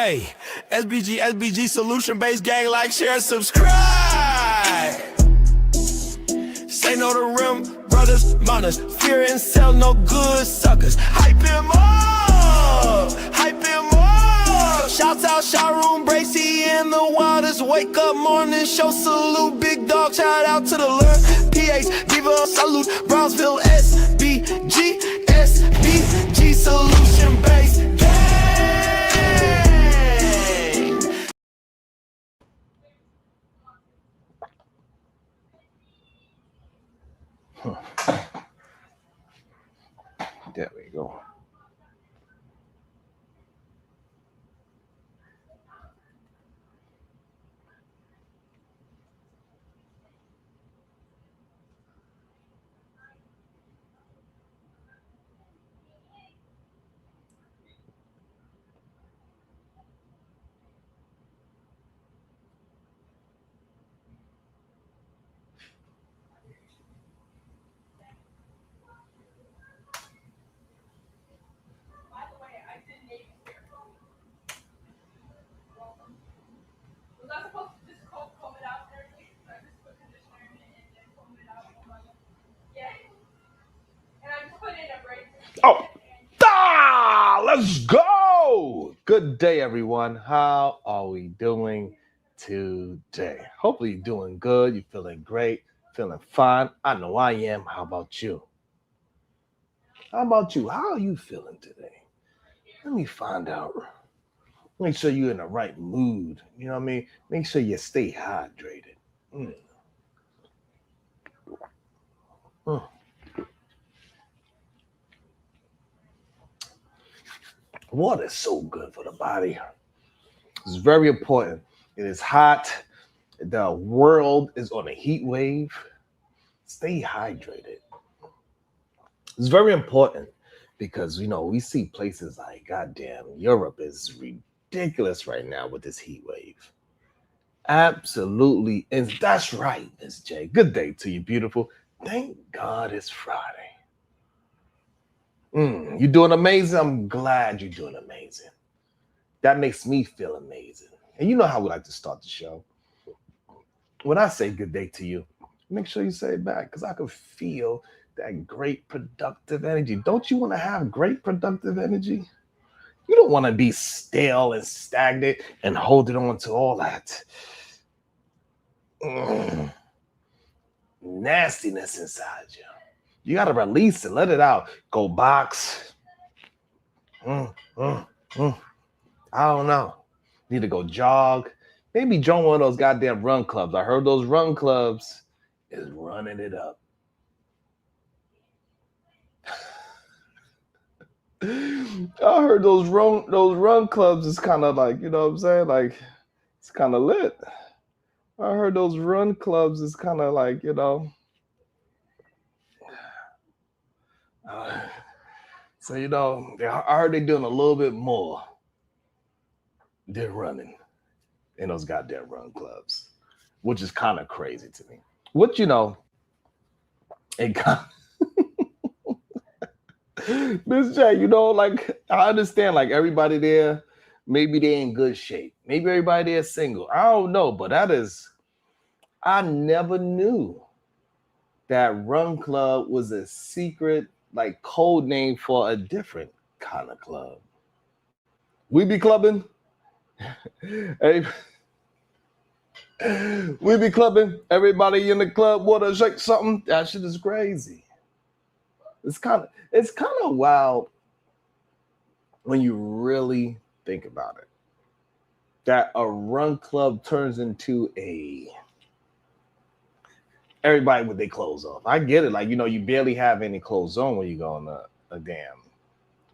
Hey, SBG solution based gang, like, share, subscribe. Say no to rim, brothers, mothers, fear and sell no good suckers. Hype him up, hype him up. Shouts out Sharoon, Bracy, and the wildest. Wake up morning show salute, big dog. Shout out to the Lord, PH, Diva salute, Brownsville, SBG solution based gang. There we go. Let's go. Good day, everyone. How are we doing today? Hopefully you're doing good. You're feeling great, feeling fine. I know I am. How about you? How about you? How are you feeling today? Let me find out. Make sure you're in the right mood. You know what I mean? Make sure you stay hydrated. Water is so good for the body. It's very important. It is hot. The world is on a heat wave. Stay hydrated. It's very important because, you know, we see places like, goddamn, Europe is ridiculous right now with this heat wave. Absolutely. And that's right, Miss J. Good day to you, beautiful. Thank God it's Friday. You're doing amazing. I'm glad you're doing amazing. That makes me feel amazing. And you know how we like to start the show. When I say good day to you, make sure you say it back because I can feel that great productive energy. Don't you want to have great productive energy? You don't want to be stale and stagnant and holding on to all that nastiness inside you. You got to release it, let it out. Go box. I don't know. Need to go jog. Maybe join one of those goddamn run clubs. I heard those run clubs is running it up. I heard those run clubs is kind of like, you know what I'm saying? Like, it's kind of lit. I heard those run clubs is kind of like, you know. So, you know, I heard they're doing a little bit more than running in those goddamn run clubs, which is kind of crazy to me. What, you know, it kind of... Miss J, you know, like, I understand, like, everybody there, maybe they're in good shape. Maybe everybody there is single. I don't know, but I never knew that run club was a secret, like, code name for a different kind of club. We be clubbing. Hey, we be clubbing. Everybody in the club want to shake something. That shit is crazy. It's kind of wild when you really think about it. That a run club turns into everybody with their clothes off. I get it. Like, you know, you barely have any clothes on when you go on a damn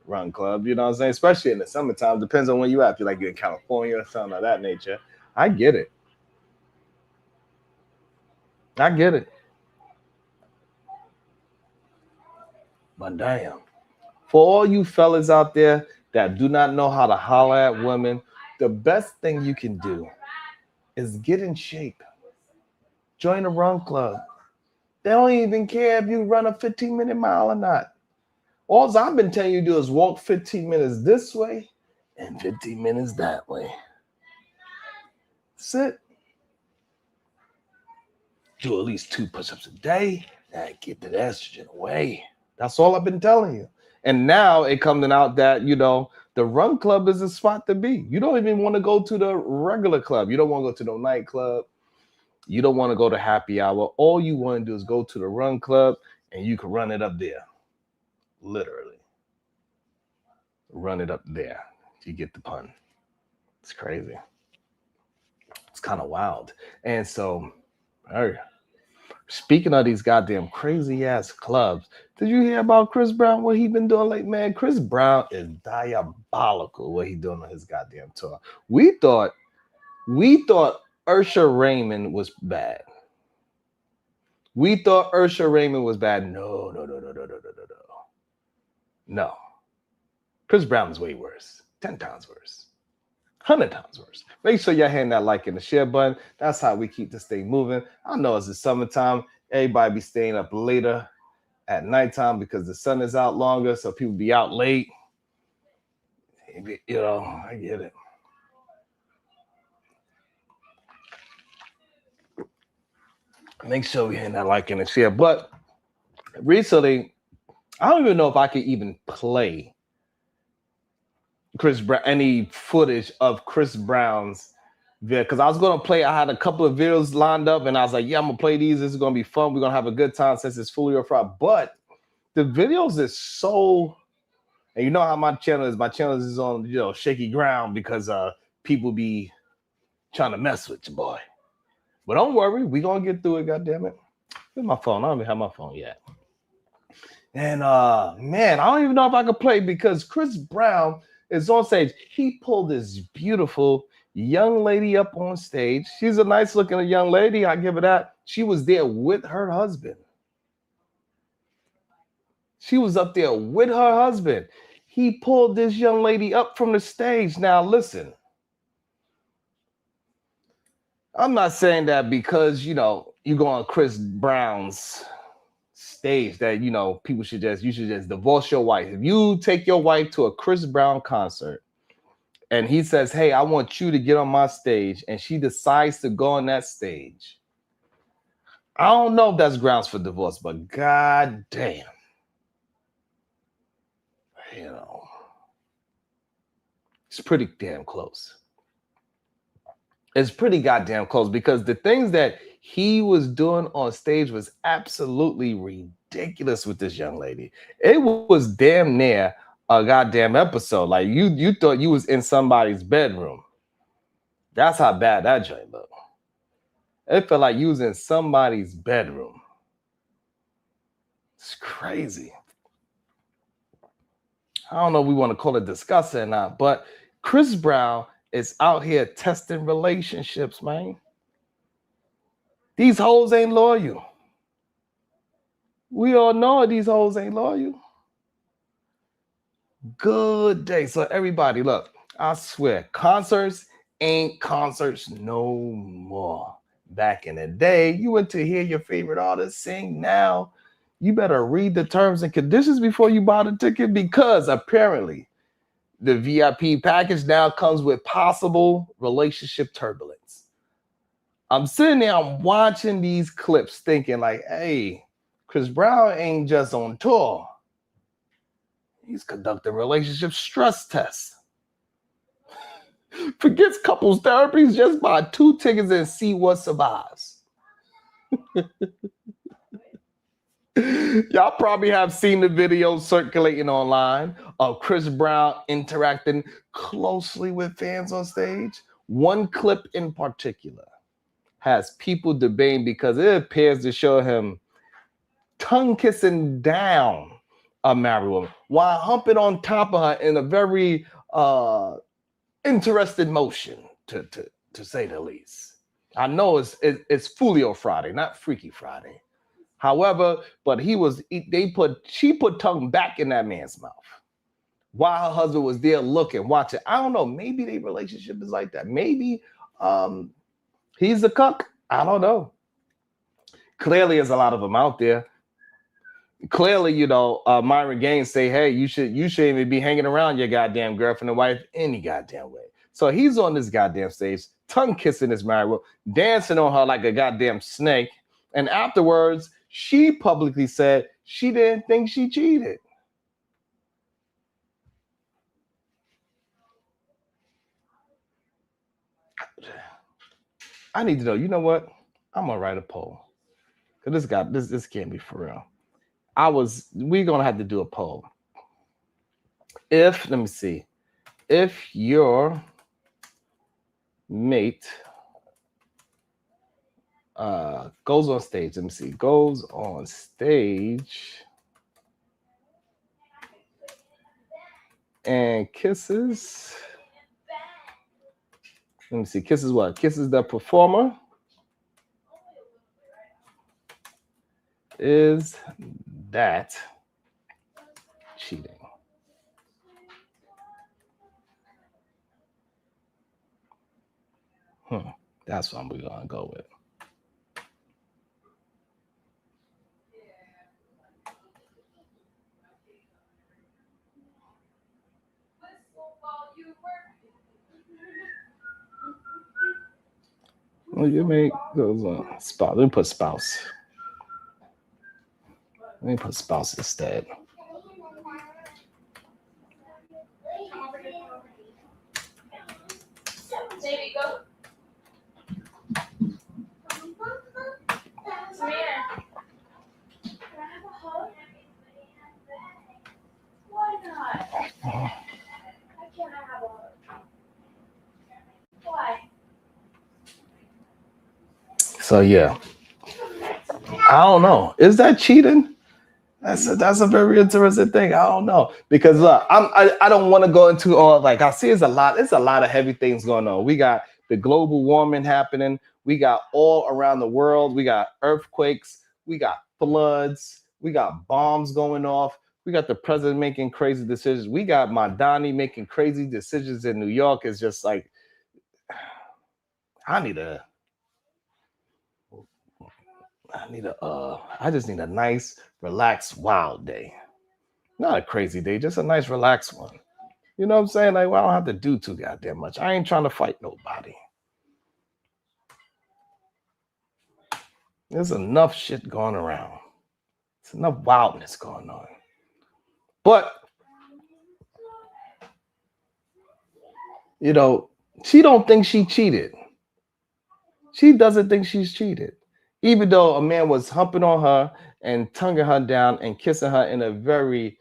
run club. You know what I'm saying? Especially in the summertime. Depends on where you at. If you're like you're in California or something of that nature. I get it. But damn. For all you fellas out there that do not know how to holler at women, the best thing you can do is get in shape. Join a run club. They don't even care if you run a 15-minute mile or not. All I've been telling you to do is walk 15 minutes this way and 15 minutes that way. That's it. Do at least 2 push-ups a day and get the estrogen away. That's all I've been telling you. And now it coming out that, the run club is a spot to be. You don't even want to go to the regular club. You don't want to go to no nightclub. You don't want to go to happy hour. All you want to do is go to the run club and you can run it up there. Literally. Run it up there. You get the pun. It's crazy. It's kind of wild. And so, speaking of these goddamn crazy ass clubs, did you hear about Chris Brown? What he been doing? Like, man, Chris Brown is diabolical. What he doing on his goddamn tour? We thought Usher Raymond was bad. We thought Usher Raymond was bad. No. No. Chris Brown is way worse. 10 times worse. 100 times worse. Make sure y'all hitting that like and the share button. That's how we keep this thing moving. I know it's the summertime. Everybody be staying up later at nighttime because the sun is out longer, so people be out late. I get it. Make sure we hitting that like and the share. But recently, I don't even know if I could even play Chris Brown, any footage of Chris Brown's video, because I was going to play. I had a couple of videos lined up and I was like, yeah, I'm gonna play these. This is gonna be fun. We're gonna have a good time since it's Foolery Friday. But the videos is so, and you know how my channel is on shaky ground because people be trying to mess with your boy. But don't worry, we gonna get through it. God damn it. Where's my phone? I don't even have my phone yet. And man, I don't even know if I could play because Chris Brown is on stage. He pulled this beautiful young lady up on stage. She's a nice looking young lady. I give her that. She was there with her husband. She was up there with her husband. He pulled this young lady up from the stage. Now, listen. I'm not saying that because, you go on Chris Brown's stage that, you should just divorce your wife. If you take your wife to a Chris Brown concert and he says, hey, I want you to get on my stage, and she decides to go on that stage, I don't know if that's grounds for divorce, but god damn. It's pretty damn close. It's pretty goddamn close because the things that he was doing on stage was absolutely ridiculous with this young lady. It was damn near a goddamn episode. Like you thought you was in somebody's bedroom. That's how bad that joint looked. It felt like you was in somebody's bedroom. It's crazy. I don't know if we want to call it disgusting or not, but Chris Brown is out here testing relationships, man. These hoes ain't loyal. We all know these hoes ain't loyal. Good day. So everybody, look, I swear, concerts ain't concerts no more. Back in the day, you went to hear your favorite artist sing. Now, you better read the terms and conditions before you buy the ticket because apparently the VIP package now comes with possible relationship turbulence. I'm sitting there, I'm watching these clips thinking like, hey, Chris Brown ain't just on tour. He's conducting relationship stress tests. Forgets couples therapies, just buy 2 tickets and see what survives. Y'all probably have seen the videos circulating online of Chris Brown interacting closely with fans on stage. One clip in particular has people debating because it appears to show him tongue kissing down a married woman while humping on top of her in a very interested motion, to say the least. I know it's Foolery Friday, not Freaky Friday. However, but she put tongue back in that man's mouth while her husband was there looking, watching. I don't know. Maybe their relationship is like that. Maybe he's a cuck. I don't know. Clearly, there's a lot of them out there. clearly, Myron Gaines say, hey, you shouldn't even be hanging around your goddamn girlfriend and wife any goddamn way. So he's on this goddamn stage, tongue kissing his married woman, dancing on her like a goddamn snake. And afterwards, she publicly said she didn't think she cheated. I need to know. You know what? I'm gonna write a poll. Cause this can't be for real. We're gonna have to do a poll. Let me see, if your mate goes on stage, let me see, goes on stage and kisses, let me see, kisses what? Kisses the performer. Is that cheating? That's what we're gonna go with. Well, your mate goes on spouse. Let me put spouse. Let me put spouse instead. Baby, go. Come here. Can I have a hug? Why not? Why can't I have a hug? Why? So yeah, I don't know. Is that cheating? That's a very interesting thing. I don't know, because I don't want to go into all, like, I see it's a lot of heavy things going on. We got the global warming happening. We got all around the world. We got earthquakes. We got floods. We got bombs going off. We got the president making crazy decisions. We got Madani making crazy decisions in New York. It's just like, I just need a nice, relaxed, wild day. Not a crazy day, just a nice, relaxed one. You know what I'm saying? Like, well, I don't have to do too goddamn much. I ain't trying to fight nobody. There's enough shit going around. There's enough wildness going on. But, she don't think she cheated. She doesn't think she's cheated. Even though a man was humping on her and tonguing her down and kissing her in a very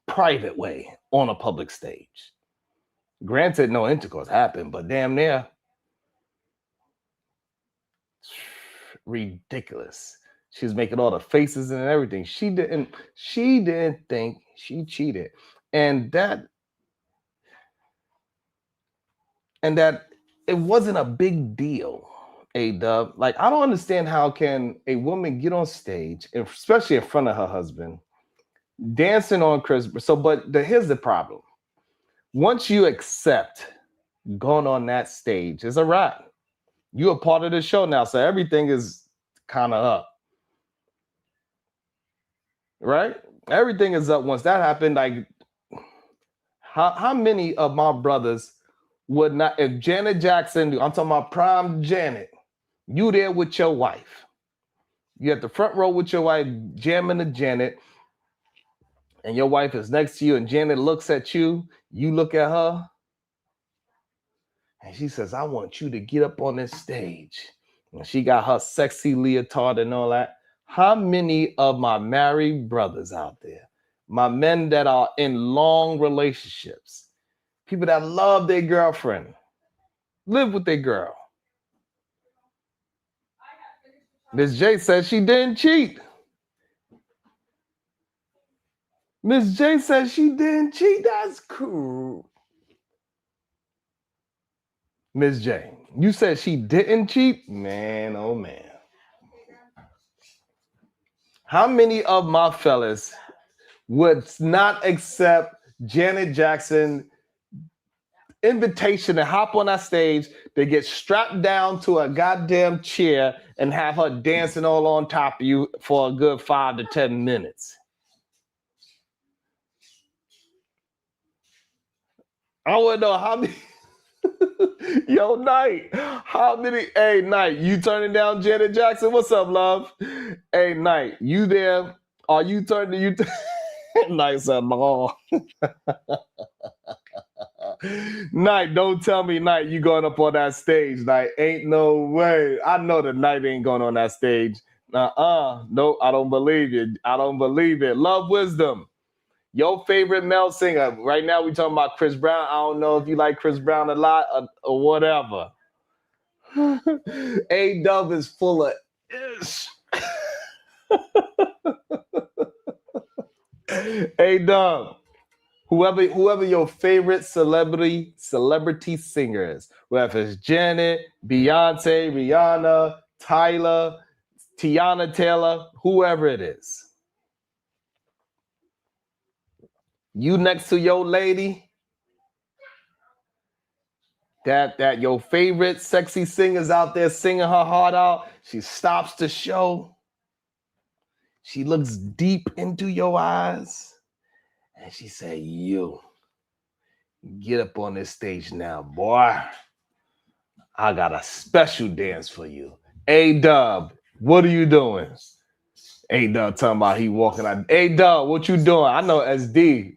private way on a public stage. Granted, no intercourse happened, but damn near. Ridiculous. She was making all the faces and everything. She didn't think she cheated. And that it wasn't a big deal. A-Dub. Like, I don't understand how can a woman get on stage, especially in front of her husband, dancing on Christmas. So, but here's the problem. Once you accept going on that stage, it's a wrap. You're a part of the show now, so everything is kind of up. Right? Everything is up. Once that happened, like, how many of my brothers would not, if Janet Jackson, I'm talking about prime Janet, you there with your wife. You at the front row with your wife, jamming to Janet, and your wife is next to you, and Janet looks at you, you look at her, and she says, I want you to get up on this stage. And she got her sexy leotard and all that. How many of my married brothers out there, my men that are in long relationships, people that love their girlfriend, live with their girl? Miss J says she didn't cheat. Miss J says she didn't cheat. That's cool. Miss J, you said she didn't cheat? Man, oh man. How many of my fellas would not accept Janet Jackson invitation to hop on that stage, to get strapped down to a goddamn chair and have her dancing all on top of you for a good 5 to 10 minutes? I want to know how many. Yo, Knight, how many? Hey, Knight, you turning down Janet Jackson? What's up, love? Hey, Knight, you there? Are you turning? Knight said, no. Knight, don't tell me, Knight, you going up on that stage. Knight, ain't no way. I know that Knight ain't going on that stage. No, I don't believe it. I don't believe it. Love Wisdom. Your favorite male singer. Right now, we talking about Chris Brown. I don't know if you like Chris Brown a lot or whatever. A-Dub is full of ish. A-Dub, whoever your favorite celebrity singer is, whether it's Janet, Beyonce, Rihanna, Tyler, Tiana Taylor, whoever it is. You next to your lady, that your favorite sexy singer's out there singing her heart out. She stops the show. She looks deep into your eyes. And she said, you, get up on this stage now, boy. I got a special dance for you. A-Dub, what are you doing? A-Dub talking about he walking out. A-Dub, what you doing? I know SD.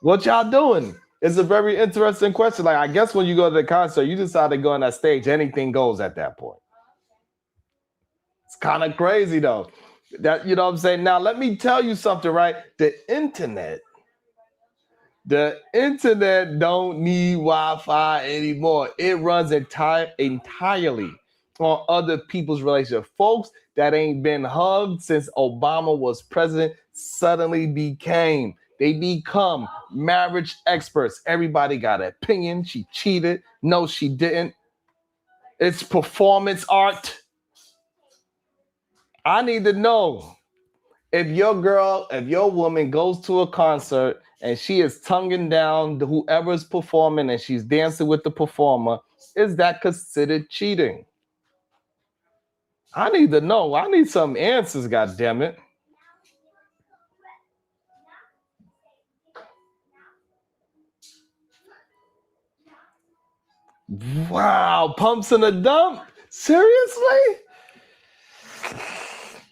What y'all doing? It's a very interesting question. Like, I guess when you go to the concert, you decide to go on that stage, anything goes at that point. It's kind of crazy, though. That, you know what I'm saying? Now, let me tell you something, right? The internet don't need Wi-Fi anymore. It runs entirely on other people's relationship. Folks that ain't been hugged since Obama was president suddenly they become marriage experts. Everybody got an opinion. She cheated. No, she didn't. It's performance art. I need to know if your woman goes to a concert and she is tonguing down whoever's performing and she's dancing with the performer, is that considered cheating? I need to know. I need some answers, goddammit. Wow, pumps in a dump? Seriously?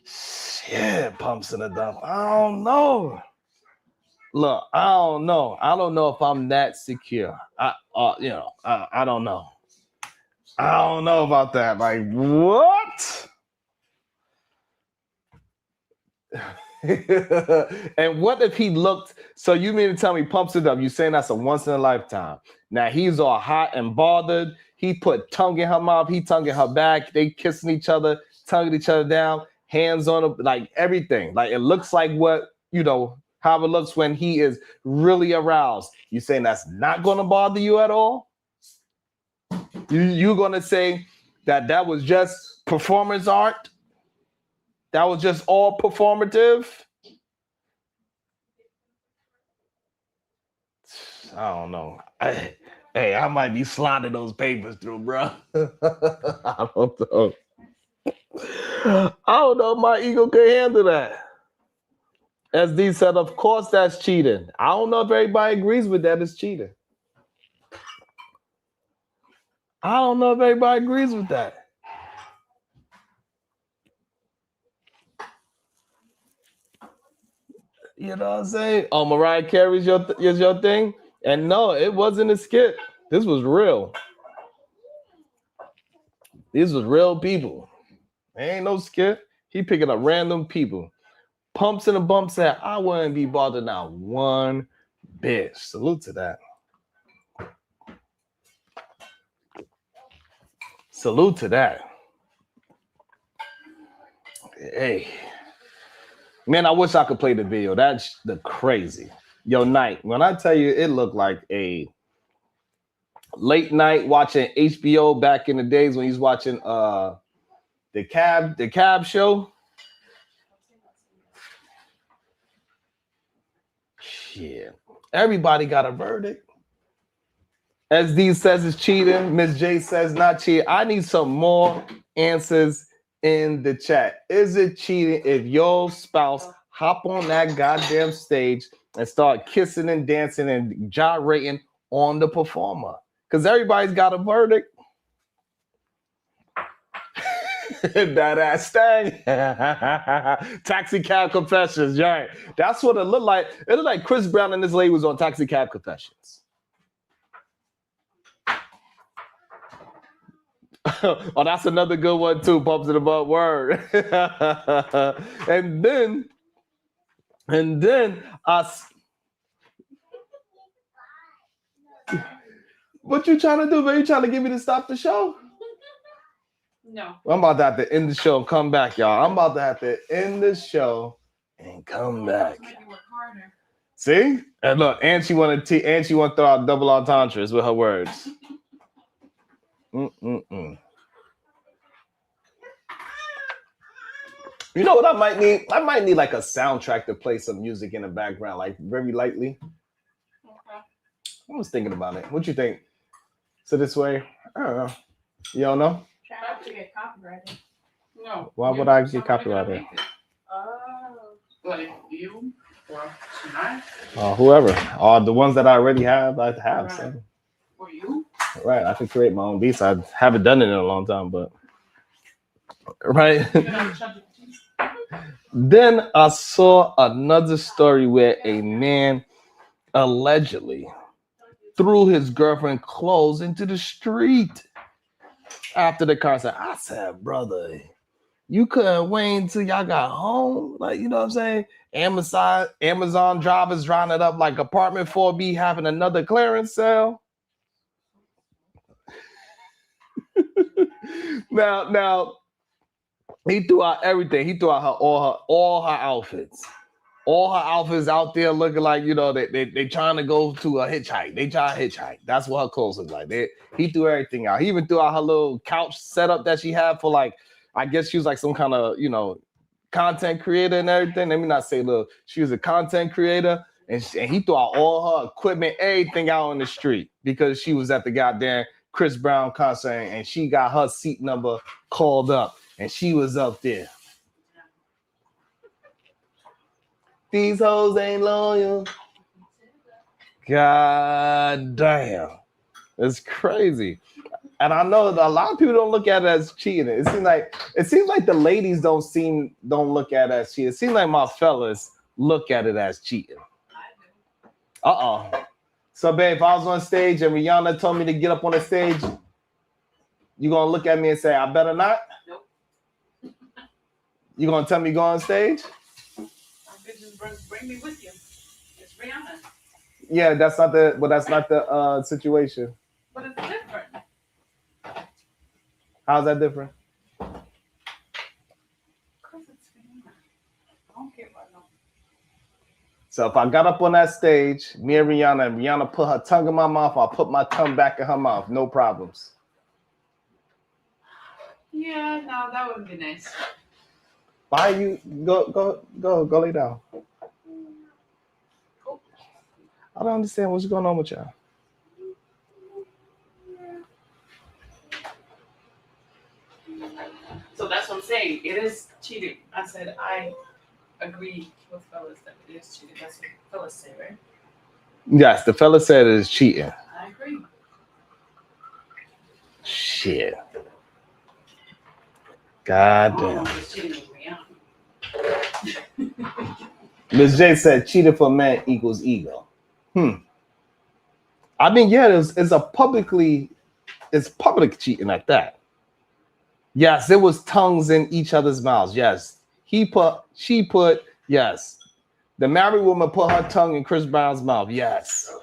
Shit, pumps in a dump. I don't know. Look, I don't know. I don't know if I'm that secure. I don't know. I don't know about that. Like, what? And what if he looked? So you mean to tell me pumps it up? You saying that's a once in a lifetime? Now he's all hot and bothered. He put tongue in her mouth. He tongue in her back. They kissing each other, tonguing each other down, hands on her, like everything. Like it looks like what how it looks when he is really aroused. You saying that's not going to bother you at all? You're going to say that was just performance art? That was just all performative? I don't know. I might be sliding those papers through, bro. I don't know. I don't know if my ego can handle that. SD said, of course that's cheating. I don't know if everybody agrees with that it's cheating. I don't know if everybody agrees with that. You know what I'm saying? Oh, Mariah Carey's your thing? And no, it wasn't a skit. This was real. These was real people. Ain't no skit. He picking up random people. Pumps and a bump said, I wouldn't be bothered now one bit. Salute to that. Salute to that. Hey. Man, I wish I could play the video. That's the crazy. Yo, Night, when I tell you it looked like a late night watching HBO back in the days when he was watching the cab show. Shit. Everybody got a verdict. SD says it's cheating. Miss J says not cheating. I need some more answers in the chat. Is it cheating if your spouse hop on that goddamn stage and start kissing and dancing and gyrating on the performer? Because everybody's got a verdict. That ass thing. Taxi Cab Confessions, right? That's what it looked like. It looked like Chris Brown and this lady was on Taxi Cab Confessions. Oh, that's another good one too. Bumps in the butt word. and then what you trying to do, man? You trying to get me to stop the show? No. I'm about to have to end the show and come back, y'all. I'm about to have to end the show and come back. See? And look, and she want to throw out double entendres with her words. You know what I might need? I might need like a soundtrack to play some music in the background, like very lightly. Okay. I was thinking about it. What you think? So this way, I don't know. You don't know? Try not to get copyrighted. No. Why would I get copyrighted? Oh. Like you or tonight? Whoever. The ones that I already have, I have. Right. So. Or you? Right. I could create my own beats. I haven't done it in a long time, but right. Then I saw another story where a man allegedly threw his girlfriend clothes into the street after the concert. I said, brother, you couldn't wait until y'all got home? Like, you know what I'm saying? Amazon drivers rounded up like apartment 4B having another clearance sale. Now, he threw out everything. He threw out all her outfits. All her outfits out there looking like, you know, they trying to go to a hitchhike. They try to hitchhike. That's what her clothes look like. He threw everything out. He even threw out her little couch setup that she had for, like, I guess she was like some kind of, you know, content creator and everything. Let me not say little. She was a content creator. And he threw out all her equipment, everything out on the street because she was at the goddamn Chris Brown concert and she got her seat number called up and she was up there. These hoes ain't loyal. God damn. It's crazy. And I know that a lot of people don't look at it as cheating. It seems like the ladies don't look at it as cheating. It seems like my fellas look at it as cheating. So, babe, if I was on stage and Rihanna told me to get up on the stage, you gonna look at me and say, I better not? Nope. You gonna tell me go on stage? Just bring me with you. It's Rihanna. Yeah, that's not the situation. But it's different. How's that different? Because it's Rihanna. I don't care about no. So if I got up on that stage, me and Rihanna put her tongue in my mouth, I'll put my tongue back in her mouth. No problems. Yeah, no, that wouldn't be nice. Why you go lay down? I don't understand what's going on with y'all. So that's what I'm saying. It is cheating. I said I agree with fellas that it is cheating. That's what fellas say, right? Yes, the fella said it's cheating. I agree. Shit. God damn. It's cheating with Rihanna. Ms. J said cheating for men equals ego. I mean, yeah, it's public cheating like that. Yes, there was tongues in each other's mouths. Yes. She put, yes. The married woman put her tongue in Chris Brown's mouth. Yes.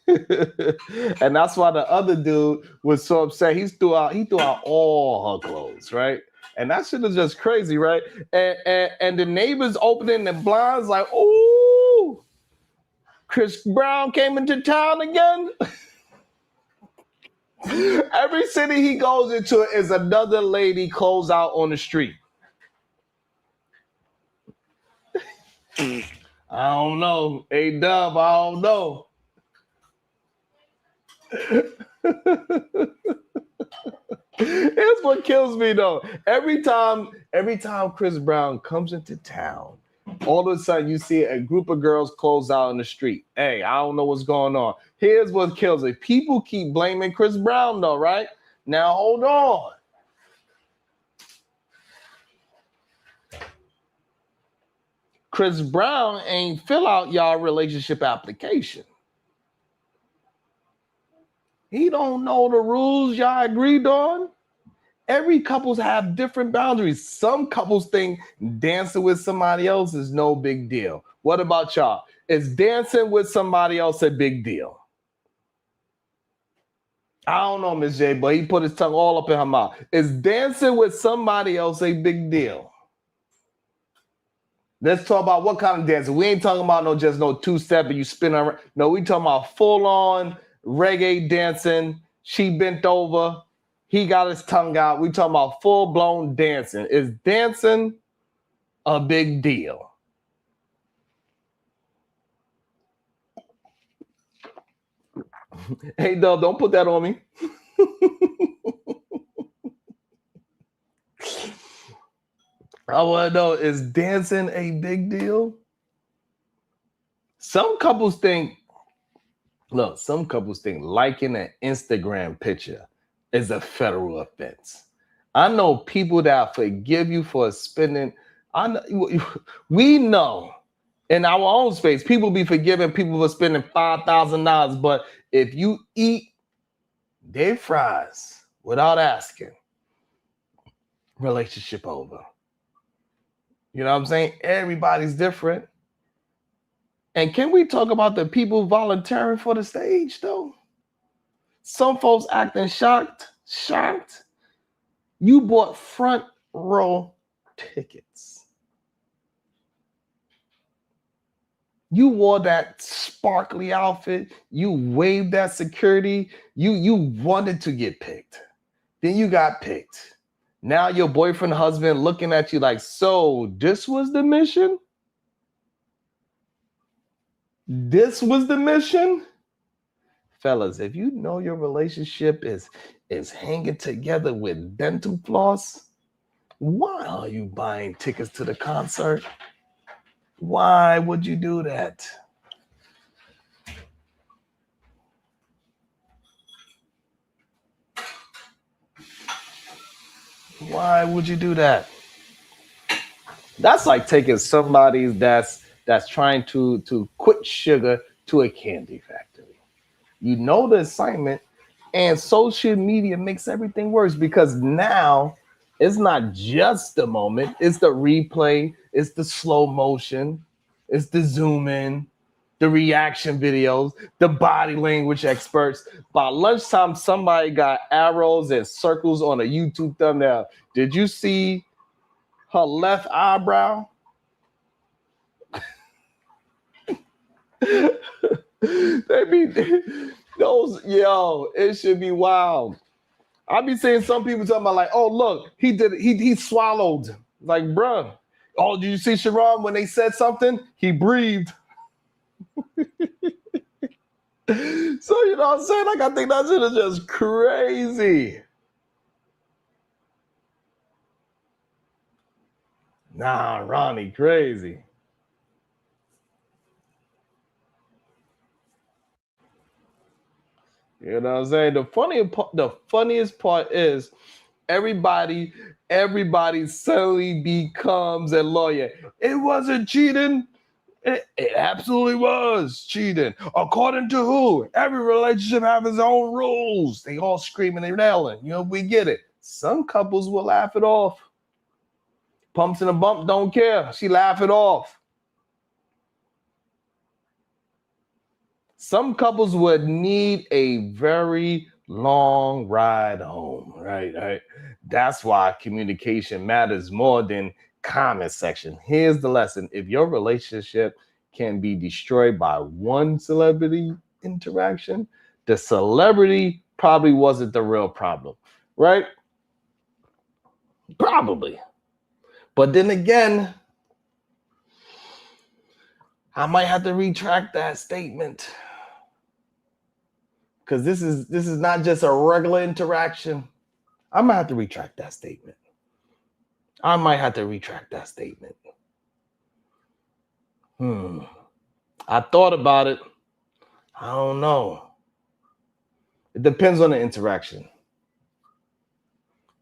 And that's why the other dude was so upset. He threw out all her clothes, right? And that shit is just crazy, right? And the neighbors opening the blinds like, ooh, Chris Brown came into town again. Every city he goes into is another lady clothes out on the street. I don't know. A-Dub, I don't know. Here's what kills me though. Every time Chris Brown comes into town, all of a sudden you see a group of girls close out in the street. Hey, I don't know what's going on. Here's what kills me. People keep blaming Chris Brown though, right? Now hold on. Chris Brown ain't fill out y'all relationship application. He don't know the rules y'all agreed on. Every couples have different boundaries. Some couples think dancing with somebody else is no big deal. What about y'all? Is dancing with somebody else a big deal? I don't know, Miss J, but he put his tongue all up in her mouth. Is dancing with somebody else a big deal? Let's talk about what kind of dancing. We ain't talking about no two-step and you spin around. No, we talking about full-on reggae dancing. She bent over. He got his tongue out. We talking about full-blown dancing. Is dancing a big deal? Hey, Dub, don't put that on me. I want to know, is dancing a big deal? Some couples think liking an Instagram picture is a federal offense. I know people that forgive you for spending. We know in our own space, people be forgiving people for spending $5,000, but if you eat their fries without asking, relationship over. You know what I'm saying? Everybody's different. And can we talk about the people volunteering for the stage, though? Some folks acting shocked. You bought front row tickets. You wore that sparkly outfit. You waved at security. You wanted to get picked. Then you got picked. Now your boyfriend, husband looking at you like, so this was the mission? This was the mission? Fellas, if you know your relationship is hanging together with dental floss, why are you buying tickets to the concert? Why would you do that? Why would you do that? That's like taking somebody that's trying to quit sugar to a candy factory. You know the assignment, and social media makes everything worse because now it's not just the moment, it's the replay, it's the slow motion, it's the zoom in, the reaction videos, the body language experts. By lunchtime, somebody got arrows and circles on a YouTube thumbnail. Did you see her left eyebrow? They be those, it should be wild. I be seeing some people talking about like, oh look, he swallowed. Like, bruh. Oh, did you see Sharon when they said something? He breathed. So you know what I'm saying? Like, I think that shit is just crazy. Nah, Ronnie, crazy. You know what I'm saying? The funniest part is everybody suddenly becomes a lawyer. It wasn't cheating. It absolutely was cheating. According to who? Every relationship has its own rules. They all screaming and yelling. You know, we get it. Some couples will laugh it off. Pumps in a bump, don't care. She laugh it off. Some couples would need a very long ride home, right? That's why communication matters more than comment section. Here's the lesson. If your relationship can be destroyed by one celebrity interaction, the celebrity probably wasn't the real problem, right? Probably. But then again, I might have to retract that statement. Because this is not just a regular interaction. I might have to retract that statement. I might have to retract that statement. I thought about it. I don't know. It depends on the interaction.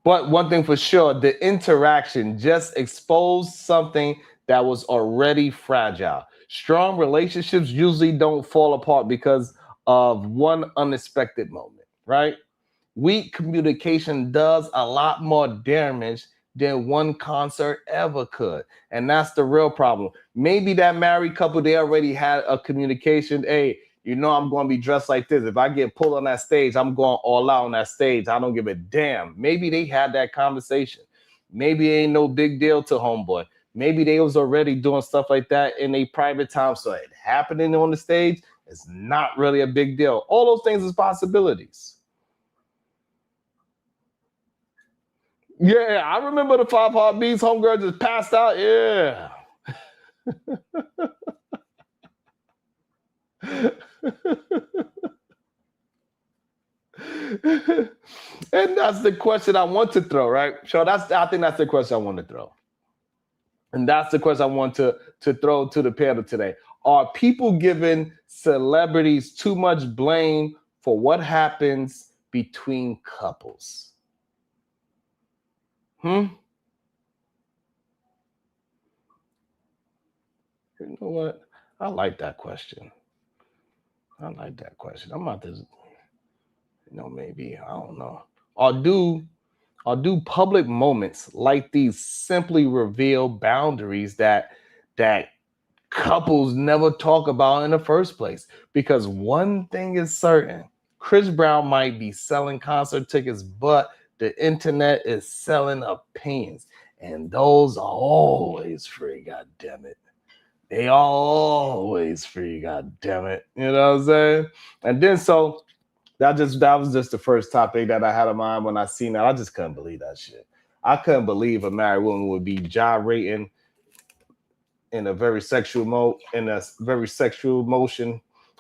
But one thing for sure, the interaction just exposed something that was already fragile. Strong relationships usually don't fall apart because of one unexpected moment, right? Weak communication does a lot more damage than one concert ever could. And that's the real problem. Maybe that married couple, they already had a communication. Hey, you know, I'm going to be dressed like this. If I get pulled on that stage, I'm going all out on that stage. I don't give a damn. Maybe they had that conversation. Maybe it ain't no big deal to homeboy. Maybe they was already doing stuff like that in a private time. So it happening on the stage is not really a big deal. All those things is possibilities. Yeah, I remember the 5 Heartbeats. Homegirl just passed out. Yeah. And that's the question I want to throw, right? So I think that's the question I want to throw. And that's the question I want to throw to the panel today. Are people giving celebrities too much blame for what happens between couples? You know what? I like that question. I'm about to, maybe, I don't know. Or do public moments like these simply reveal boundaries that couples never talk about in the first place? Because one thing is certain, Chris Brown might be selling concert tickets, but the internet is selling opinions. And those are always free, God damn it. They are always free, God damn it. You know what I'm saying? And then so that was just the first topic that I had in mind when I seen that. I just couldn't believe that shit. I couldn't believe a married woman would be gyrating in a very sexual motion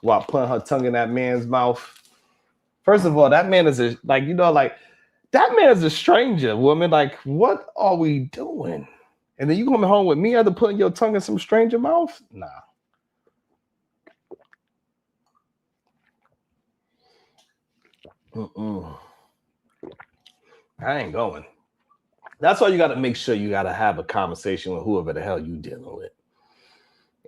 while putting her tongue in that man's mouth. First of all, that man is that man is a stranger, woman. Like, what are we doing? And then you coming home with me after putting your tongue in some stranger mouth? Nah. I ain't going. That's why you got to make sure you got to have a conversation with whoever the hell you dealing with.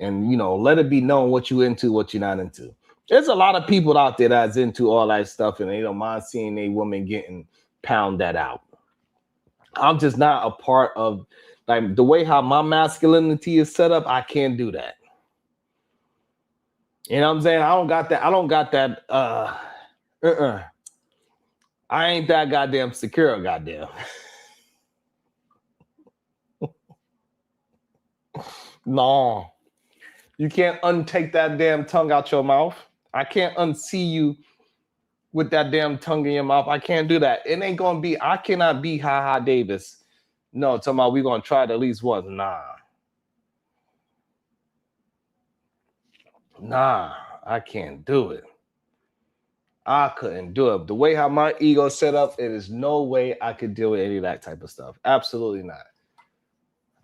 And, let it be known what you into, what you're not into. There's a lot of people out there that's into all that stuff and they don't mind seeing a woman getting pounded out. I'm just not a part of, like, the way how my masculinity is set up. I can't do that. You know what I'm saying? I don't got that. I ain't that goddamn secure, goddamn. No. You can't untake that damn tongue out your mouth. I can't unsee you with that damn tongue in your mouth. I can't do that. It ain't gonna be, I cannot be Ha Davis. No, talking about we're gonna try it at least once. Nah, I can't do it. I couldn't do it. The way how my ego set up, it is no way I could deal with any of that type of stuff. Absolutely not.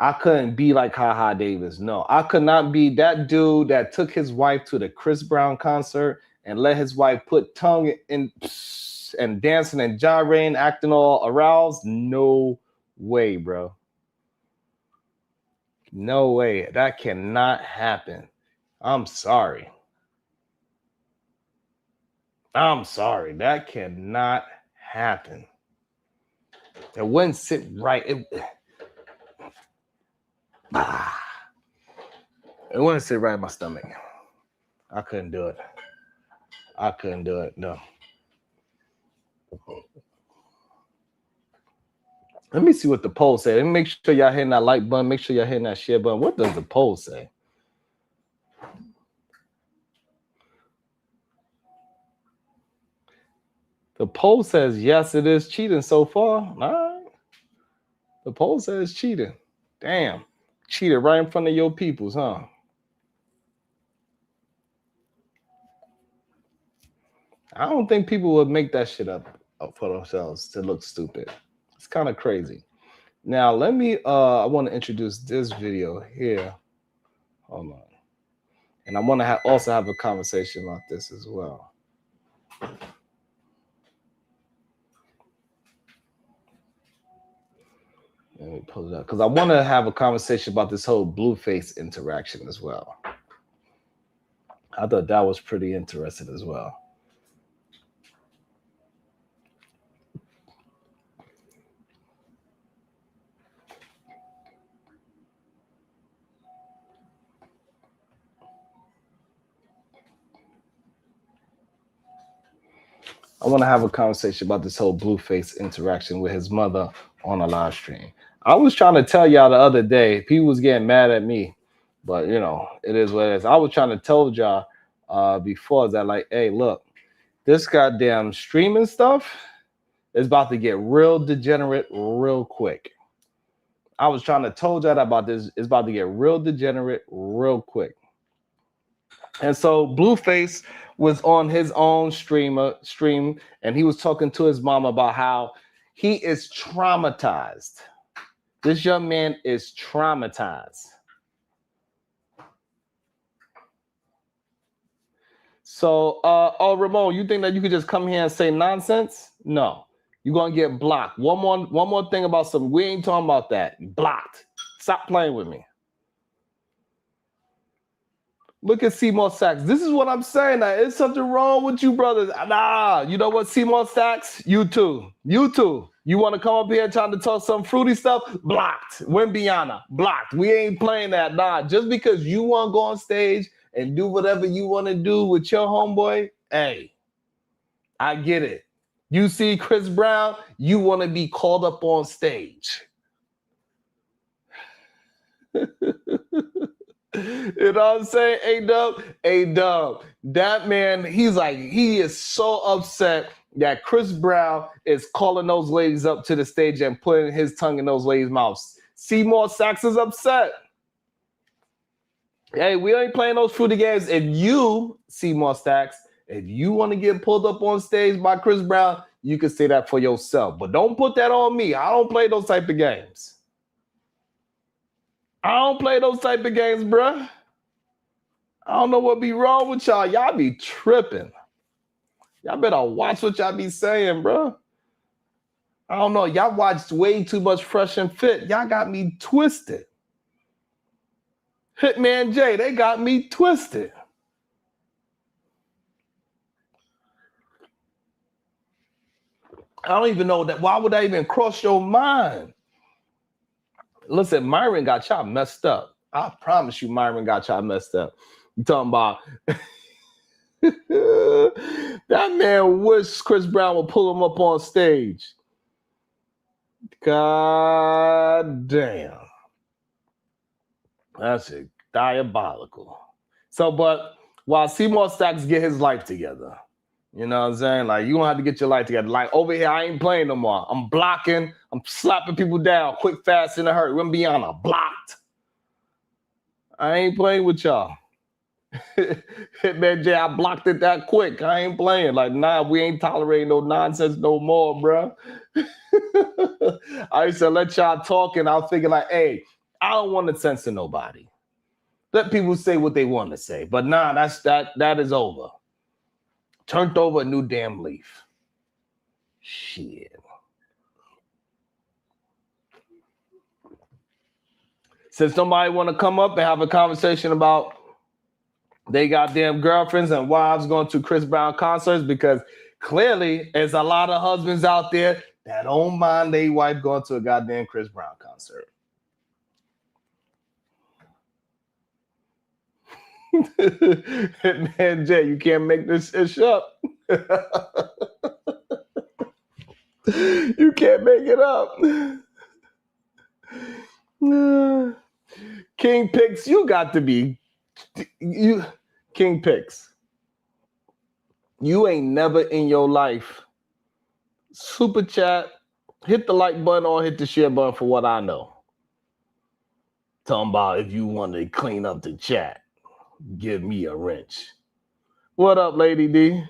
I couldn't be like Ha Davis. No, I could not be that dude that took his wife to the Chris Brown concert and let his wife put tongue in and dancing and gyrating, acting all aroused. No way, bro. No way. That cannot happen. I'm sorry. That cannot happen. It wouldn't sit right. It wouldn't sit right in my stomach. I couldn't do it. No. Let me see what the poll said. Let me make sure y'all hitting that like button. Make sure y'all hitting that share button. What does the poll say? The poll says yes, it is cheating so far. All right. The poll says cheating. Damn. Cheated right in front of your peoples, huh? I don't think people would make that shit up for themselves to look stupid. It's kind of crazy. Now let me I want to introduce this video here. Hold on. And I want to also have a conversation about this as well. Let me pull it up because I want to have a conversation about this whole blueface interaction as well. I thought that was pretty interesting as well. I want to have a conversation about this whole blueface interaction with his mother on a live stream. I was trying to tell y'all the other day, people was getting mad at me, but you know, it is what it is. I was trying to tell y'all before that, like, hey, look, this goddamn streaming stuff is about to get real degenerate real quick. I was trying to tell y'all about this. It's about to get real degenerate real quick. And so Blueface was on his own stream, and he was talking to his mom about how he is traumatized. This young man is traumatized. So, Ramon, you think that you could just come here and say nonsense? No, you're gonna get blocked. One more thing about something. We ain't talking about that. Blocked. Stop playing with me. Look at Seymour Sachs. This is what I'm saying. Now, is something wrong with you, brothers? Nah, you know what, Seymour Sachs? You too. You too. You want to come up here trying to talk some fruity stuff? Blocked. Wimbiana, blocked. We ain't playing that. Nah, just because you want to go on stage and do whatever you want to do with your homeboy, hey, I get it. You see Chris Brown, you want to be called up on stage. You know what I'm saying? A-Dub. That man, he is so upset that Chris Brown is calling those ladies up to the stage and putting his tongue in those ladies' mouths. Seymour Sachs is upset. Hey, we ain't playing those fruity games. If you, Seymour Sachs, if you want to get pulled up on stage by Chris Brown, you can say that for yourself. But don't put that on me. I don't play those type of games. I don't play those type of games, bruh. I don't know what be wrong with y'all. Y'all be tripping. Y'all better watch what y'all be saying, bruh. I don't know. Y'all watched way too much Fresh and Fit. Y'all got me twisted. Hitman J, they got me twisted. I don't even know that. Why would that even cross your mind? Listen, Myron got y'all messed up. I promise you, Myron got y'all messed up. You talking about that man wish Chris Brown would pull him up on stage. God damn. That's it. Diabolical. So, but while Seymour Sachs get his life together, you know what I'm saying? Like, you don't have to get your life together. Like, over here, I ain't playing no more. I'm blocking. I'm slapping people down quick, fast, in a hurry. Wimbiana, blocked. I ain't playing with y'all. Hitman J, I blocked it that quick. I ain't playing. Like, nah, we ain't tolerating no nonsense no more, bro. I used to let y'all talk, and I'll figure like, hey, I don't want to censor nobody. Let people say what they want to say. But nah, that is over. Turned over a new damn leaf. Shit. Since somebody want to come up and have a conversation about they goddamn girlfriends and wives going to Chris Brown concerts, because clearly there's a lot of husbands out there that don't mind their wife going to a goddamn Chris Brown concert. Man, Jay, you can't make this ish up. You can't make it up. King Pix, you got to be King Pix. You ain't never in your life super chat, hit the like button or hit the share button for what I know. Talking about if you want to clean up the chat, give me a wrench. What up, Lady D?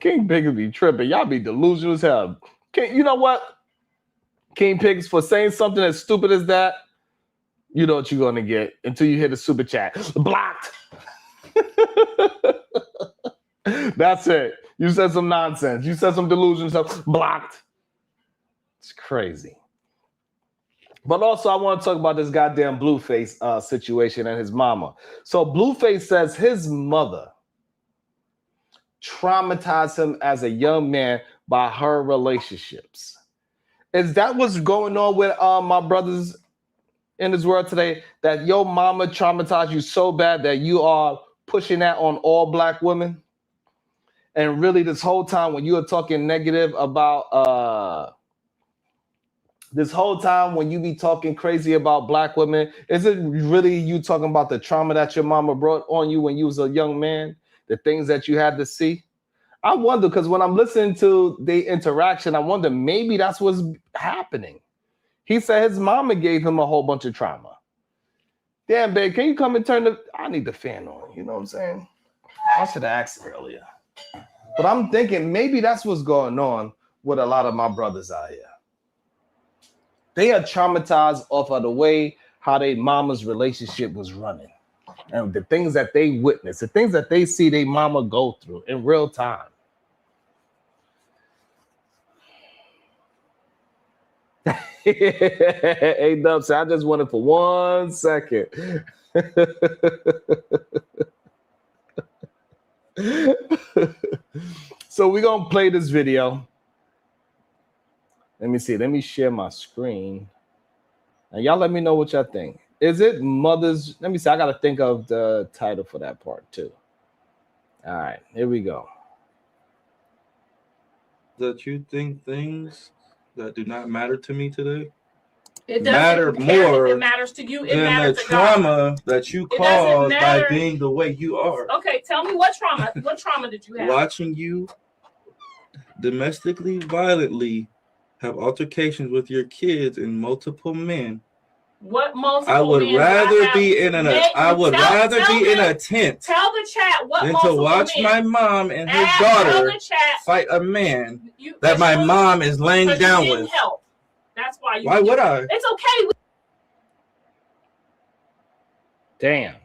King Pickens be tripping. Y'all be delusional as hell. You know what? King Pickens, for saying something as stupid as that, you know what you're going to get until you hit the super chat. Blocked. That's it. You said some nonsense. You said some delusional stuff. Blocked. It's crazy. But also, I want to talk about this goddamn Blueface situation and his mama. So Blueface says his mother traumatized him as a young man by her relationships. Is that what's going on with my brothers in this world today? That your mama traumatized you so bad that you are pushing that on all black women? And really, this whole time when you are talking negative about this whole time when you be talking crazy about black women, is it really you talking about the trauma that your mama brought on you when you was a young man? The things that you had to see? I wonder, because when I'm listening to the interaction, I wonder maybe that's what's happening. He said his mama gave him a whole bunch of trauma. Damn, babe, can you come and turn I need the fan on. You know what I'm saying? I should have asked earlier. But I'm thinking maybe that's what's going on with a lot of my brothers out here. They are traumatized off of the way how their mama's relationship was running. And the things that they witness, the things that they see their mama go through in real time. Hey, Dubs, I just wanted for 1 second. So we're going to play this video. Let me see. Let me share my screen. And y'all let me know what y'all think. Is it mothers? Let me see. I got to think of the title for that part too. All right. Here we go. That you think things that do not matter to me today It matter doesn't matter. more It matters to you. It than the matters to God. trauma that you It doesn't caused by matter. being the way you are. Okay, tell me what trauma. What trauma did you have? Watching you domestically violently have altercations with your kids and multiple men. What multiple I would men rather have be in an. I would rather be in a tent Tell the chat what than to multiple watch men. my mom and his Tell daughter the chat fight a man you, that my mom is laying because you down didn't with. help. That's why you. Why would I? It's okay. Damn.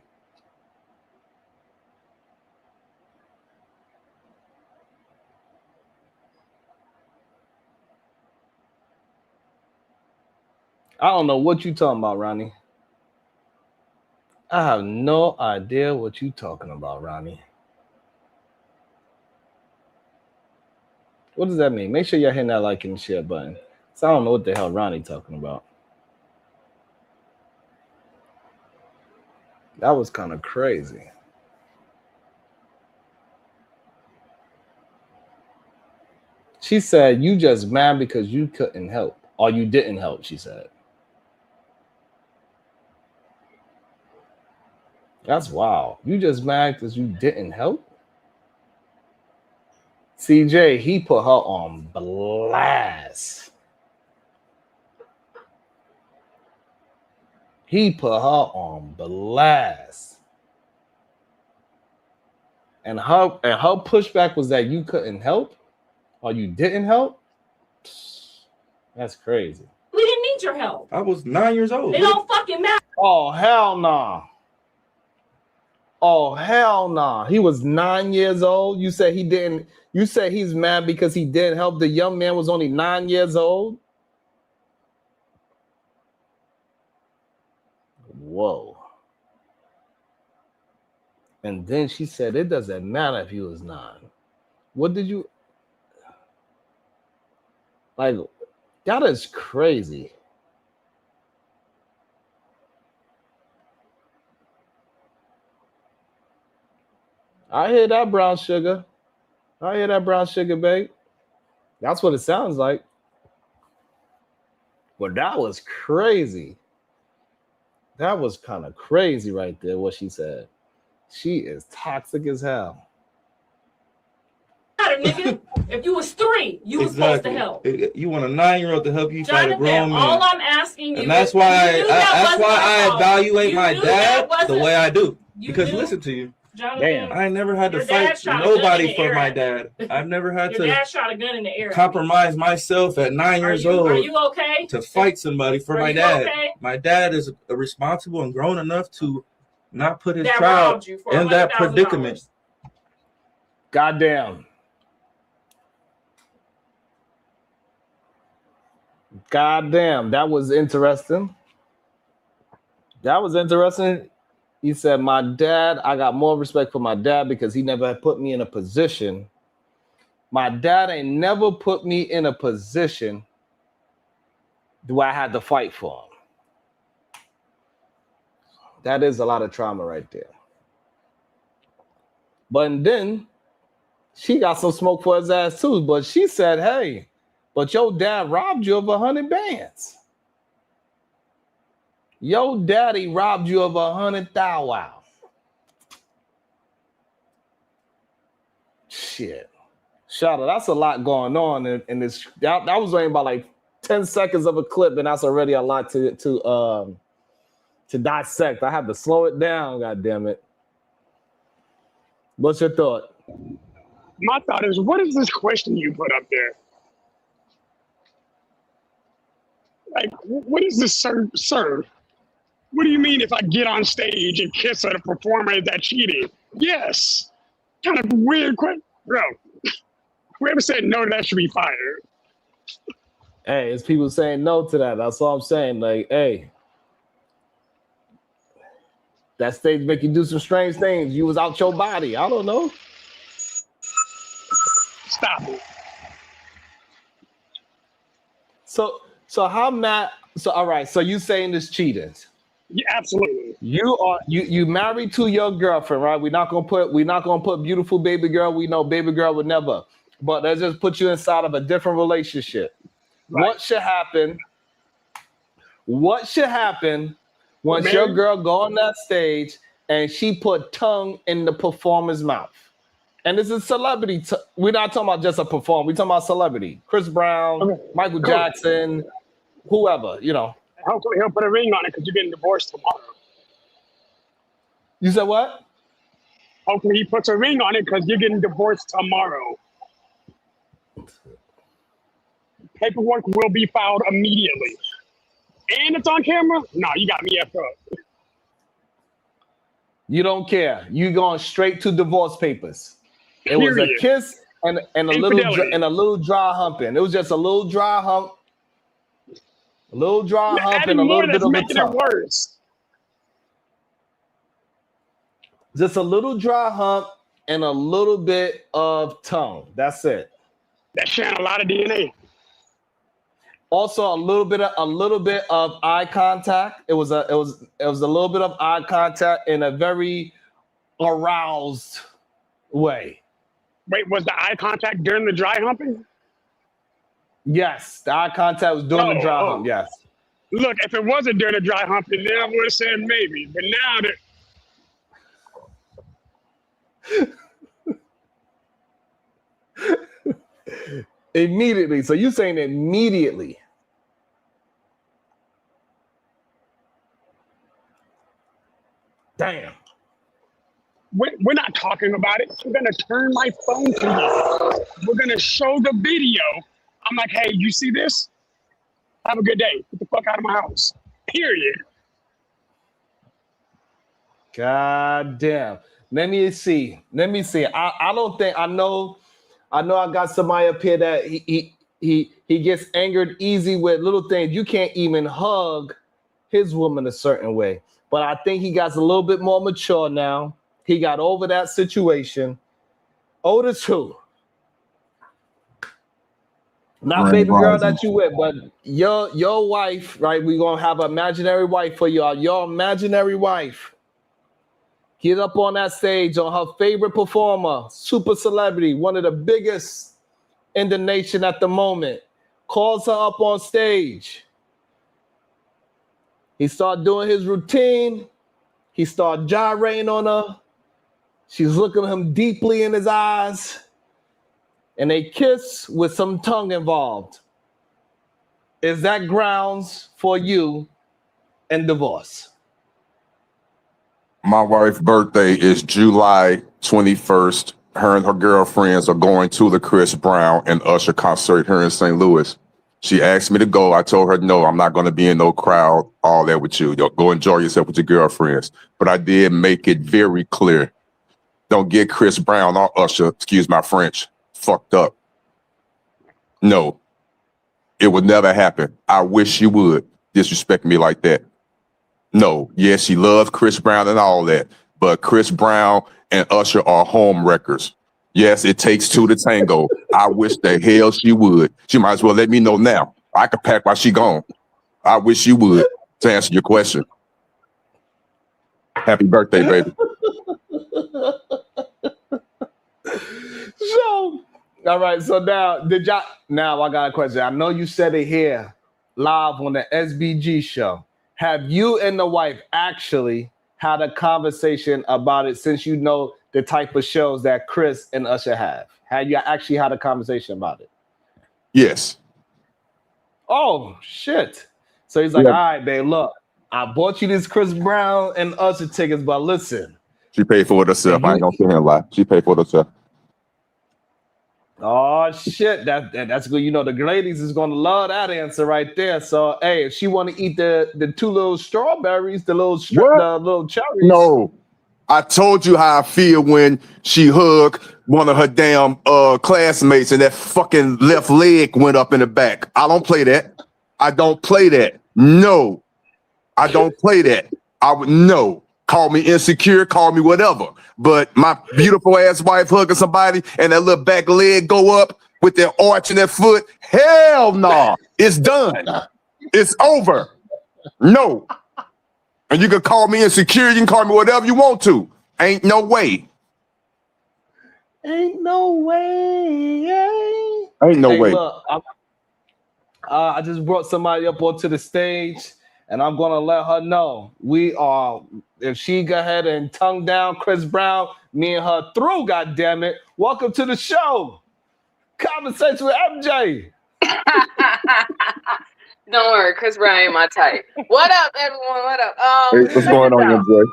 I don't know what you talking about, Ronnie. I have no idea what you talking about, Ronnie. What does that mean? Make sure y'all hitting that like and share button. So I don't know what the hell Ronnie talking about. That was kind of crazy. She said, you just mad because you couldn't help. Or you didn't help, she said. That's wild. You just mad because you didn't help? CJ, he put her on blast. He put her on blast. And her pushback was that you couldn't help or you didn't help? That's crazy. We didn't need your help. I was 9 years old. It don't fucking matter. Oh, hell nah. Oh, hell nah. He was 9 years old. You said he didn't. You said he's mad because he didn't help. The young man was only 9 years old. Whoa. And then she said, it doesn't matter if he was 9. What did you... Like, that is crazy. I hear that, brown sugar. I hear that, brown sugar, babe. That's what it sounds like. But that was crazy. That was kind of crazy right there, what she said. She is toxic as hell. Nigga. If you was 3, you was supposed to help. You want a 9-year-old to help you fight a grown man. All I'm asking you, and that's why I evaluate my dad the way I do. Because listen to you. Damn. I never had to Your dad fight shot a gun in nobody the for air my at dad. I've never had Your to dad shot a gun in the air. compromise myself at 9 years Are old you okay? to fight somebody for Are my you dad. okay? My dad is responsible and grown enough to not put his That child robbed you for in that $100,000. predicament. Goddamn. Goddamn. That was interesting. That was interesting. He said, my dad, I got more respect for my dad because he never put me in a position. My dad ain't never put me in a position where I had to fight for him. That is a lot of trauma right there. But then she got some smoke for his ass too. But she said, hey, but your dad robbed you of 100 bands. Your daddy robbed you of 100 thou wow. Shit. Shout out. That's a lot going on in this. That was only about like 10 seconds of a clip, and that's already a lot to dissect. I have to slow it down, god damn it. What's your thought? My thought is, what is this question you put up there? Like, what is this, sir? What do you mean if I get on stage and kiss at a performer that cheated? Yes. Kind of weird question. Bro, whoever said no to that should be fired. Hey, it's people saying no to that. That's all I'm saying. Like, hey, that stage make you do some strange things. You was out your body. I don't know. Stop it. So how mad? So all right. So you saying this cheating? Yeah, absolutely. You married to your girlfriend, right? We're not gonna put beautiful baby girl. We know baby girl would never. But let's just put you inside of a different relationship. Right. What should happen? What should happen once your girl go on that stage and she put tongue in the performer's mouth? And this is celebrity. We're not talking about just a performer. We're talking about celebrity. Chris Brown, Okay. Michael Jackson, whoever, you know. Hopefully he'll put a ring on it because you're getting divorced tomorrow. You said what? Hopefully he puts a ring on it because you're getting divorced tomorrow. Paperwork will be filed immediately. And it's on camera? No, you got me effed up. You don't care. You going straight to divorce papers. It was a Period. kiss and a little dry humping. It was just a little dry hump. A little dry hump and a little bit of a making tongue. it worse. Just a little dry hump and a little bit of tongue. That's it. That's sharing a lot of DNA. Also, a little bit of eye contact. It was a little bit of eye contact in a very aroused way. Wait, was the eye contact during the dry humping? Yes, the eye contact was during the dry hump. Yes. Look, if it wasn't during the dry humping, then I would have said maybe. But now that Immediately. So you saying immediately? Damn. we're not talking about it. I'm gonna turn my phone to you. We're gonna show the video. I'm like, hey, you see this? Have a good day. Get the fuck out of my house. Period. God damn. Let me see. I don't think I know I got somebody up here that he gets angered easy with little things. You can't even hug his woman a certain way. But I think he got a little bit more mature now. He got over that situation. Otis who? Not baby girl that you with, but your wife, right? We're gonna have an imaginary wife for y'all. Your imaginary wife. Get up on that stage on her favorite performer, super celebrity, one of the biggest in the nation at the moment. Calls her up on stage. He started doing his routine. He started gyrating on her. She's looking at him deeply in his eyes. And they kiss with some tongue involved. Is that grounds for you and divorce? My wife's birthday is July 21st. Her and her girlfriends are going to the Chris Brown and Usher concert here in St. Louis. She asked me to go. I told her, no, I'm not going to be in no crowd, all that with you. Go enjoy yourself with your girlfriends. But I did make it very clear. Don't get Chris Brown or Usher, excuse my French, fucked up. No, it would never happen. I wish you would disrespect me like that. No, yes, she loves Chris Brown and all that, but Chris Brown and Usher are home wreckers. Yes, it takes two to tango. I wish the hell she would. She might as well let me know now. I could pack while she gone. I wish you would, to answer your question. Happy birthday, baby. So, all right. So now I got a question. I know you said it here live on the SBG show. Have you and the wife actually had a conversation about it since you know the type of shows that Chris and Usher have? Have you actually had a conversation about it? Yes. Oh, shit. So he's like, all right, babe, look, I bought you these Chris Brown and Usher tickets, but listen. She paid for it herself. I ain't gonna sit here and lie. She paid for it herself. Oh shit, that's good. You know the ladies is gonna love that answer right there. So hey, if she want to eat the two little strawberries, the little cherries. No, I told you how I feel when she hugged one of her damn classmates and that fucking left leg went up in the back. I don't play that. I don't play that. No, I don't play that. I would no. Call me insecure, call me whatever. But my beautiful ass wife hugging somebody and that little back leg go up with their arch in their foot. Hell no. It's done. It's over. No. And you can call me insecure, you can call me whatever you want to. Ain't no way. Ain't no way. Ain't no way. Look, I just brought somebody up onto the stage. And I'm gonna let her know if she go ahead and tongue down Chris Brown, me and her through, goddammit. Welcome to the show. Conversation with MJ. Don't worry, Chris Brown ain't my type. What up, everyone? What up? Hey, what's going on, MJ?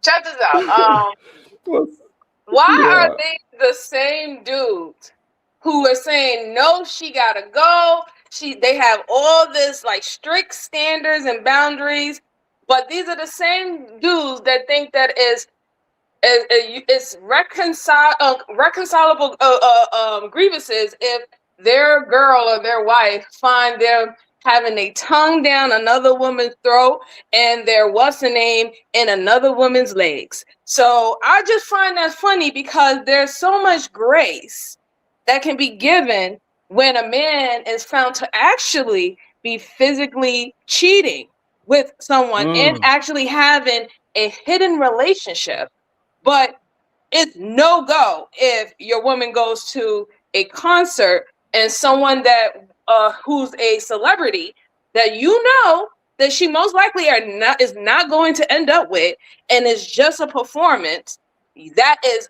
Check this out. Why are they the same dudes who are saying no, she gotta go? They have all this like strict standards and boundaries, but these are the same dudes that think that it's reconcilable grievances if their girl or their wife find them having a tongue down another woman's throat and their what's the name in another woman's legs. So I just find that funny because there's so much grace that can be given when a man is found to actually be physically cheating with someone and actually having a hidden relationship. But it's no go if your woman goes to a concert and someone that who's a celebrity that you know that she most likely is not going to end up with and is just a performance. That is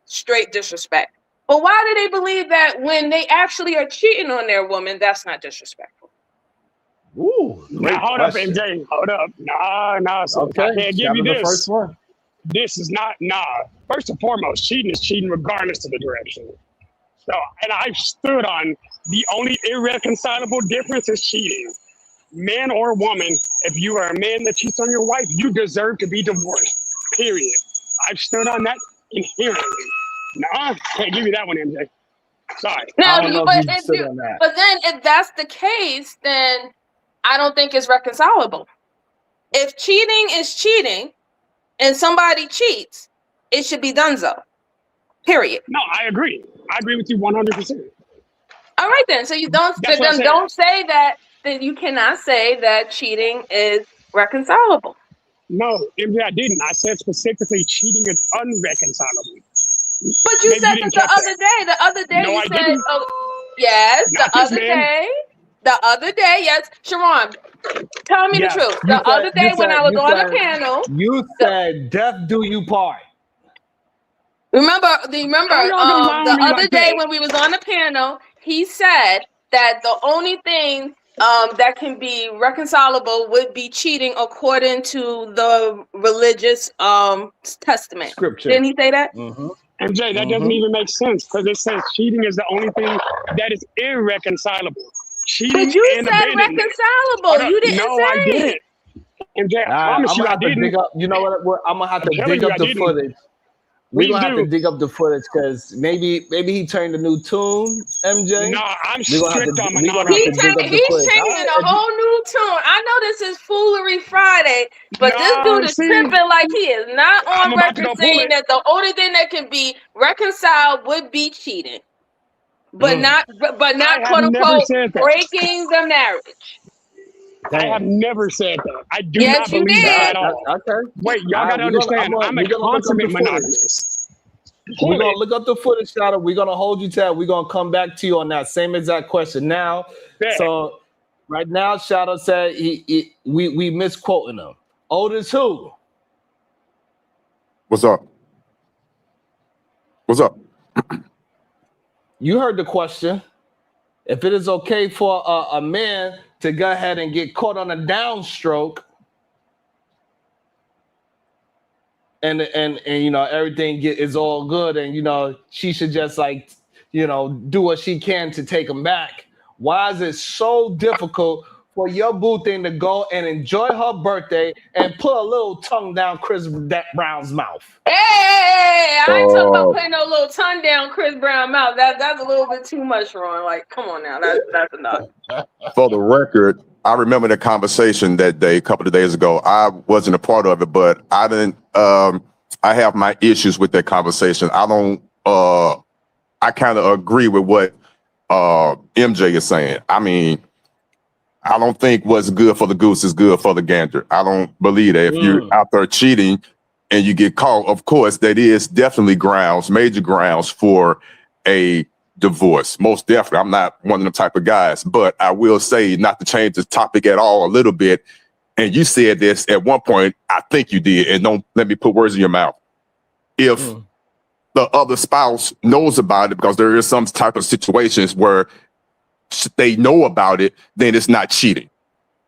straight disrespect. But why do they believe that when they actually are cheating on their woman, that's not disrespectful? Ooh, now hold question. up, MJ. Hold up. Nah. So okay. I can't give you this. The first one. This is not First and foremost, cheating is cheating regardless of the direction. So, and I've stood on the only irreconcilable difference is cheating. Man or woman, if you are a man that cheats on your wife, you deserve to be divorced. Period. I've stood on that inherently. Nah, can't give you that one, MJ. Sorry. Now, but then if that's the case, then I don't think it's reconcilable. If cheating is cheating and somebody cheats, it should be donezo. Period. No, I agree. I agree with you 100%. All right then. So you don't say that. Then you cannot say that cheating is reconcilable. No, MJ, I didn't. I said specifically cheating is unreconcilable. But you said that the other day. No, you I said, didn't. Yes, Not the other day, yes. Sharon, tell me the truth. The other day when I was on the panel. You said death do you part. Remember the other day when we was on the panel, he said that the only thing that can be reconcilable would be cheating according to the religious testament. Scripture. Didn't he say that? Mm-hmm. MJ, that doesn't even make sense because it says cheating is the only thing that is irreconcilable. Cheating But you and said abandonment. reconcilable. You didn't No, say. I didn't. MJ, I promise I'm you gonna I have to didn't. dig up. You know what? I'm gonna have to I'm telling dig you up I the didn't. footage. We're Please gonna have to do. dig up the footage because maybe he turned a new tune, MJ. No, I'm We're gonna have strict to on we're gonna have to dig up the He's footage. All singing right, a whole new tune. I know this is Foolery Friday, but this No, dude is see, tripping like he is not I'm on about to record go pull saying it. that the only thing that can be reconciled would be cheating, but not I have quote never unquote said that. breaking the marriage. I have Damn. never said that. I do Yes, not you believe that did. at all. Okay. Wait, y'all All right, gotta understand, I'm a we're gonna look up consummate the footage. monogamist. We're Pull gonna it. look up the footage, Shadow. We're gonna hold you to that. We're gonna come back to you on that same exact question. Now, Bet. so right now, Shadow said we misquoting him. Oldest who? What's up? What's up? You heard the question. If it is okay for a man to go ahead and get caught on a downstroke, and you know everything is all good, and you know she should just like do what she can to take him back. Why is it so difficult for your boo thing to go and enjoy her birthday and put a little tongue down Chris Brown's mouth? Hey, I ain't talking about putting no little tongue down Chris Brown mouth. That's a little bit too much, Ron. Like, come on now, that's enough. For the record, I remember the conversation that day, a couple of days ago. I wasn't a part of it, but I didn't. I have my issues with that conversation. I don't. I kind of agree with what MJ is saying. I mean, I don't think what's good for the goose is good for the gander. I don't believe that if you're out there cheating and you get caught, of course, that is definitely grounds, major grounds for a divorce. Most definitely. I'm not one of them type of guys, but I will say, not to change the topic at all a little bit, and you said this at one point, I think you did, and don't let me put words in your mouth. If the other spouse knows about it, because there is some type of situations where they know about it, then it's not cheating.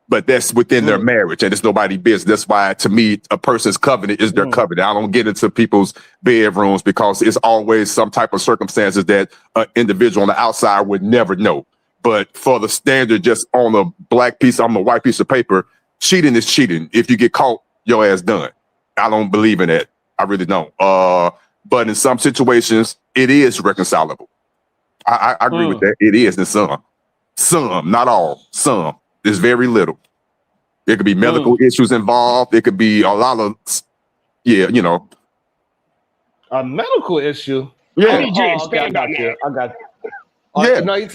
But that's within their marriage, and it's nobody's business. That's why, to me, a person's covenant is their covenant. I don't get into people's bedrooms because it's always some type of circumstances that an individual on the outside would never know. But for the standard, just on a black piece, on a white piece of paper, cheating is cheating. If you get caught, your ass done. I don't believe in that. I really don't. But in some situations, it is reconcilable. I agree with that. It is in some, not all, some. There's very little. There could be medical issues involved. There could be a lot of, a medical issue. I Yeah. need you to Okay, I expand got on you. that. I got you. Yeah. No, you're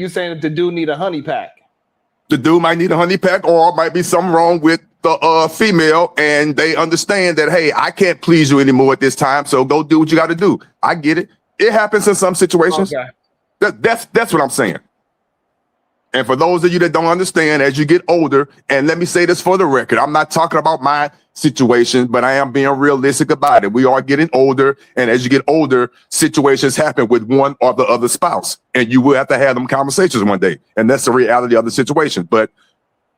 saying that the dude need a honey pack. The dude might need a honey pack, or might be something wrong with the female, and they understand that, hey, I can't please you anymore at this time, so go do what you got to do. I get it. It happens in some situations. Okay. That's what I'm saying. And for those of you that don't understand, as you get older, and let me say this for the record, I'm not talking about my situation, but I am being realistic about it. We are getting older, and as you get older, situations happen with one or the other spouse, and you will have to have them conversations one day, and that's the reality of the situation. But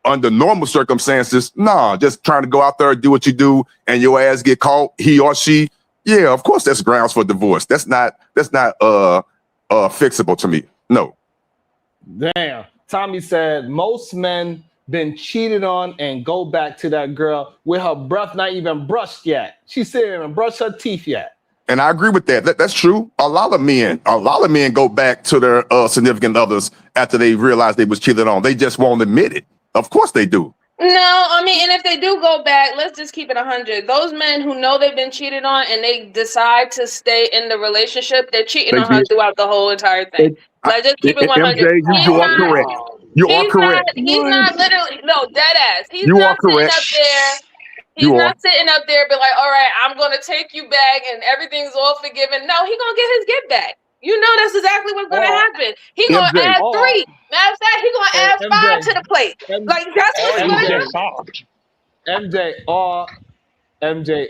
under normal circumstances, just trying to go out there and do what you do, and your ass get caught, he or she, yeah, of course that's grounds for divorce. That's not fixable to me. No. Damn. Tommy said most men been cheated on and go back to that girl with her breath not even brushed yet. She didn't even brush her teeth yet. And I agree with that. That's true. A lot of men go back to their significant others after they realize they was cheated on. They just won't admit it. Of course they do. No, I mean, and if they do go back, let's just keep it 100. Those men who know they've been cheated on and they decide to stay in the relationship, they're cheating on her throughout the whole entire thing. Like, just keep it 100. MJ, you are correct. You are correct. He's not literally, no, dead ass. He's You not are correct. sitting up there. He's not sitting up there, be like, all right, I'm going to take you back and everything's all forgiven. No, he's going to get his get back. You know that's exactly what's going to happen. He's going to add 3. Matter of fact, he's going to add 5 to the plate. Like, that's what's going to MJ,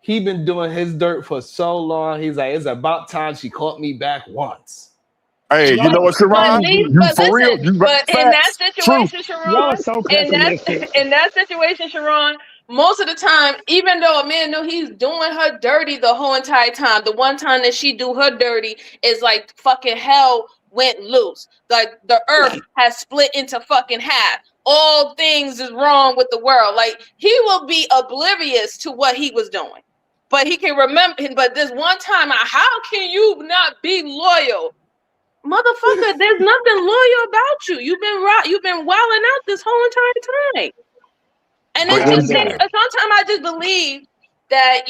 he been doing his dirt for so long. He's like, it's about time she caught me back once. Hey, you know what, But Sharon? these, You but for real? listen, You but in that facts, truth. situation, Y'all are Sharon, so in that pessimistic. in that situation, Sharon, most of the time, even though a man knew he's doing her dirty the whole entire time, the one time that she do her dirty is like fucking hell went loose. Like the earth has split into fucking half. All things is wrong with the world. Like he will be oblivious to what he was doing. But he can remember, but this one time, how can you not be loyal? Motherfucker, there's nothing loyal about you. You've been wilding out this whole entire time. And But it's just MJ, sometimes I just believe that,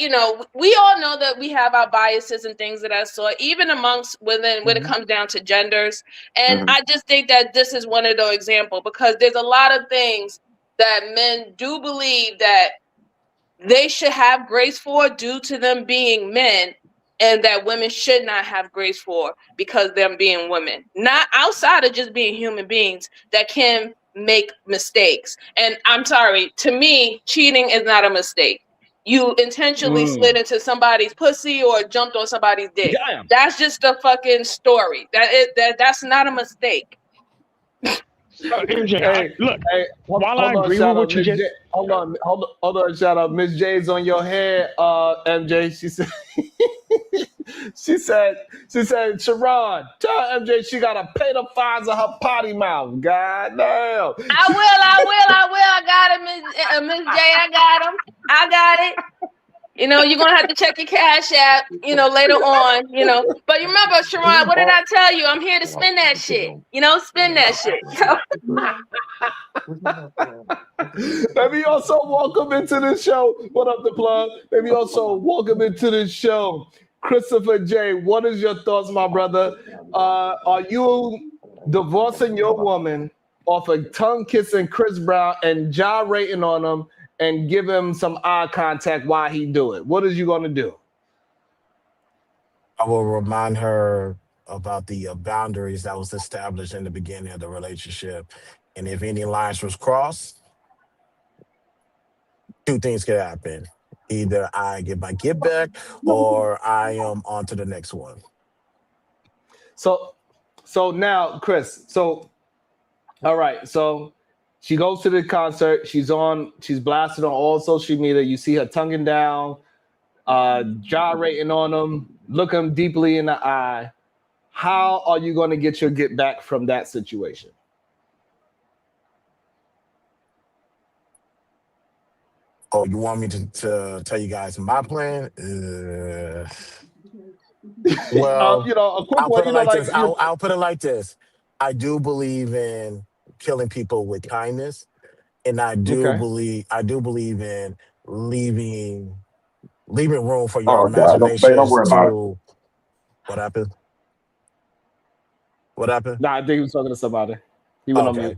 we all know that we have our biases and things of that sort, even amongst women when it comes down to genders. And Mhm. I just think that this is one of those examples because there's a lot of things that men do believe that they should have grace for due to them being men, and that women should not have grace for because them being women, not outside of just being human beings that can make mistakes. And I'm sorry, to me, cheating is not a mistake. You intentionally slid into somebody's pussy or jumped on somebody's dick. Damn. That's just a fucking story. That's not a mistake. MJ, Hey, look, hey, while I hold on, agree with shout out what you Miss just, J. Hold on, shout out Miss J's on your head, MJ. She said, she said, Sharon, tell MJ she gotta pay the fines of her potty mouth. God damn. I got it, Miss J. I got it. You're gonna have to check your cash app, later on, But you remember, Sharon, what did I tell you? I'm here to spend that shit. Spend that shit. Let me also welcome into the show. What up, the plug? Let me also welcome into the show, Christopher J. What is your thoughts, my brother? Are you divorcing your woman off of tongue kissing Chris Brown and gyrating on him and give him some eye contact while he do it? What is you gonna do? I will remind her about the boundaries that was established in the beginning of the relationship. And if any lines was crossed, two things could happen. Either I get my get back or I am on to the next one. So now, Chris. So all right. So she goes to the concert. She's blasted on all social media. You see her tonguing down, gyrating on him, look him deeply in the eye. How are you going to get your get back from that situation? Oh, you want me to tell you guys my plan? Well, A quick I'll one. put it like Like this. I'll put it like this. I do believe in killing people with kindness, and okay. I do believe in leaving room for your Oh God, don't imaginations worry about it. to what happened? What happened? Nah, I think he was talking to somebody. He went on Okay. mute.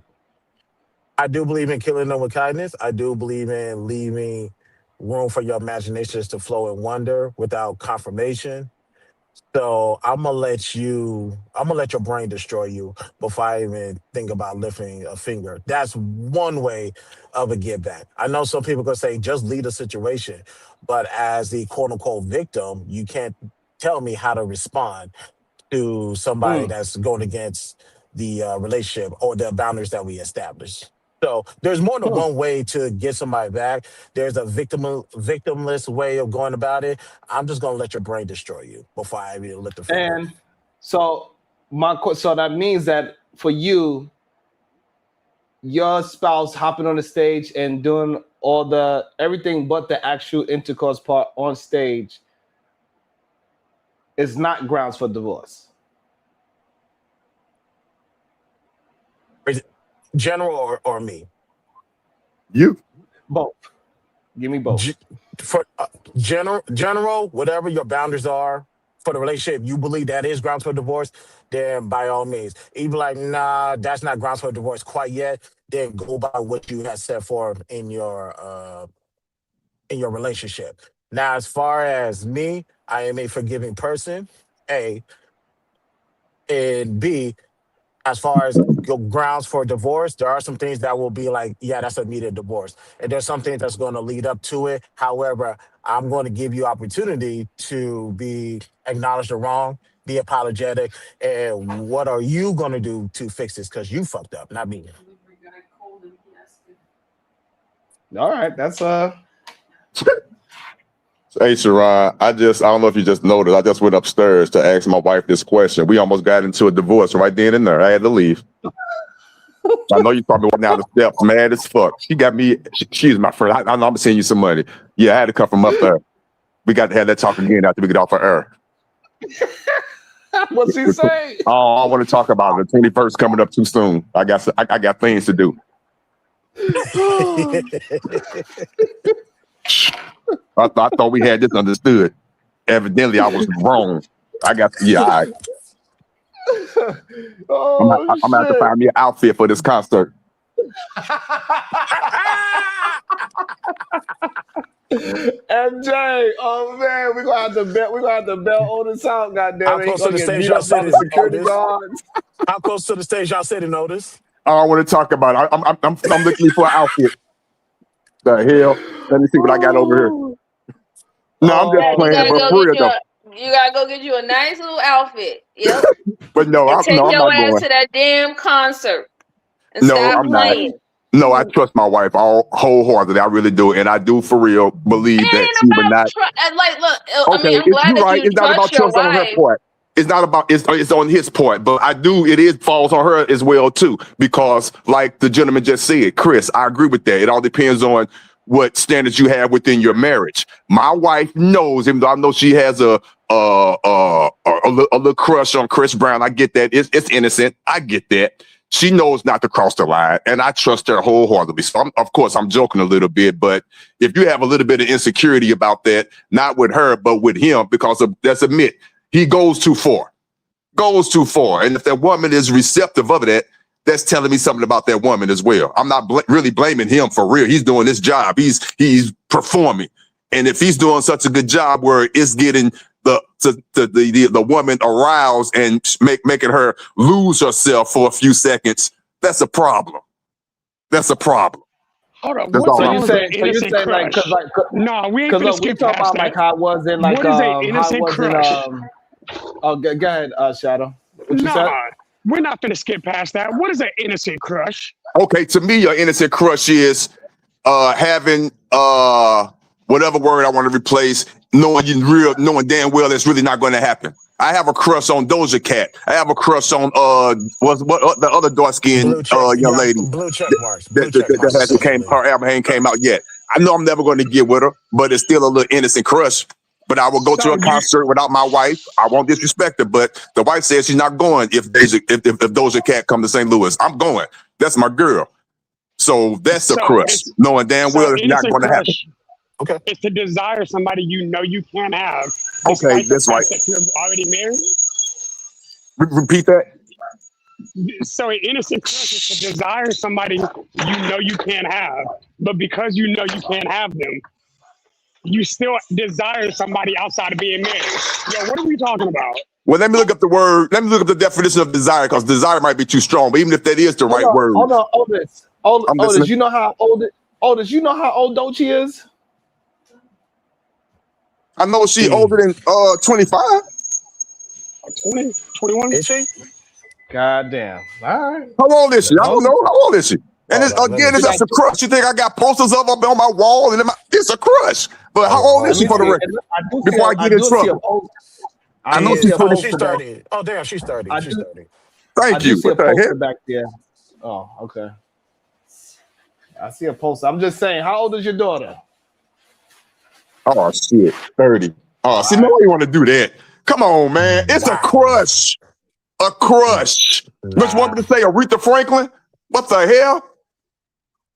I do believe in killing them with kindness. I do believe in leaving room for your imaginations to flow and wonder without confirmation. So I'm gonna let your brain destroy you before I even think about lifting a finger. That's one way of a get back. I know some people gonna say just leave the situation, but as the quote unquote victim, you can't tell me how to respond to somebody Mm. that's going against the relationship or the boundaries that we established. So there's more than Hmm. one way to get somebody back. There's a victimless way of going about it. I'm just gonna let your brain destroy you before I even lift a finger. And so so that means that for you, your spouse hopping on the stage and doing all the everything but the actual intercourse part on stage is not grounds for divorce. Is it general or me? You. Both. Give me both. G- for general, whatever your boundaries are for the relationship, you believe that is grounds for divorce, then by all means. If you be like, nah, that's not grounds for divorce quite yet, then go by what you have set forth in your relationship. Now, as far as me, I am a forgiving person. A and B, as far as grounds for divorce, there are some things that will be like, yeah, that's immediate divorce. And there's some things that's going to lead up to it. However, I'm going to give you opportunity to be acknowledge the wrong be apologetic, and what are you gonna do to fix this? Because you fucked up, not me. All right, that's Hey, Sharon, I don't know if you just noticed, I just went upstairs to ask my wife this question. We almost got into a divorce right then and there. I had to leave. I know you probably walking down the steps mad as fuck. She got me, she's my friend. I know I'm sending you some money. Yeah, I had to come from up there. We got to have that talk again after we get off of air. what's he say? Oh, I want to talk about it. The 21st coming up too soon. I got things to do. I thought we had this understood. Evidently, I was wrong. All right. Oh, I'm gonna have to find me an outfit for this concert. MJ, oh man, we're gonna have to bet on this out, goddamn. How close to the stage y'all sitting, security Otis? guards. How close to the stage y'all sitting, Otis? I don't want to talk about it. I'm looking for an outfit. The hell? Let me see what I got over here. No, I'm just playing, but for real though. You gotta go get you a nice little outfit. Yep. But no, and take I'm your not ass going. to that damn concert. And No, stop I'm playing. not. No, I trust my wife wholeheartedly. I really do, and I do for real believe that she would not. Like, look, Okay, I'm glad that right. you It's not about trust your trust on her wife. part. It's not about it's on his part, but it falls on her as well too, because like the gentleman just said, Chris, I agree with that. It all depends on what standards you have within your marriage. My wife knows, even though I know she has a little crush on Chris Brown. I get that. It's innocent. I get that. She knows not to cross the line, and I trust her wholeheartedly. So, of course, I'm joking a little bit, but if you have a little bit of insecurity about that, not with her, but with him, because let's admit, he goes too far. And if that woman is receptive of that, that's telling me something about that woman as well. I'm not really blaming him for real. He's doing his job. He's performing. And if he's doing such a good job where it's getting the woman aroused and making her lose herself for a few seconds, that's a problem. Hold on. That's What's all wrong I'm with saying. an innocent crush? No, we ain't gonna skip talking past about that. like how it was in like What is an innocent crush? Oh, go ahead, Shadow. What you said? We're not gonna skip past that. What is an innocent crush? Okay, to me, your innocent crush is having whatever word I want to replace, knowing damn well it's really not going to happen. I have a crush on Doja Cat. I have a crush on what the other dark skinned young lady. Blue check marks. Her album ain't came out yet. I know I'm never going to get with her, but it's still a little innocent crush. But I will go to a concert without my wife. I won't disrespect her, but the wife says she's not going if Doja Cat come to St. Louis. I'm going. That's my girl. So that's a crush, knowing damn well it's not going to happen. Okay. It's to desire somebody you know you can't have. Okay, that's right. That you're already married. Repeat that. So an innocent crush is to desire somebody you know you can't have, but because you know you can't have them, you still desire somebody outside of being married. Yo, what are we talking about? Well, let me look up the definition of desire, because desire might be too strong. But even if that is the right word, hold on, Otis, you know how old Doechii is? I know she older than 25. 20, 21. Is she? God damn. All right. How old is she? I don't know. How old is she? And it's just a crush. You think I got posters of her on my wall? And it's a crush. But how old is she for the record? Before I get in trouble. I know she's 30. Oh, damn, she's 30. She's 30. Thank you. What the heck? Back there. Oh, okay. I see a poster. I'm just saying, how old is your daughter? Oh, shit. 30. Oh, see, nobody want to do that. Come on, man. It's a crush. A crush. Which one to say? Aretha Franklin? What the hell?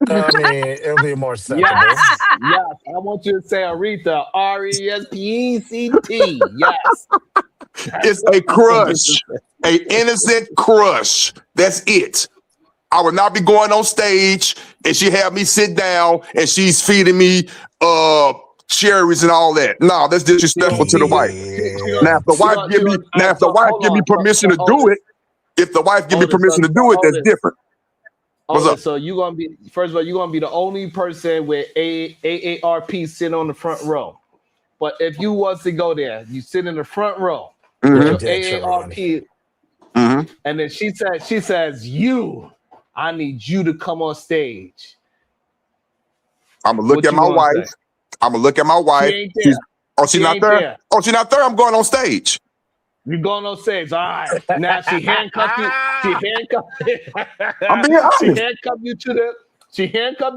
I mean, it'll be more acceptable. Yes. I want you to say Aretha. RESPECT. Yes. It's a crush. An innocent crush. That's it. I would not be going on stage and she have me sit down and she's feeding me cherries and all that. No, that's disrespectful to the wife. Now, if the wife give me permission to do it, that's different. What's up? So you're gonna be, first of all, you're gonna be the only person with AARP sitting on the front row. But if you was to go there, you sit in the front row. You're a So dick, Sharon. AARP, and then she says, I need you to come on stage. I'm gonna look What at you my gonna wife. say? I'm gonna look at my She wife. ain't there. She's She not ain't there. there. Oh, she's not there. I'm going on stage. You going on stage. All right. Now she handcuffed you. She handcuffed I'm being she honest. handcuffed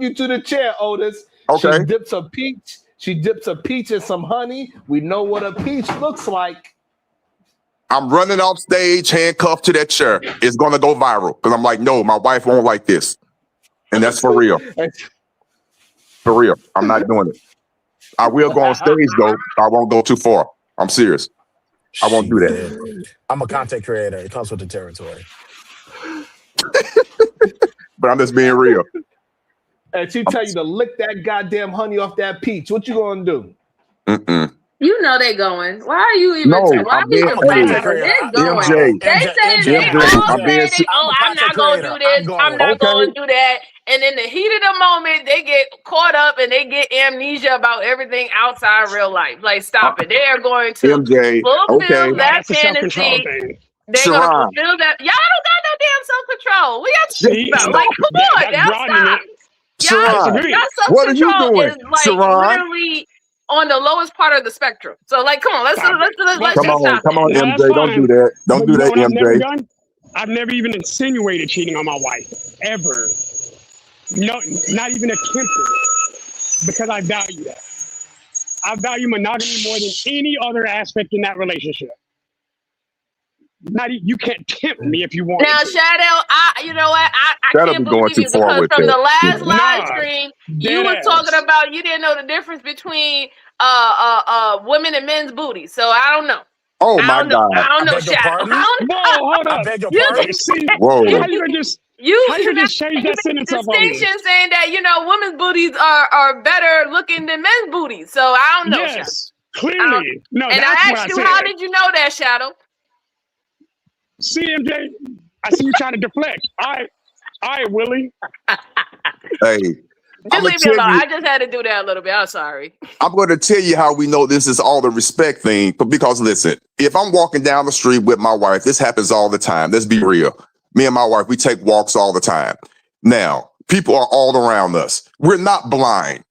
you to the chair, Otis. Okay. She dips a peach. She dips a peach in some honey. We know what a peach looks like. I'm running off stage, handcuffed to that chair. It's gonna go viral because I'm like, no, my wife won't like this, and that's for real. For real, I'm not doing it. I will go on stage though. I won't go too far. I'm serious. I won't do that. Shit. I'm a content creator. It comes with the territory. But I'm just being real. And she tell you to lick that goddamn honey off that peach. What you gonna do? You know they going. Why are you even? No, Why I'm are you being even hey, practicing? They're going. MJ. They say they MJ, all I'm being say they. Oh, I'm not gonna do this. I'm not gonna do that. And in the heat of the moment, they get caught up and they get amnesia about everything outside real life. Like, stop it. They are going to MJ. fulfill Okay. that That's a self-control fantasy. thing. They're Sharon. gonna fulfill that. Y'all don't got no damn self-control. We got to See, about. Like, come on, that's now broadening stop. it. Sharon, Disagree. Y'all what are you self-control doing? is like Sharon? literally on the lowest part of the spectrum. So, like, come on, let's Come just on, stop come on, No, that's MJ. Don't do fine. that. Don't But do you know that, what I've never MJ. done? I've never even insinuated cheating on my wife. Ever. No, not even attempted. Because I value that. I value monogamy more than any other aspect in that relationship. You can't tempt me if you wanted Now, to. Shadow, you know what? I That'll can't be going believe too you far because with from that. the last live Nah, stream, you dead was talking ass. about you didn't know the difference between women and men's booty. So I don't know. Oh I my don't know. God. I don't I know, beg your Shadow. pardon? Whoa, hold I up. beg your You pardon? just See, Whoa. how you gonna just you how you gonna just change that sentence up on me? distinction saying that women's booties are better looking than men's booties. So I don't know, Shadow. Yes, clearly. No, And I that's what asked I you, said. how did you know that, Shadow? CMJ, I see you trying to deflect. All right, Willie. Hey, Just leave me alone. I just had to do that a little bit. I'm sorry. I'm going to tell you how we know this is all the respect thing. Because listen, if I'm walking down the street with my wife, this happens all the time. Let's be real. Me and my wife, we take walks all the time. Now, people are all around us. We're not blind.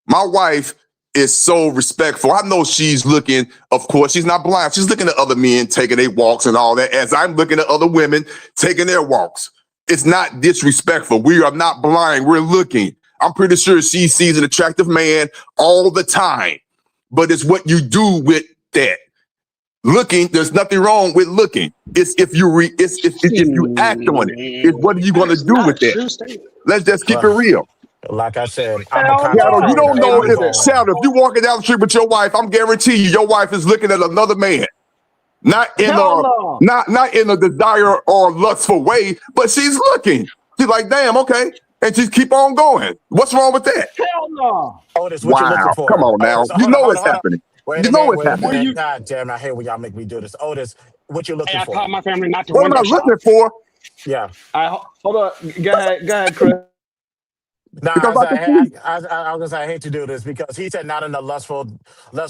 My wife is so respectful. I know she's looking, of course, she's not blind. She's looking at other men taking their walks and all that, as I'm looking at other women taking their walks. It's not disrespectful. We are not blind. We're looking. I'm pretty sure she sees an attractive man all the time, but it's what you do with that. Looking, there's nothing wrong with looking. It's if you if you act on it. It's what are you going to That's do not with a that? true statement. Let's just keep it real. Like I said, I'm a Hell content Shadow, you creator. don't know I'm if going. Shadow, if you walking down the street with your wife, I'm guarantee you, your wife is looking at another man, not in Hell a no. not in a desire or lustful way, but she's looking. She's like, damn, okay, and just keep on going. What's wrong with that? Hell no. Otis, what you looking Wow, for? come on now, Otis, you hold on, know hold it's on, hold on. happening. Wait You a know minute, it's wait a happening. minute. God damn, I hate when y'all make me do this. Otis, what you Hey, looking I for? taught my family not to What am I window shop. looking for? Yeah. Hold on. Go ahead, Chris. Nah, Because I can see. I was gonna say I hate to do this because he said not in a lustful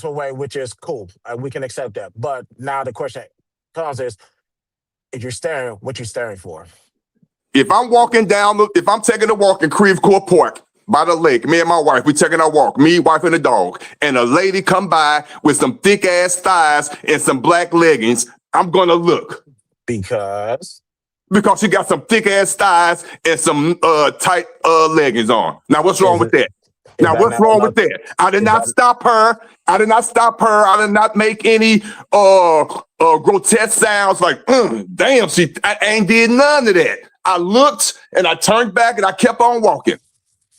way, which is cool. We can accept that. But now the question comes is, if you're staring, what you staring for? If I'm walking down, if I'm taking a walk in Creve Coeur Park by the lake, me and my wife, we taking our walk, me, wife, and the dog, and a lady come by with some thick ass thighs and some black leggings, I'm gonna look. Because She got some thick ass thighs and some tight leggings on. Now, what's wrong with that? Now, that what's not wrong a with that? I did is not that stop her. I did not make any grotesque sounds like, damn, I ain't did none of that. I looked and I turned back and I kept on walking.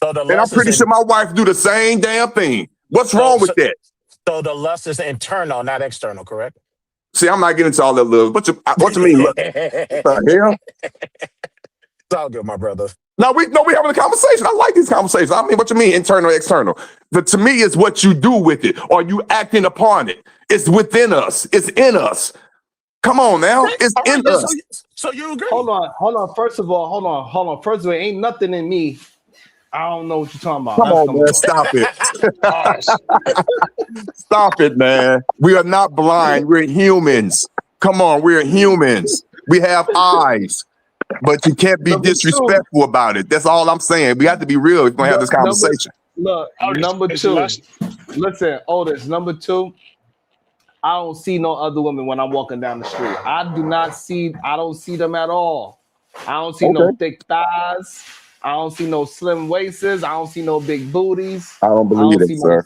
so the And I'm lust pretty is sure my wife do the same damn thing. What's wrong with that? so the lust is internal, not external, correct? See, I'm not getting into all that little. What you mean? Look, what the hell? It's all good, my brother. No, we having a conversation. I like these conversations. I mean, what you mean, internal, external? But to me, it's what you do with it. Are you acting upon it? It's within us. It's in us. Come on now. It's All right, in then, us. so you agree? Hold on. First of all, hold on. First of all, ain't nothing in me I don't know what you're talking about. Come That's on, number man. one. Stop it. Pause. Stop it, man. We are not blind. We're humans. Come on, we're humans. We have eyes. But you can't be Number two. disrespectful about it. That's all I'm saying. We have to be real if we're gonna have this conversation. Look, Otis, number it's two. lust. Listen, Otis, number two. I don't see no other women when I'm walking down the street. I don't see them at all. I don't see no thick thighs. I don't see no slim waists. I don't see no big booties. I don't I believe don't it, see sir.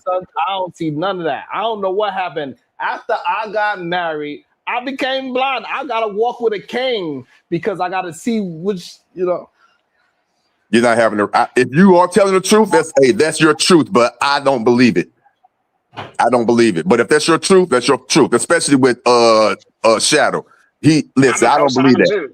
I don't see none of that. I don't know what happened. After I got married, I became blind. I gotta walk with a cane because I gotta see which, You're not having if you are telling the truth, that's your truth, but I don't believe it. I don't believe it. But if that's your truth, that's your truth, especially with Shadow. I don't believe that.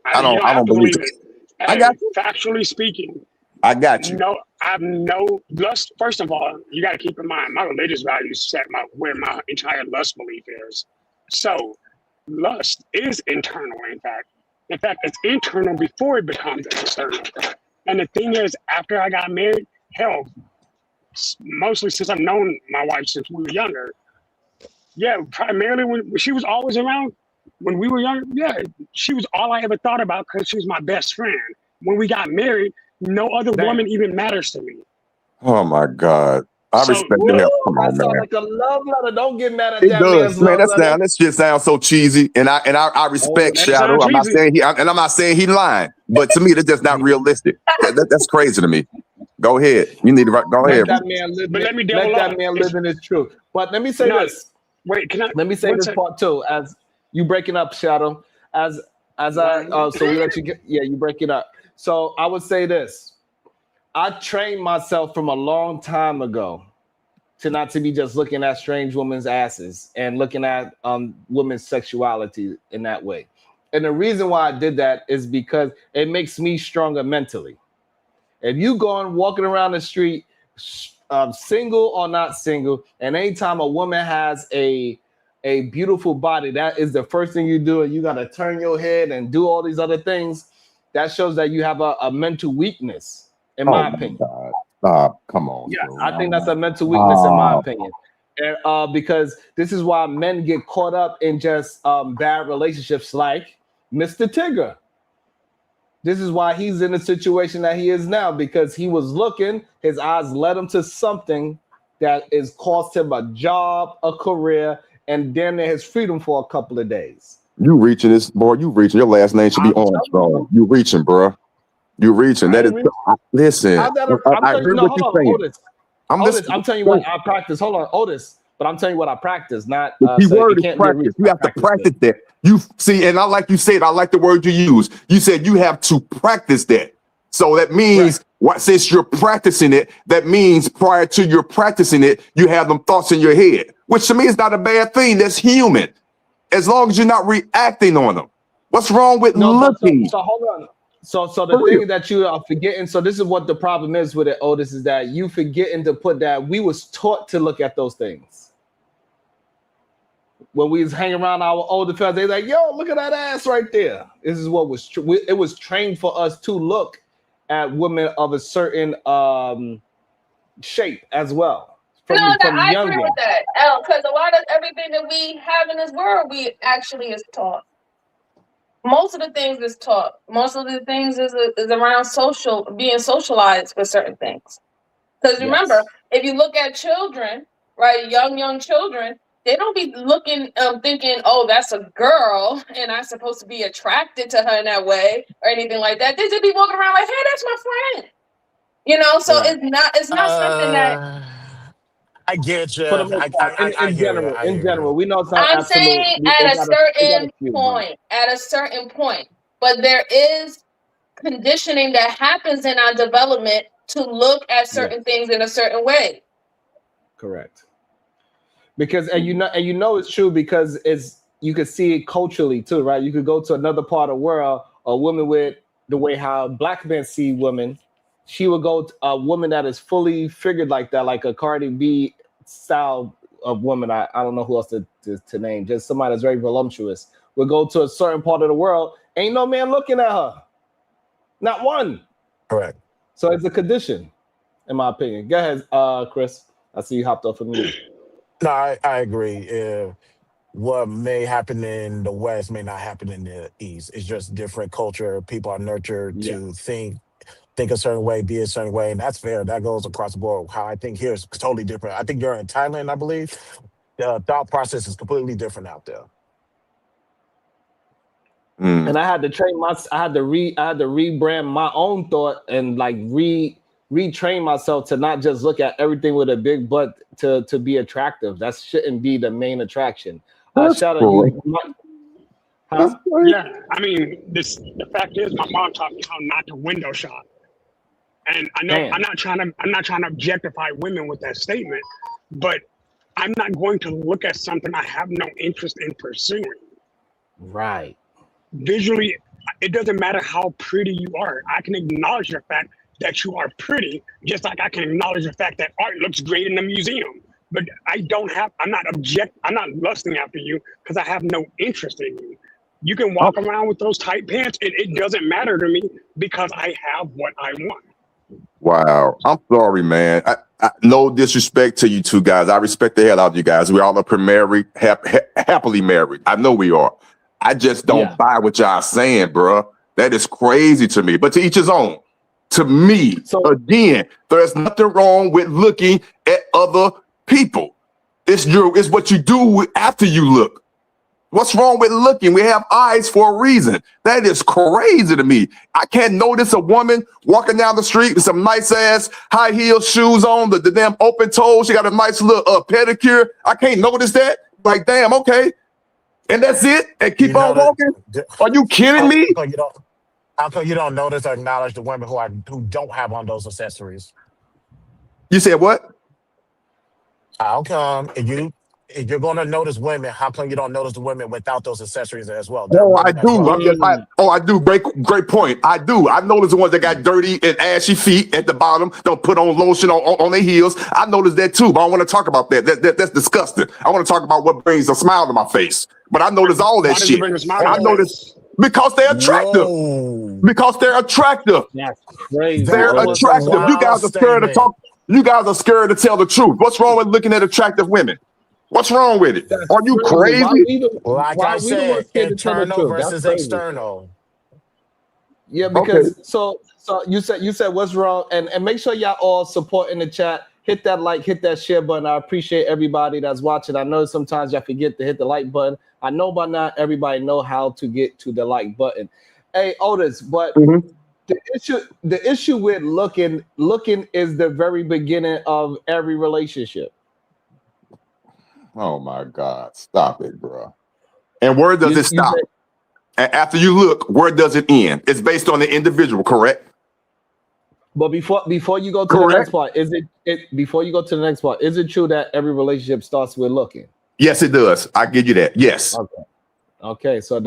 I don't believe it. Hey, I got you. Factually speaking, I got you. no, I have no lust. First of all, you got to keep in mind my religious values set where my entire lust belief is. So, lust is internal. In fact, it's internal before it becomes external. And the thing is, after I got married, hell, mostly since I've known my wife since we were younger. Yeah, primarily when she was always around. When we were younger, yeah, she was all I ever thought about because she was my best friend. When we got married, no other woman even matters to me. Oh my God. I respect the hell. Come that on, sounds man. like a love letter. Don't get mad at It that does, man's man. love letter. That shit sounds so cheesy, and I respect that Shadow. sounds I'm not cheesy. saying I'm not saying he lying, but to me, that's just not realistic. That's crazy to me. Go ahead. You need to go Let ahead. that man live. But let me Let double that up. man live in his truth. But let me say this. Wait, can I? Let me say this part too. As you breaking up, Shadow. So we let you get. Yeah, you break it up. So I would say this. I trained myself from a long time ago to not to be just looking at strange women's asses and looking at women's sexuality in that way. And the reason why I did that is because it makes me stronger mentally. If you going walking around the street, single or not single, and anytime a woman has a beautiful body, that is the first thing you do, and you got to turn your head and do all these other things. That shows that you have a mental weakness, in my opinion. God. Stop. Come on. Yeah, bro. I think that's a mental weakness in my opinion. And, because this is why men get caught up in just bad relationships like Mr. Tigger. This is why he's in the situation that he is now, because he was looking, his eyes led him to something that is cost him a job, a career, and damn near his freedom for a couple of days. You reaching this, boy. You reaching. Your last name should be Armstrong. You reaching, bro. You reaching. That is. Listen. I heard what you're saying. Otis. I'm telling you what I practice. Hold on, Otis. But I'm telling you what I practice, not the key word is practice. You have to practice that. You see, and I like you said, I like the word you use. You said you have to practice that. So that means since you're practicing it, that means prior to your practicing it, you have them thoughts in your head, which to me is not a bad thing. That's human. As long as you're not reacting on them. What's wrong with looking? So hold on. So the thing that you are forgetting, so this is what the problem is with it, Otis, is that you forgetting to put that we was taught to look at those things. When we was hanging around our older fellas, they like, yo, look at that ass right there. This is what was it was trained for us to look at women of a certain shape as well. I agree with that, because a lot of everything that we have in this world, we actually is taught. Most of the things is taught. Most of the things is around being socialized with certain things. Because remember, if you look at children, right, young children, they don't be looking, thinking, oh, that's a girl, and I'm supposed to be attracted to her in that way or anything like that. They just be walking around like, hey, that's my friend. So it's not something that. I get you. In general, we know it's not I'm absolute. saying at a certain point, but there is conditioning that happens in our development to look at certain things in a certain way. Correct. Because you know it's true because you could see it culturally too, right? You could go to another part of the world, a woman with the way how black men see women. She would go to a woman that is fully figured like that, like a Cardi B style of woman. I don't know who else to name. Just somebody that's very voluptuous. Would go to a certain part of the world. Ain't no man looking at her. Not one. Correct. So it's a condition, in my opinion. Go ahead, Chris. I see you hopped off of me. No, I agree. What may happen in the West may not happen in the East. It's just different culture. People are nurtured Yeah. to think a certain way, be a certain way, and that's fair. That goes across the board. How I think here is totally different. I think you're in Thailand, I believe. The thought process is completely different out there. And I had to rebrand my own thought and like retrain myself to not just look at everything with a big butt to be attractive. That shouldn't be the main attraction. Shout out you. Yeah, I mean, the fact is, my mom taught me how not to window shop. And I know Damn. I'm not trying to objectify women with that statement, but I'm not going to look at something I have no interest in pursuing. Right. Visually, it doesn't matter how pretty you are. I can acknowledge the fact that you are pretty, just like I can acknowledge the fact that art looks great in the museum. But I'm not lusting after you because I have no interest in you. You can walk around with those tight pants and it doesn't matter to me because I have what I want. Wow. I'm sorry, man. No disrespect to you two guys. I respect the hell out of you guys. We all are married, happily married. I know we are. I just don't buy what y'all saying, bro. That is crazy to me. But to each his own. To me, again, there's nothing wrong with looking at other people. It's what you do after you look. What's wrong with looking? We have eyes for a reason. That is crazy to me. I can't notice a woman walking down the street with some nice ass high heel shoes on, the damn open toes. She got a nice little pedicure. I can't notice that. Like, damn, okay. And that's it? And keep on walking? Are you kidding me? How come you don't notice or acknowledge the women who don't have on those accessories? You said what? How come if you're going to notice women, how come you don't notice the women without those accessories as well? Oh, I do. I do. Great point. I do. I notice the ones that got dirty and ashy feet at the bottom, don't put on lotion on their heels. I notice that too, but I don't want to talk about that. That's disgusting. I want to talk about what brings a smile to my face. But I notice all that shit. I notice because they're attractive. Whoa. Because they're attractive. That's crazy. They're attractive. You guys are scared to talk. You guys are scared to tell the truth. What's wrong with looking at attractive women? What's wrong with it? Are you crazy? Like I said, internal versus external. Yeah, because so you said what's wrong, and make sure y'all all support in the chat. Hit that like, hit that share button. I appreciate everybody that's watching. I know sometimes y'all forget to hit the like button. I know by now everybody know how to get to the like button. Hey, Otis, but the issue with looking is the very beginning of every relationship. Oh my God. Stop it, bro. And where does it stop? After you look, where does it end? It's based on the individual, correct? But before you go to the next part, is it true that every relationship starts with looking? Yes, it does. I give you that. Yes. Okay. So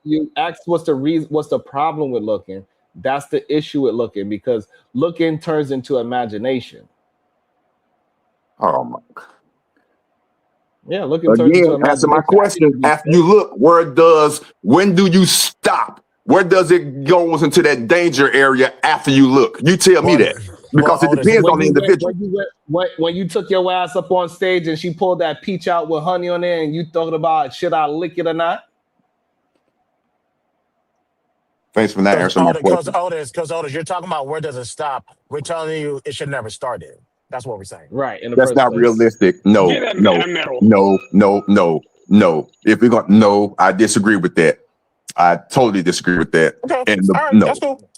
you asked what's the problem with looking? That's the issue with looking, because looking turns into imagination. Oh my God. Yeah, looking again, answer my question. After you look, when do you stop? Where does it go into that danger area after you look? You tell me that. Because it depends on the individual. When you took your ass up on stage and she pulled that peach out with honey on there and you thought about, should I lick it or not? Thanks for not answering my question. Because Otis, you're talking about where does it stop. We're telling you it should never start in. That's what we're saying. Right. That's not realistic. No. If we're going, I disagree with that. I totally disagree with that. Okay.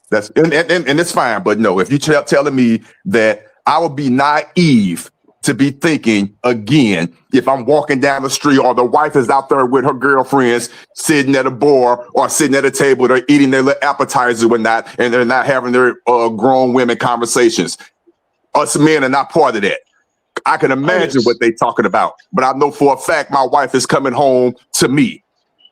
That's cool. And it's fine. But no, if you're telling me that I would be naive to be thinking again, if I'm walking down the street or the wife is out there with her girlfriends sitting at a bar or sitting at a table, they're eating their little appetizer and they're not having their grown women conversations. Us men are not part of that. I can imagine what they're talking about, but I know for a fact my wife is coming home to me.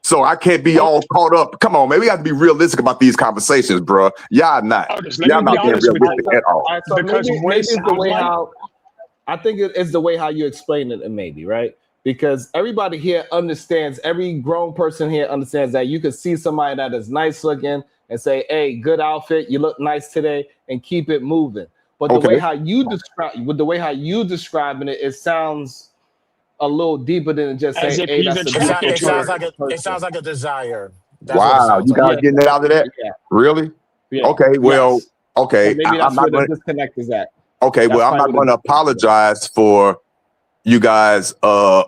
So I can't be all caught up. Come on, man. We got to be realistic about these conversations, bro. Y'all not. Y'all not being realistic at all. So maybe it's the way how I think it's the way how you explain it, maybe, right? Because everybody here understands, every grown person here understands that you can see somebody that is nice looking, and say, "Hey, good outfit. You look nice today," and keep it moving. But the Okay. way how you describe, with the way how you describing it, it sounds a little deeper than just As saying, if "Hey, he's that's a attracted beautiful to her. person." It sounds like a desire. That's what it Wow, sounds you like. guys getting it out of that? Yeah, Really? yeah. Okay, well, Yes. okay. So maybe I'm that's not where going the disconnect is at. okay, That's well, I'm probably not where going the to disconnect is at. apologize for you guys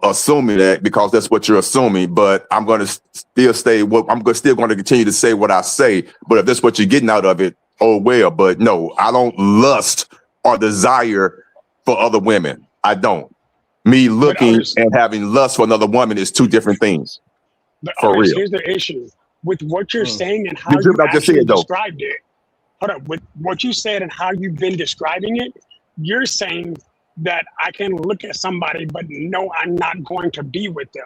assuming that because that's what you're assuming, but I'm going to still stay what still going to continue to say what I say, but if that's what you're getting out of it, oh well. But no, I don't lust or desire for other women. I don't. Me But looking Otis, and having lust for another woman is two different things. For real. here's the issue with what you're Mm. saying and how Did you you what I just actually said though? described it. Hold up, with what you said and how you've been describing it, you're saying that I can look at somebody, but no, I'm not going to be with them.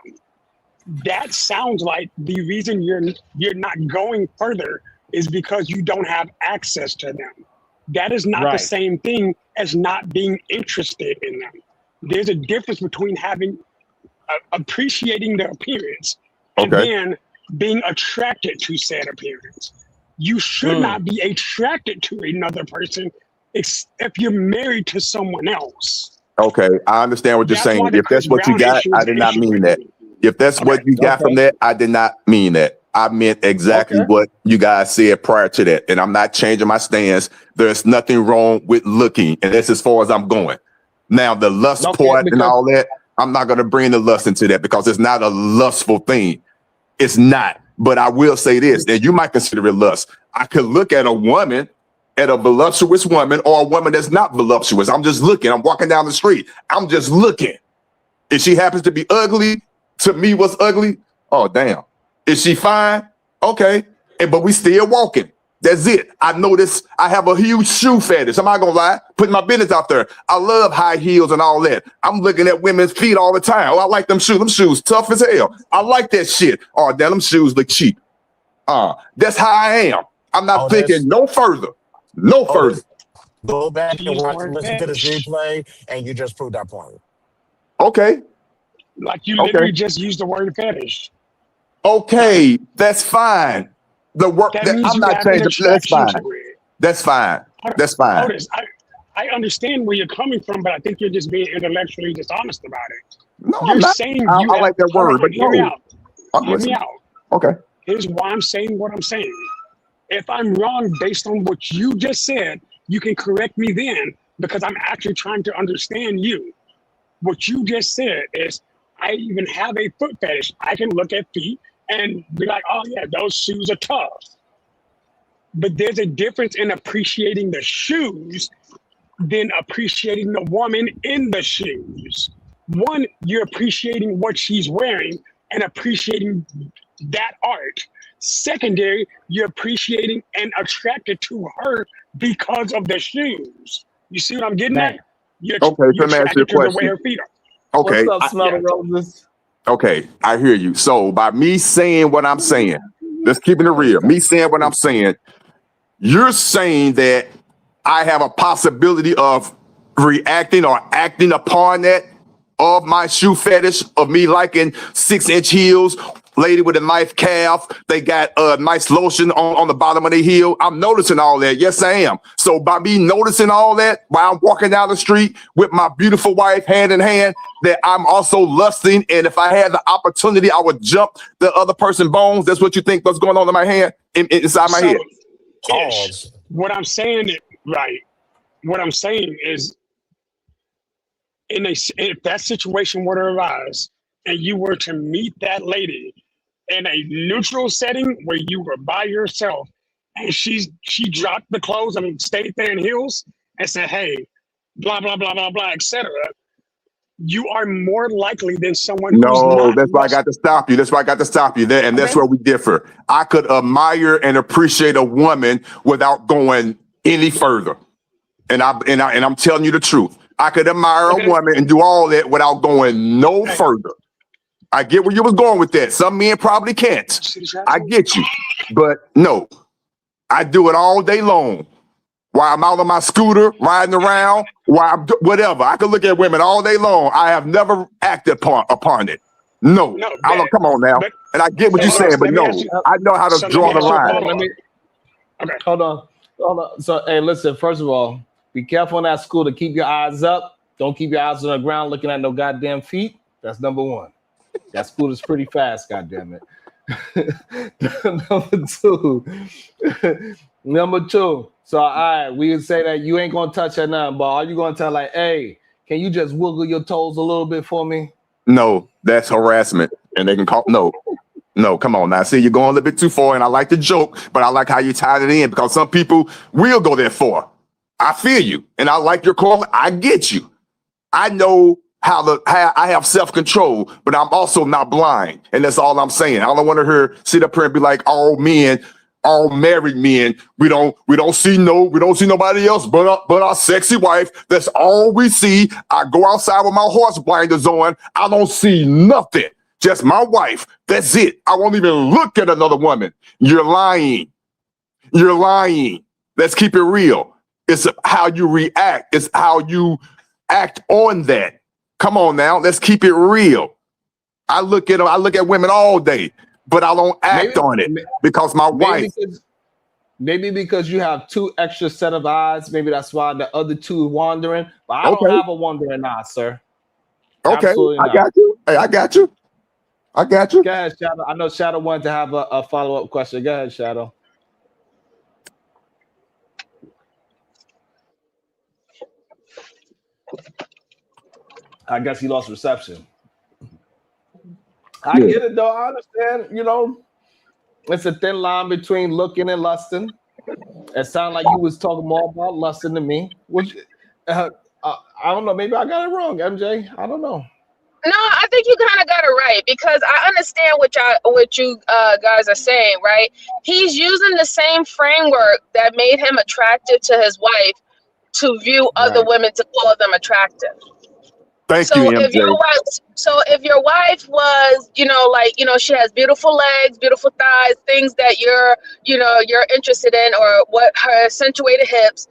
That sounds like the reason you're not going further is because you don't have access to them. That is not the Right. same thing as not being interested in them. There's a difference between having appreciating the appearance and Okay. then being attracted to said appearance. You should Mm. not be attracted to another person if you're married to someone else. Okay. I understand what you're That's why saying. the If that's Chris what you Brown got, issue I is did an not issue mean with that. me. If that's Okay. what you got from Okay. that, I did not mean that. I meant exactly Okay. what you guys said prior to that. And I'm not changing my stance. There's nothing wrong with looking. And that's as far as I'm going. Now, the lust Okay. part and Because all that, I'm not going to bring the lust into that because it's not a lustful thing. It's not. But I will say this, and you might consider it lust. I could look at a woman, at a voluptuous woman or a woman that's not voluptuous. I'm just looking. I'm walking down the street. I'm just looking. If she happens to be ugly, to me, what's ugly? Oh, damn. Is she fine? Okay. But we still walking. That's it. I notice I have a huge shoe fetish. I'm not gonna lie. Putting my business out there. I love high heels and all that. I'm looking at women's feet all the time. Oh, I like them shoes. Them shoes tough as hell. I like that shit. Oh, damn, them shoes look cheap. That's how I am. I'm not thinking no further. No further. Go back and Use the watch, word listen to this fetish. replay, and you just proved that point. Okay. Like you Okay. literally just used the word fetish. Okay. That's fine. The work That that means I'm you not have an changing. That's attraction fine. to it. That's fine. That's fine. Otis, I understand where you're coming from, but I think you're just being intellectually dishonest about it. No, I'm You're not. saying I you have. like that Hold word, on, but hear me no. out. Hear me Listen. out. Okay. Here's why I'm saying what I'm saying. If I'm wrong based on what you just said, you can correct me then because I'm actually trying to understand you. What you just said is, I even have a foot fetish. I can look at feet and be like, oh yeah, those shoes are tough. But there's a difference in appreciating the shoes than appreciating the woman in the shoes. One, you're appreciating what she's wearing and appreciating that art. Secondary, you're appreciating and attracted to her because of the shoes. You see what I'm getting at? Right. You're, Okay, you're so let me ask you a attracted to the way question. her feet are. Okay. what's up, Smell the Roses? Okay, I hear you. So by me saying what I'm saying, let's keep it real. Me saying what I'm saying, you're saying that I have a possibility of reacting or acting upon that of my shoe fetish of me liking 6-inch heels, lady with a nice calf. They got a nice lotion on the bottom of the heel. I'm noticing all that. Yes, I am. So by me noticing all that while I'm walking down the street with my beautiful wife hand in hand, that I'm also lusting. And if I had the opportunity, I would jump the other person's bones. That's what you think what's going on in my hand, inside my head. Ish. What I'm saying is right. What I'm saying is, if that situation were to arise, and you were to meet that lady in a neutral setting where you were by yourself, and she dropped the clothes and stayed there in heels and said, "Hey, blah blah blah blah blah," etc., you are more likely than someone who's No, not. that's why I got to stop you. That's why I got to stop you there, and that's where we differ. I could admire and appreciate a woman without going any further, and I'm telling you the truth. I could admire a woman and do all that without going no further. I get where you was going with that. Some men probably can't. I get you, but no, I do it all day long. While I'm out on my scooter, riding around, whatever. I can look at women all day long. I have never acted upon it. No, I don't, come on now. And I get what you're saying, but no, I know how to draw the line. Okay. Hold on. So, hey, listen. First of all, be careful in that school to keep your eyes up. Don't keep your eyes on the ground looking at no goddamn feet. That's number one. That school is pretty fast. Goddamn it. Number two. So, all right, we would say that you ain't gonna touch her nothing, but are you gonna tell like, hey, can you just wiggle your toes a little bit for me? No, that's harassment, and they can call no. Come on now. See, you're going a little bit too far, and I like the joke, but I like how you tied it in because some people will go that far. I feel you, and I like your call. I get you. I know how I have self-control, but I'm also not blind, and that's all I'm saying. I don't want to hear sit up here and be like, all men, all married men, we don't see nobody else but our sexy wife. That's all we see. I go outside with my horse blinders on. I don't see nothing. Just my wife. That's it. I won't even look at another woman. You're lying. You're lying. Let's keep it real. It's how you react. It's how you act on that. Come on now. Let's keep it real. I look at women all day, but I don't act on it because my wife. Maybe because you have two extra set of eyes. Maybe that's why the other two wandering. But I don't have a wandering eye, sir. Okay, I got you. Hey, I got you. Go ahead, Shadow. I know Shadow wanted to have a follow-up question. Go ahead, Shadow. I guess he lost reception. I get it, though. I understand. You know, it's a thin line between looking and lusting. It sounded like you was talking more about lusting to me. Which, I don't know. Maybe I got it wrong, MJ. I don't know. No, I think you kind of got it right because I understand what you guys are saying, right? He's using the same framework that made him attractive to his wife to view other women to call them attractive. Thank you, MJ. If your wife was, she has beautiful legs, beautiful thighs, things that you're interested in, or what her accentuated hips.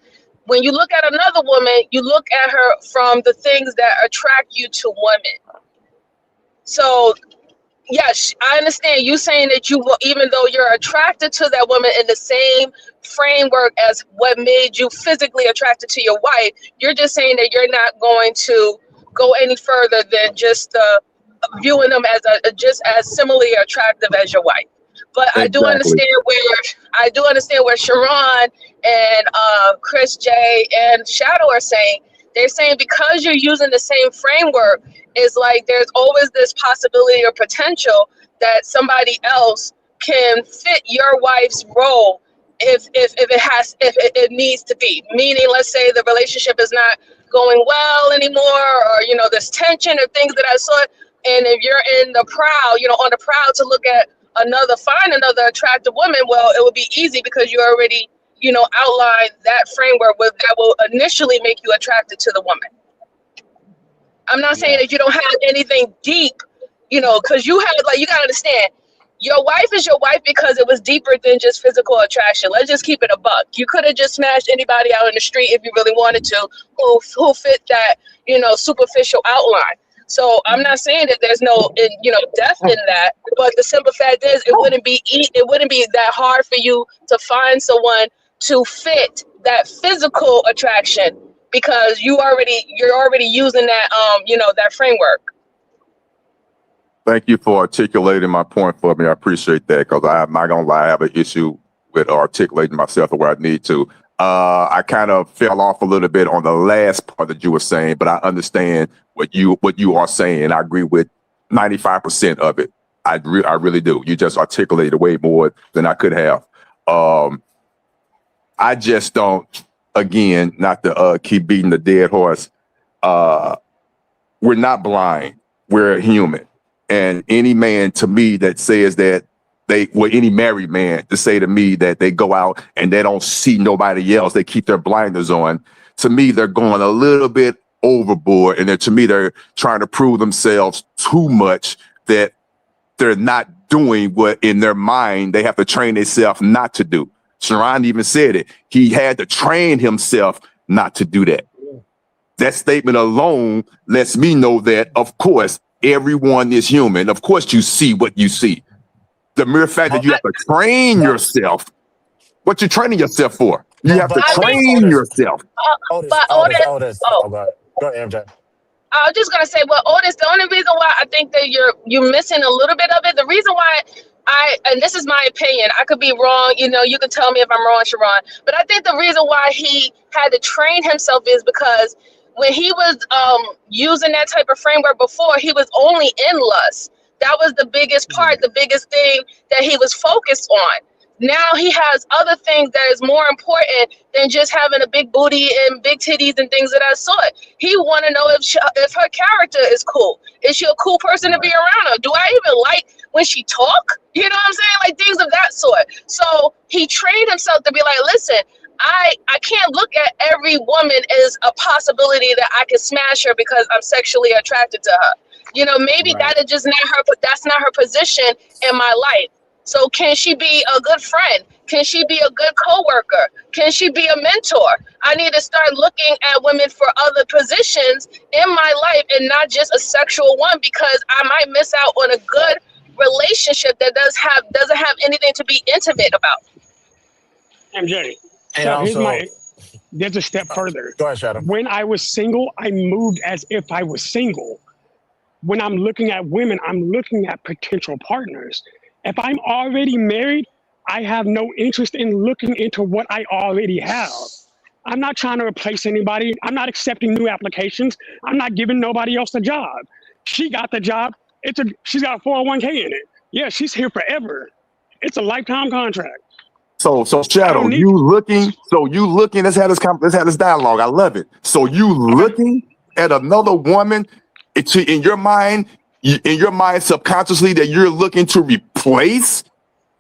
When you look at another woman, you look at her from the things that attract you to women. So, yes, I understand you saying that even though you're attracted to that woman in the same framework as what made you physically attracted to your wife, you're just saying that you're not going to go any further than just viewing them as just as similarly attractive as your wife. But exactly. I do understand where Sharon and Chris J and Shadow are saying. They're saying because you're using the same framework, it's like there's always this possibility or potential that somebody else can fit your wife's role if it needs to be. Meaning, let's say the relationship is not going well anymore, or there's tension or things that I saw. And if you're on the prowl to look at find another attractive woman, well, it would be easy because you already outline that framework that will initially make you attracted to the woman. I'm not saying that you don't have anything deep, because you gotta understand, your wife is your wife because it was deeper than just physical attraction. Let's just keep it a buck. You could have just smashed anybody out in the street if you really wanted to, who fit that, superficial outline. So I'm not saying that there's no, depth in that, but the simple fact is, it wouldn't be that hard for you to find someone to fit that physical attraction because you're already using that that framework. Thank you for articulating my point for me. I appreciate that because I'm not gonna lie, I have an issue with articulating myself the way I need to. I kind of fell off a little bit on the last part that you were saying, but I understand what you are saying. I agree with 95% of it. I really do. You just articulated way more than I could have. I just don't, again, not to keep beating the dead horse. We're not blind. We're human. And any man to me that says that any married man to say to me that they go out and they don't see nobody else, they keep their blinders on, to me, they're going a little bit overboard. And to me, they're trying to prove themselves too much that they're not doing what in their mind they have to train themselves not to do. Sharon even said it. He had to train himself not to do that. That statement alone lets me know that, of course, everyone is human. Of course, you see what you see. The mere fact that you have to train yourself What you training yourself for? You have to I think, train yourself. but Otis. oh, Oh, go ahead, MJ. I was just gonna say, well, Otis, the only reason why I think that you're missing a little bit of it, the reason why and this is my opinion, I could be wrong, you can tell me if I'm wrong, Sharon, but I think the reason why he had to train himself is because when he was using that type of framework before, he was only in lust. That was the biggest part, the biggest thing that he was focused on. Now he has other things that is more important than just having a big booty and big titties and things of that sort. He want to know if her character is cool. Is she a cool person to be around her? Do I even like when she talk? You know what I'm saying? Like things of that sort. So he trained himself to be like, listen, I can't look at every woman as a possibility that I can smash her because I'm sexually attracted to her. Maybe that is just that's not her position in my life. So can she be a good friend? Can she be a good coworker? Can she be a mentor? I need to start looking at women for other positions in my life and not just a sexual one, because I might miss out on a good relationship that doesn't have anything to be intimate about. MJ. And So also, there's a step further. go ahead, Shadow. When I was single, I moved as if I was single. When I'm looking at women, I'm looking at potential partners. If I'm already married, I have no interest in looking into what I already have. I'm not trying to replace anybody. I'm not accepting new applications. I'm not giving nobody else a job. She got the job. She's got a 401k in it. Yeah, she's here forever. It's a lifetime contract. So Shadow, you looking, let's have this dialogue. I love it. So you looking at another woman in your mind subconsciously that you're looking to replace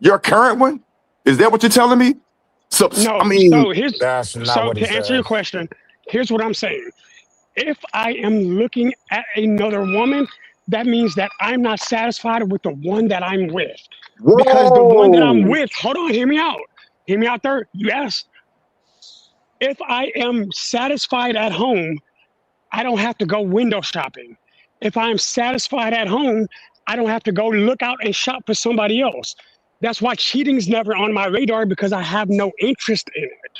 your current one? Is that what you're telling me? So No, I mean, That's not so what he to answer said. your question, here's what I'm saying. If I am looking at another woman, that means that I'm not satisfied with the one that I'm with. Because the one that I'm with, hold on, hear me out. Hear me out there. You asked. If I am satisfied at home, I don't have to go window shopping. If I'm satisfied at home, I don't have to go look out and shop for somebody else. That's why cheating's never on my radar, because I have no interest in it.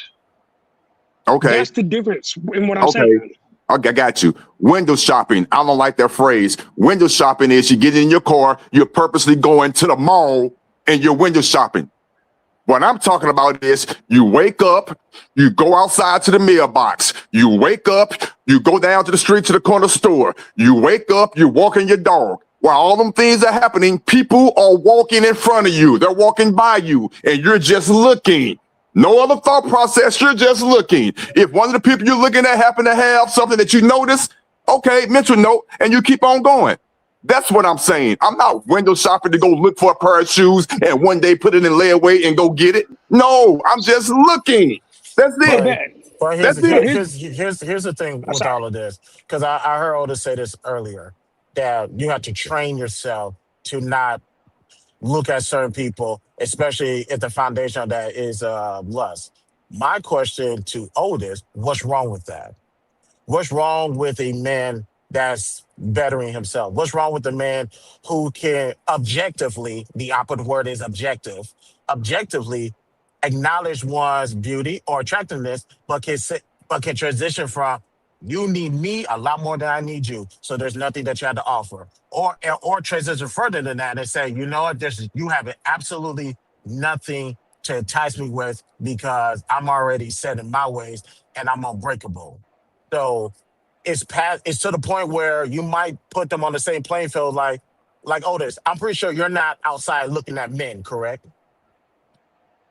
Okay. That's the difference in what I'm saying. Okay, I got you. Window shopping. I don't like that phrase. Window shopping is you get in your car, you're purposely going to the mall and you're window shopping. What I'm talking about is you wake up, you go outside to the mailbox, you wake up, you go down to the street to the corner store, you wake up, you're walking your dog. While all them things are happening, people are walking in front of you. They're walking by you and you're just looking. No other thought process. You're just looking. If one of the people you're looking at happen to have something that you notice, okay, mental note, and you keep on going. That's what I'm saying. I'm not window shopping to go look for a pair of shoes and one day put it in layaway and go get it. No, I'm just looking. That's it. Well, That's it. here's the thing with all of this, because I heard Otis say this earlier, that you have to train yourself to not look at certain people, especially if the foundation of that is lust. My question to Otis: what's wrong with that? What's wrong with a man that's bettering himself? What's wrong with a man who can objectively, the opposite word is objectively acknowledge one's beauty or attractiveness, but can transition from, you need me a lot more than I need you, so there's nothing that you have to offer, or transition further than that and say, you know what, you have absolutely nothing to entice me with because I'm already set in my ways and I'm unbreakable. So it's to the point where you might put them on the same playing field, like Otis. I'm pretty sure you're not outside looking at men, correct?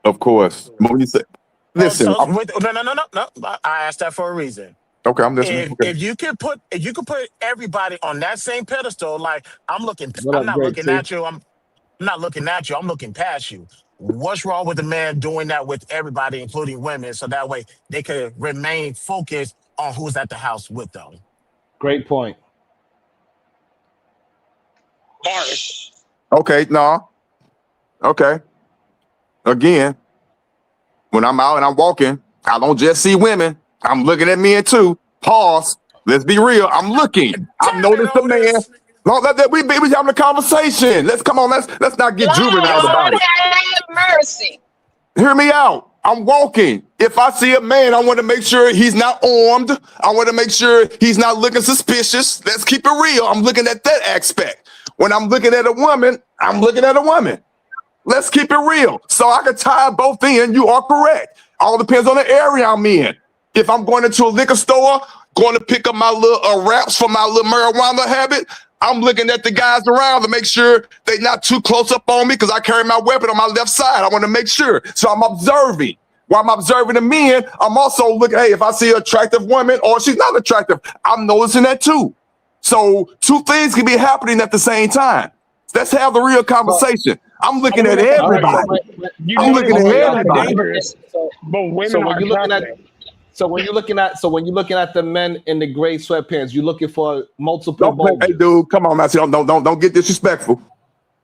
Of course. When you say, listen. No. I asked that for a reason. Okay, I'm listening. If you could put everybody on that same pedestal, like I'm not looking at you. I'm not looking at you. I'm looking past you. What's wrong with the man doing that with everybody, including women, so that way they could remain focused on who's at the house with them? Great point. Okay, no. Okay. Again, when I'm out and I'm walking, I don't just see women. I'm looking at men too. Pause. Let's be real. I'm looking. I've noticed the man. No, we having a conversation. Let's not get juvenile about it. Have mercy. Hear me out. I'm walking. If I see a man, I want to make sure he's not armed. I want to make sure he's not looking suspicious. Let's keep it real. I'm looking at that aspect. When I'm looking at a woman, I'm looking at a woman. Let's keep it real. So I can tie both in. You are correct. All depends on the area I'm in. If I'm going into a liquor store, going to pick up my little wraps for my little marijuana habit, I'm looking at the guys around to make sure they're not too close up on me because I carry my weapon on my left side. I want to make sure. So I'm observing. While I'm observing the men, I'm also looking, hey, if I see an attractive woman or she's not attractive, I'm noticing that too. So two things can be happening at the same time. Let's have the real conversation. I'm looking at everybody. I'm looking at everybody. But women So when are you're looking at attractive. So when you're looking at the men in the gray sweatpants, you're looking for multiple Hey, dude, come on, man. Don't get disrespectful.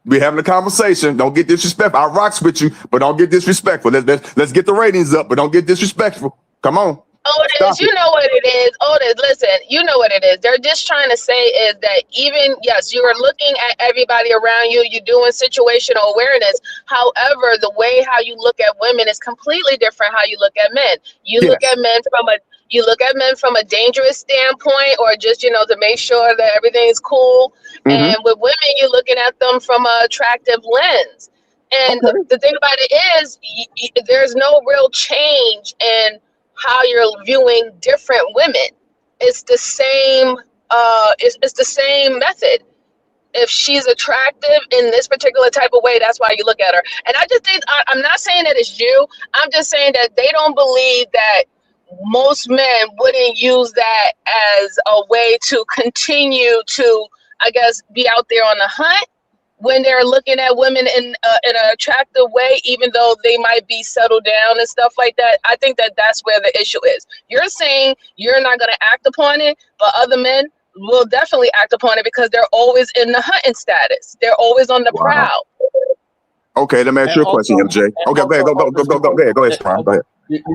We're having a conversation. Don't get disrespectful. I rocks with you, but don't get disrespectful. Let's get the ratings up, but don't get disrespectful. Come on. Otis, you know what it is. Otis, listen, you know what it is. They're just trying to say is that even, yes, you are looking at everybody around you, you're doing situational awareness. However, the way how you look at women is completely different how you look at men. You look at men from a dangerous standpoint, or just, you know, to make sure that everything's cool. And with women, you're looking at them from an attractive lens. And the thing about it is, there's no real change in how you're viewing different women. It's the same. It's the same method. If she's attractive in this particular type of way, that's why you look at her. And I just think I'm not saying that it's you. I'm just saying that they don't believe that most men wouldn't use that as a way to continue to, I guess, be out there on the hunt when they're looking at women in an attractive way, even though they might be settled down and stuff like that. I think that that's where the issue is. You're saying you're not going to act upon it, but other men will definitely act upon it because they're always in the hunting status. They're always on the prowl. Okay, let me ask you a question, MJ. Okay, go ahead. Go ahead, Prime. Go ahead.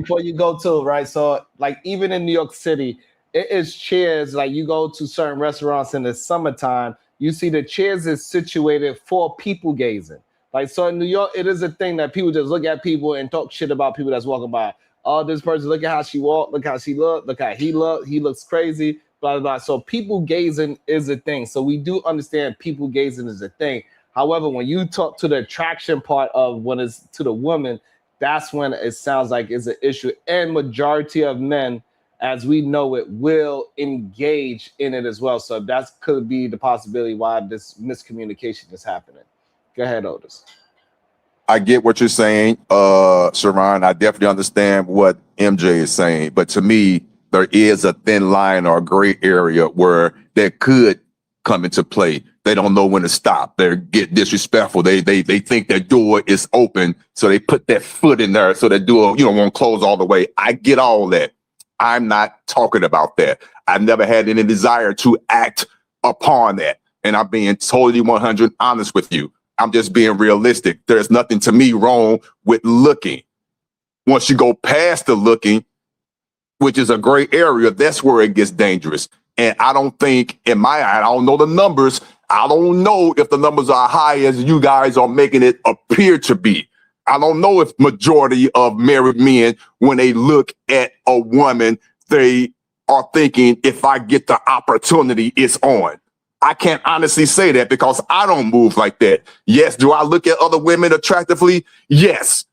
Before you go to, right? So, like, even in New York City, it is chairs. Like, you go to certain restaurants in the summertime, you see the chairs is situated for people gazing. Like, so in New York, it is a thing that people just look at people and talk shit about people that's walking by. Oh, this person, look at how she walked, look how she looked, look how he looked, he looks crazy, blah, blah, blah. So people gazing is a thing. So we do understand people gazing is a thing. However, when you talk to the attraction part of when it's to the woman, that's when it sounds like it's an issue. And majority of men, as we know it, will engage in it as well. So that could be the possibility why this miscommunication is happening. Go ahead, Otis. I get what you're saying, Sharon. I definitely understand what MJ is saying. But to me, there is a thin line or a gray area where that could come into play. They don't know when to stop. They get disrespectful. They think their door is open, so they put that foot in there so that door, won't close all the way. I get all that. I'm not talking about that. I've never had any desire to act upon that. And I'm being totally 100 honest with you. I'm just being realistic. There's nothing to me wrong with looking. Once you go past the looking, which is a gray area, that's where it gets dangerous. And I don't think, in my eye, I don't know the numbers. I don't know if the numbers are high as you guys are making it appear to be. I don't know if majority of married men, when they look at a woman, they are thinking, if I get the opportunity, it's on. I can't honestly say that because I don't move like that. Yes, do I look at other women attractively? Yes.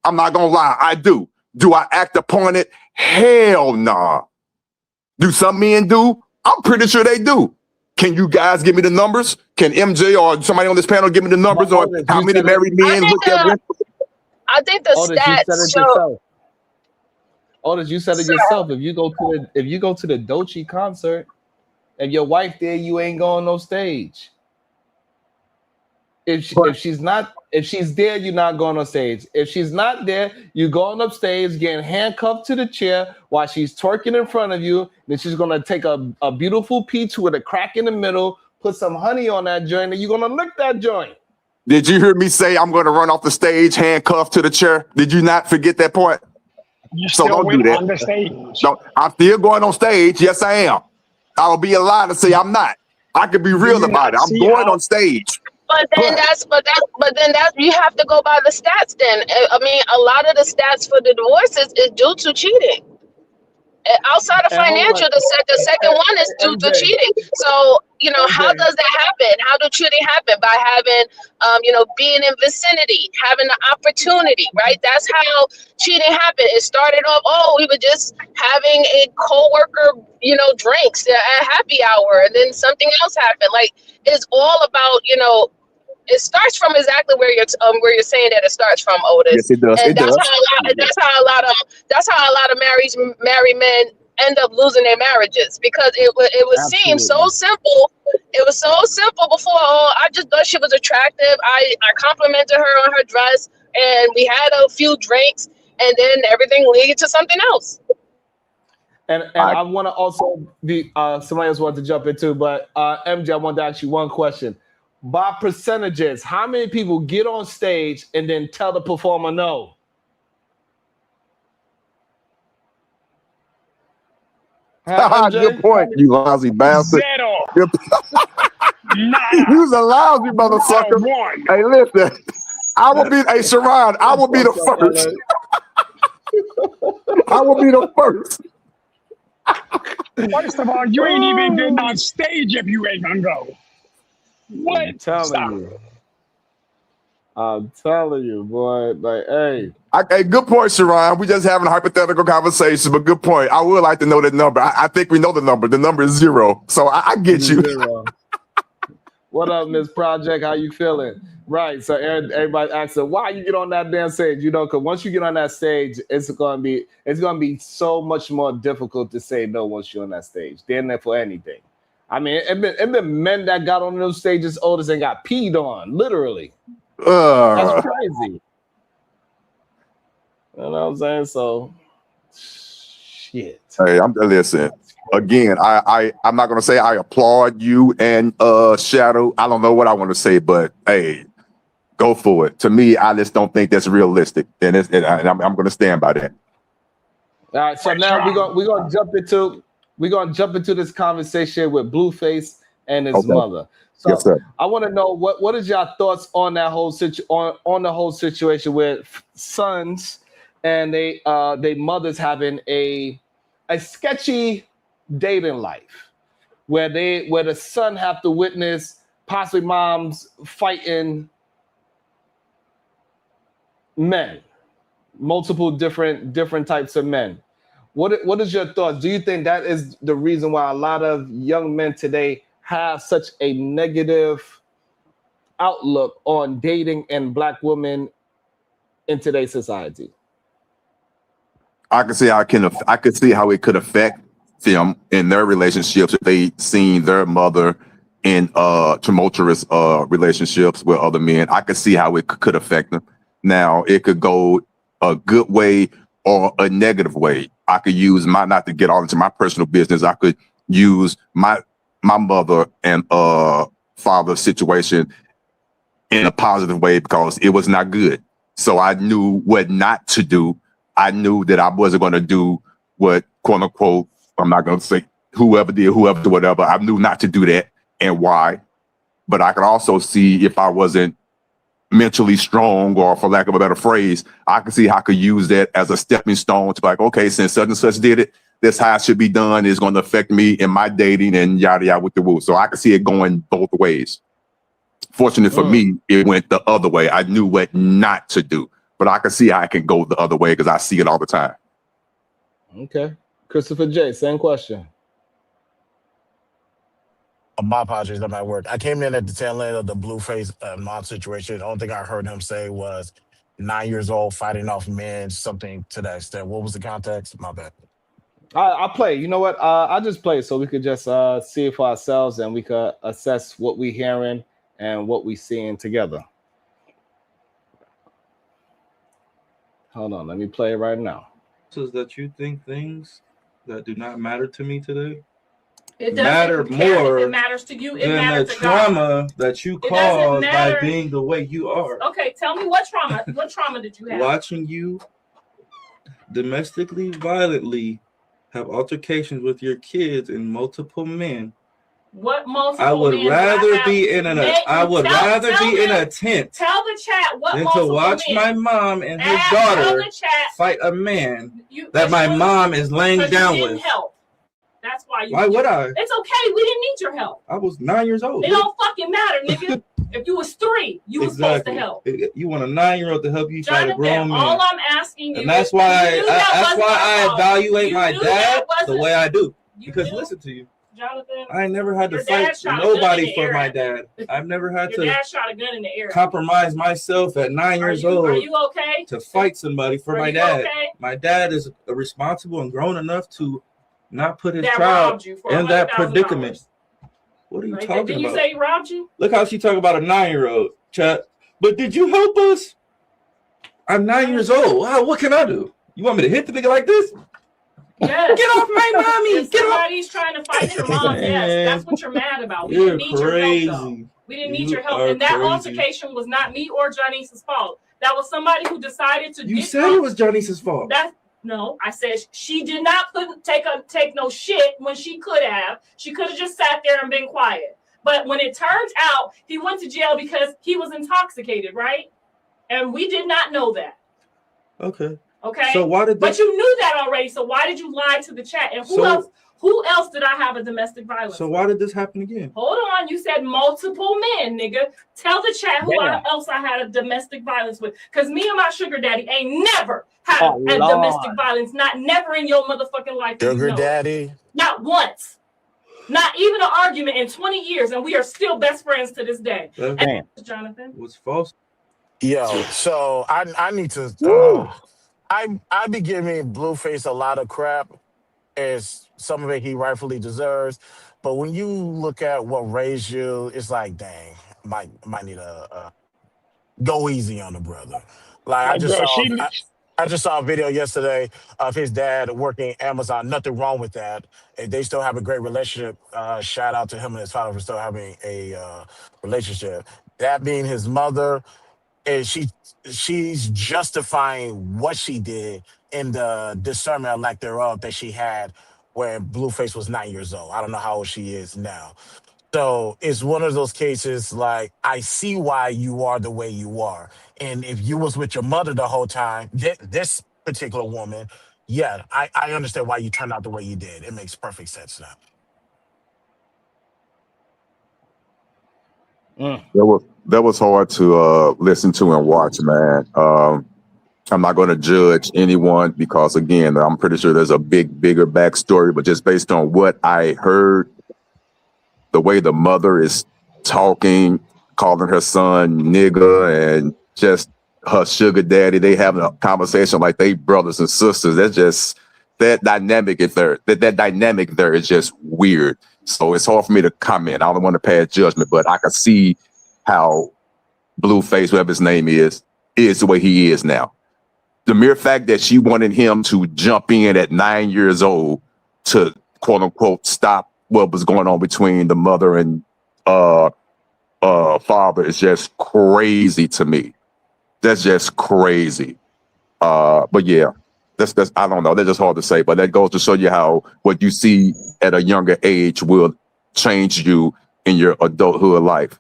I'm not going to lie, I do. Do I act upon it? Hell nah. Do some men do? I'm pretty sure they do. Can you guys give me the numbers? Can MJ or somebody on this panel give me the numbers on how many married men look at women? I think the stats show. Otis, you said it yourself. If you go to the Doechii concert, if your wife there, you ain't going no stage. If she's there, you're not going on stage. If she's not there, you're going up stage, getting handcuffed to the chair while she's twerking in front of you. Then she's gonna take a beautiful peach with a crack in the middle, put some honey on that joint, and you're gonna lick that joint. Did you hear me say I'm going to run off the stage handcuffed to the chair? Did you not forget that part? You still don't do that. On the stage. No, I'm still going on stage. Yes, I am. I'll be a lie to say I'm not. I could be real about it. I'm going on stage. But then that's you have to go by the stats. Then I mean, a lot of the stats for the divorces is due to cheating. Outside of And hold on, financial, the second one is due to MJ, cheating. So how MJ. does that happen? How do cheating happen? By having being in vicinity, having the opportunity, right? That's how cheating happened. It started off, oh, we were just having a coworker, drinks at happy hour, and then something else happened. Like, it's all about, it starts from exactly where you're saying that it starts from, Otis. Yes, it does. And It does. that's how a lot of married men end up losing their marriages, because it would seem so Absolutely. simple. It was so simple before. Oh, I just thought she was attractive. I complimented her on her dress, and we had a few drinks, and then everything leads to something else. And I I want to also be somebody else wanted to jump in too, but MJ, I wanted to ask you one question. By percentages, how many people get on stage and then tell the performer no? Huh, good MJ? point, you lousy bastard. Zero. Good- Nada. You's a lousy Not motherfucker. a one. Hey, listen. I will be. Hey, Sharon. I will be the What's up, first. LA? I will be the first. First of all, you ain't even getting on stage if you ain't gonna go. What? I'm telling Stop. you. I'm telling you, boy. Like, hey. Hey, good point, Sharon. We just having a hypothetical conversation, but good point. I would like to know that number. I think we know the number. The number is 0. So I get you. Zero. What up, Miss Project? How you feeling? Right. So everybody asks her, why you get on that damn stage? Because once you get on that stage, it's gonna be so much more difficult to say no once you're on that stage. They're in there for anything. I mean, it been men that got on those stages oldest and got peed on, literally. That's crazy. You know what I'm saying? So, shit. Hey, listen. Again, I'm not gonna say I applaud you and Shadow. I don't know what I want to say, but hey, go for it. To me, I just don't think that's realistic, and I'm gonna stand by that. All right, so now we're gonna jump into this conversation with Blueface and his mother. So Yes, sir. I want to know what is your thoughts on that whole on the whole situation with sons and they mothers having a sketchy dating life where the son have to witness possibly moms fighting men, multiple different types of men. What is your thoughts? Do you think that is the reason why a lot of young men today have such a negative outlook on dating and black women in today's society? I could see how it could affect them in their relationships if they seen their mother in tumultuous relationships with other men. I could see how it could affect them. Now, it could go a good way or a negative way. I could use not to get all into my personal business, I could use my mother and father situation in a positive way because it was not good. So I knew what not to do. I knew that I wasn't going to do what, quote unquote, I'm not going to say whoever did whatever. I knew not to do that and why. But I could also see if I wasn't mentally strong, or for lack of a better phrase, I could see how I could use that as a stepping stone to like, okay, since such and such did it, this how it should be done. It's going to affect me in my dating and yada yada with the woo. So I could see it going both ways. Fortunate for me, it went the other way. I knew what not to do, but I can see how I can go the other way because I see it all the time. Okay. Christopher J, same question. My apologies, I'm at work. I came in at the tail end of the Blueface mom situation. The only thing I heard him say was 9 years old, fighting off men, something to that extent. What was the context? My bad. I'll play. You know what? I just play so we could just see it for ourselves and we could assess what we're hearing and what we're seeing together. Hold on, let me play it right now. Says that you think things that do not matter to me today It matter doesn't care more if it matters to you. It than the matters to God. trauma that you It doesn't caused by matter. being the way you are. Okay, tell me what trauma. What trauma did you have? Watching you domestically violently have altercations with your kids and multiple men What multiple I would men rather did I be have? in an. Name- I would tell- rather tell be in them- a tent Tell the chat what than to multiple watch men. my mom and his Tell daughter the chat fight a man you, that my mom is laying because you down didn't with. help. That's why you. Why would I? It's okay. We didn't need your help. I was 9 years old. It don't fucking matter, nigga. If you was 3, you was supposed to help. You want a 9-year-old to help you fight a grown Jonathan, all man, I'm asking you, and that's is- why you knew that that's wasn't why your I fault. evaluate You my knew dad that wasn't- the way I do. you Because knew- listen to you, Jonathan, I never had to your dad fight shot a gun in nobody the for air my at me. dad. I've never had your to dad shot a gun in the air. compromise myself at 9 years Are old you okay? to fight somebody for Are my you dad. okay? My dad is responsible and grown enough to not put his That child robbed you for in that $100,000. predicament. What are you Right? talking Did you about? say he robbed you? Look how she talking about a 9-year-old, chat. But did you help us? I'm 9 years old. Wow, what can I do? You want me to hit the nigga like this? Yes. Get off my mommy! If Get off! somebody's trying to fight your mom, yes, that's what you're mad about. We You're didn't need your help, though. crazy. We didn't need You your help. are And that crazy. altercation was not me or Janice's fault. That was somebody who decided to You get said it was Janice's fault. No, I said she did not take no shit when she could have. She could have just sat there and been quiet. But when it turns out he went to jail because he was intoxicated, right? And we did not know that. Okay. Okay. So why did But you knew that already. So why did you lie to the chat? And who else did I have a domestic violence? So why did this happen again? Hold on, you said multiple men, nigga. Tell the chat who else I had a domestic violence with. Because me and my sugar daddy ain't never had a domestic violence. Not never in your motherfucking life. Sugar daddy? Not once. Not even an argument in 20 years. And we are still best friends to this day. Damn. Jonathan. What's false? Yo, so I need to I be giving Blueface a lot of crap, as some of it he rightfully deserves. But when you look at what raised you, it's like, dang, might need to go easy on the brother. Like I just saw a video yesterday of his dad working Amazon. Nothing wrong with that. And they still have a great relationship. Shout out to him and his father for still having a relationship. That being his mother, and she's justifying what she did in the discernment or lack thereof that she had when Blueface was 9 years old. I don't know how old she is now. So it's one of those cases like, I see why you are the way you are. And if you was with your mother the whole time, this particular woman, yeah, I understand why you turned out the way you did. It makes perfect sense now. That was hard to listen to and watch, man. I'm not going to judge anyone because, again, I'm pretty sure there's a bigger backstory. But just based on what I heard, the way the mother is talking, calling her son nigga, and just her sugar daddy, they having a conversation like they brothers and sisters. That's just that dynamic is there. That dynamic there is just weird. So it's hard for me to comment. I don't want to pass judgment, but I can see how Blueface, whatever his name is the way he is now. The mere fact that she wanted him to jump in at 9 years old to quote unquote stop what was going on between the mother and father is just crazy to me. That's just crazy. But yeah, that's I don't know. That's just hard to say. But that goes to show you how what you see at a younger age will change you in your adulthood life.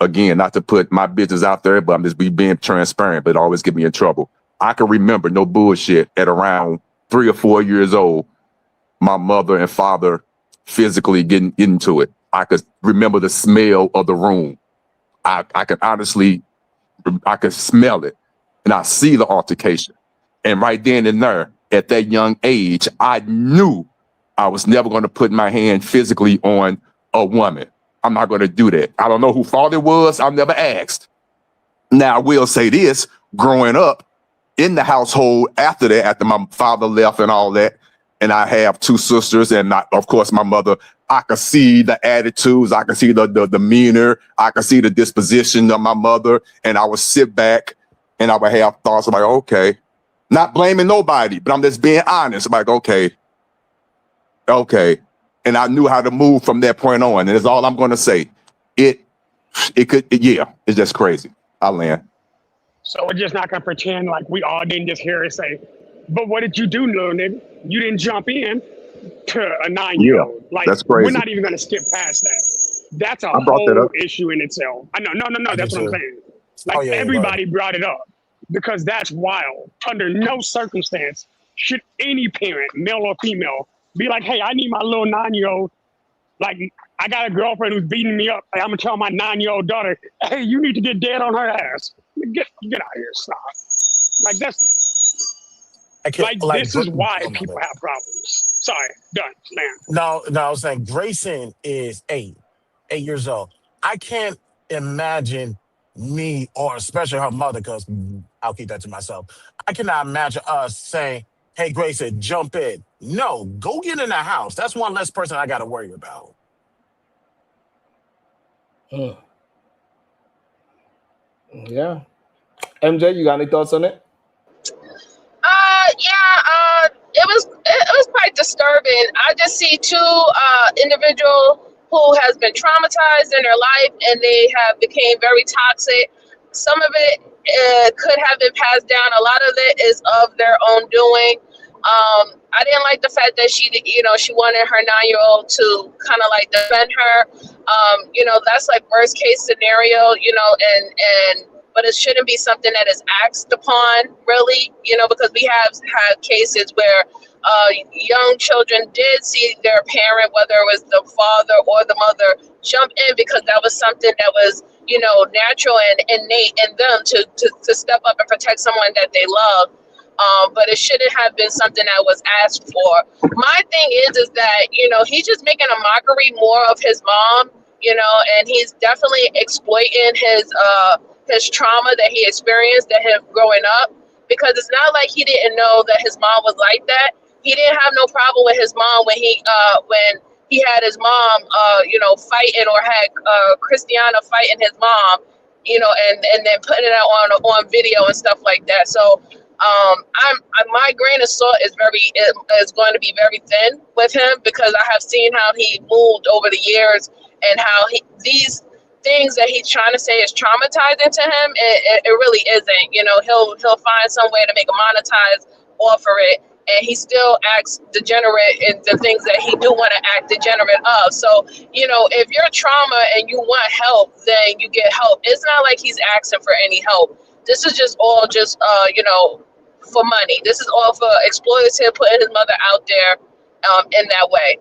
Again, not to put my business out there, but I'm just being transparent, but it always get me in trouble. I can remember, no bullshit, at around 3 or 4 years old, my mother and father physically getting into it. I could remember the smell of the room. I could honestly, I could smell it, and I see the altercation. And right then and there, at that young age, I knew I was never going to put my hand physically on a woman. I'm not going to do that. I don't know who fault it was. I've never asked. Now, I will say this, growing up in the household after that, after my father left and all that, and I have 2 sisters and of course my mother, I could see the attitudes, I could see the demeanor, I could see the disposition of my mother, and I would sit back and I would have thoughts like, okay, not blaming nobody, but I'm just being honest, like, okay. And I knew how to move from that point on. And that's all I'm going to say. It's just crazy. I land. So we're just not going to pretend like we all didn't just hear it say, but what did you do, little nigga? You didn't jump in. to a Yeah, 9-year-old. Like, that's we're crazy. not even going to skip past that. That's a I brought that whole up. issue in itself. I know, no, I do that's what I'm too. saying. Oh Like, yeah, yeah, go ahead. everybody brought it up because that's wild. Under no circumstance should any parent, male or female, be like, hey, I need my little 9-year-old. Like, I got a girlfriend who's beating me up. Like, I'm going to tell my 9-year-old daughter, hey, you need to get dead on her ass. Get out of here, stop. Like, I can't like this is why oh my people bad. have problems. Sorry, done, man. No, I was saying Grayson is 8 years old. I can't imagine me or especially her mother, because I'll keep that to myself. I cannot imagine us saying, "Hey, Grayson, jump in." No, go get in the house. That's one less person I got to worry about. Mm, yeah. MJ, you got any thoughts on it? It was quite disturbing. I just see two individual who has been traumatized in their life, and they have became very toxic. Some of it could have been passed down. A lot of it is of their own doing. I didn't like the fact that she wanted her 9-year-old to kind of like defend her. That's like worst case scenario, but it shouldn't be something that is acted upon, really, because we have had cases where young children did see their parent, whether it was the father or the mother, jump in because that was something that was, natural and innate in them to step up and protect someone that they love. But it shouldn't have been something that was asked for. My thing is that, he's just making a mockery more of his mom, and he's definitely exploiting his trauma that he experienced that him growing up, because it's not like he didn't know that his mom was like that. He didn't have no problem with his mom when he had his mom fighting, or had Christiana fighting his mom, and then putting it out on video and stuff like that. So my grain of salt is going to be very thin with him, because I have seen how he moved over the years, and how these things that he's trying to say is traumatizing to him. It really isn't. He'll find some way to make a monetize off of it, and he still acts degenerate in the things that he do want to act degenerate of. So, if you're trauma and you want help, then you get help. It's not like he's asking for any help. This is just all for money. This is all for exploitative, putting his mother out there in that way.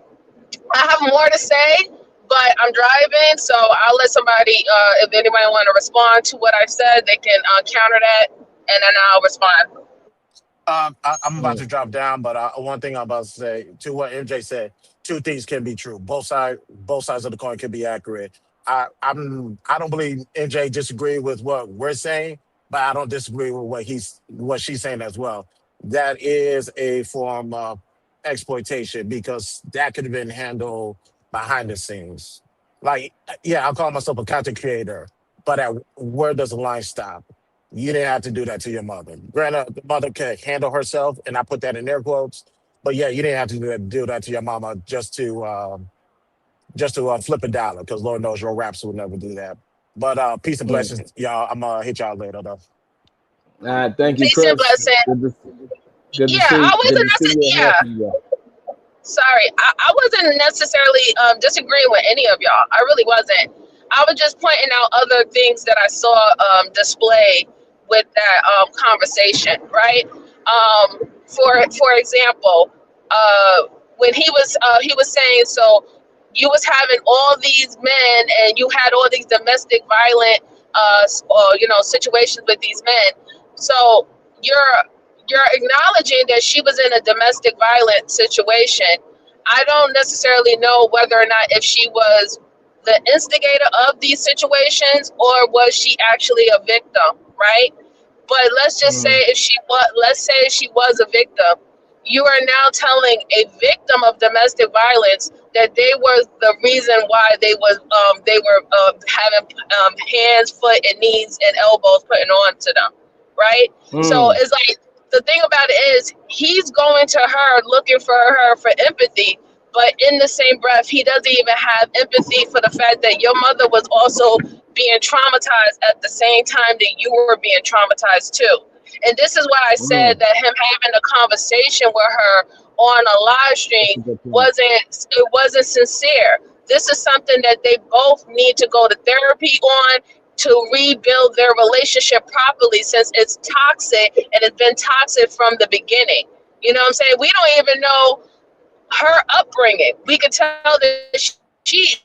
I have more to say, but I'm driving, so I'll let somebody, if anybody want to respond to what I said, they can counter that, and then I'll respond. I'm about Mm. to drop down, but one thing I'm about to say to what MJ said: two things can be true. Both sides of the coin can be accurate. I don't believe MJ disagree with what we're saying, but I don't disagree with what she's saying as well. That is a form of exploitation, because that could have been handled behind the scenes. Like, yeah, I'll call myself a content creator, but where does the line stop? You didn't have to do that to your mother. Granted, the mother could handle herself, and I put that in air quotes. But yeah, you didn't have to do that to your mama just to flip a dollar, because Lord knows your raps would never do that. But peace and Mm. blessings, y'all. I'm gonna hit y'all later though. All right, thank you, Peace and Chris. blessing. Good to Yeah, see. I Good wasn't. to see you and hear from you. Sorry, I wasn't necessarily disagreeing with any of y'all. I really wasn't. I was just pointing out other things that I saw displayed with that conversation, right? For example, when he was saying, so you was having all these men, and you had all these domestic violent situations with these men. So you're acknowledging that she was in a domestic violent situation. I don't necessarily know whether or not if she was the instigator of these situations, or was she actually a victim, right? But let's just say Mm. let's say she was a victim. You are now telling a victim of domestic violence that they were the reason why they were having hands, foot, and knees and elbows putting on to them, right? So Mm. it's like, the thing about it is, he's going to her looking for her for empathy, but in the same breath, he doesn't even have empathy for the fact that your mother was also being traumatized at the same time that you were being traumatized too. And this is why I said that him having a conversation with her on a live stream wasn't sincere. This is something that they both need to go to therapy on to rebuild their relationship properly, since it's toxic and it's been toxic from the beginning. You know what I'm saying? We don't even know her upbringing. We could tell that she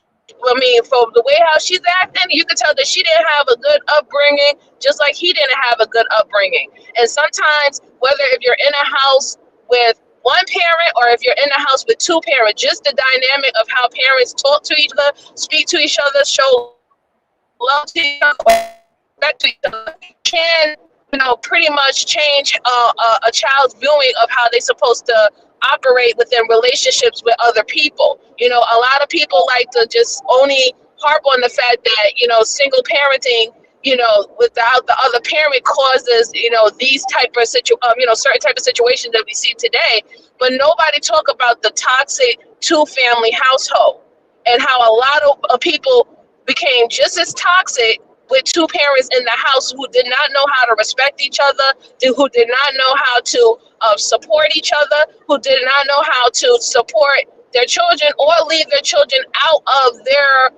I mean, from the way how she's acting, you could tell that she didn't have a good upbringing, just like he didn't have a good upbringing. And sometimes, whether if you're in a house with one parent or if you're in a house with two parents, just the dynamic of how parents talk to each other, speak to each other, show love to each other, respect to each other, can, you know, pretty much change a child's viewing of how they're supposed to operate within relationships with other people. You know, a lot of people like to just only harp on the fact that, you know, single parenting, you know, without the other parent causes, you know, these type of certain type of situations that we see today. But nobody talk about the toxic two-family household and how a lot of people became just as toxic with two parents in the house who did not know how to respect each other, who did not know how to support each other, who did not know how to support their children or leave their children out of their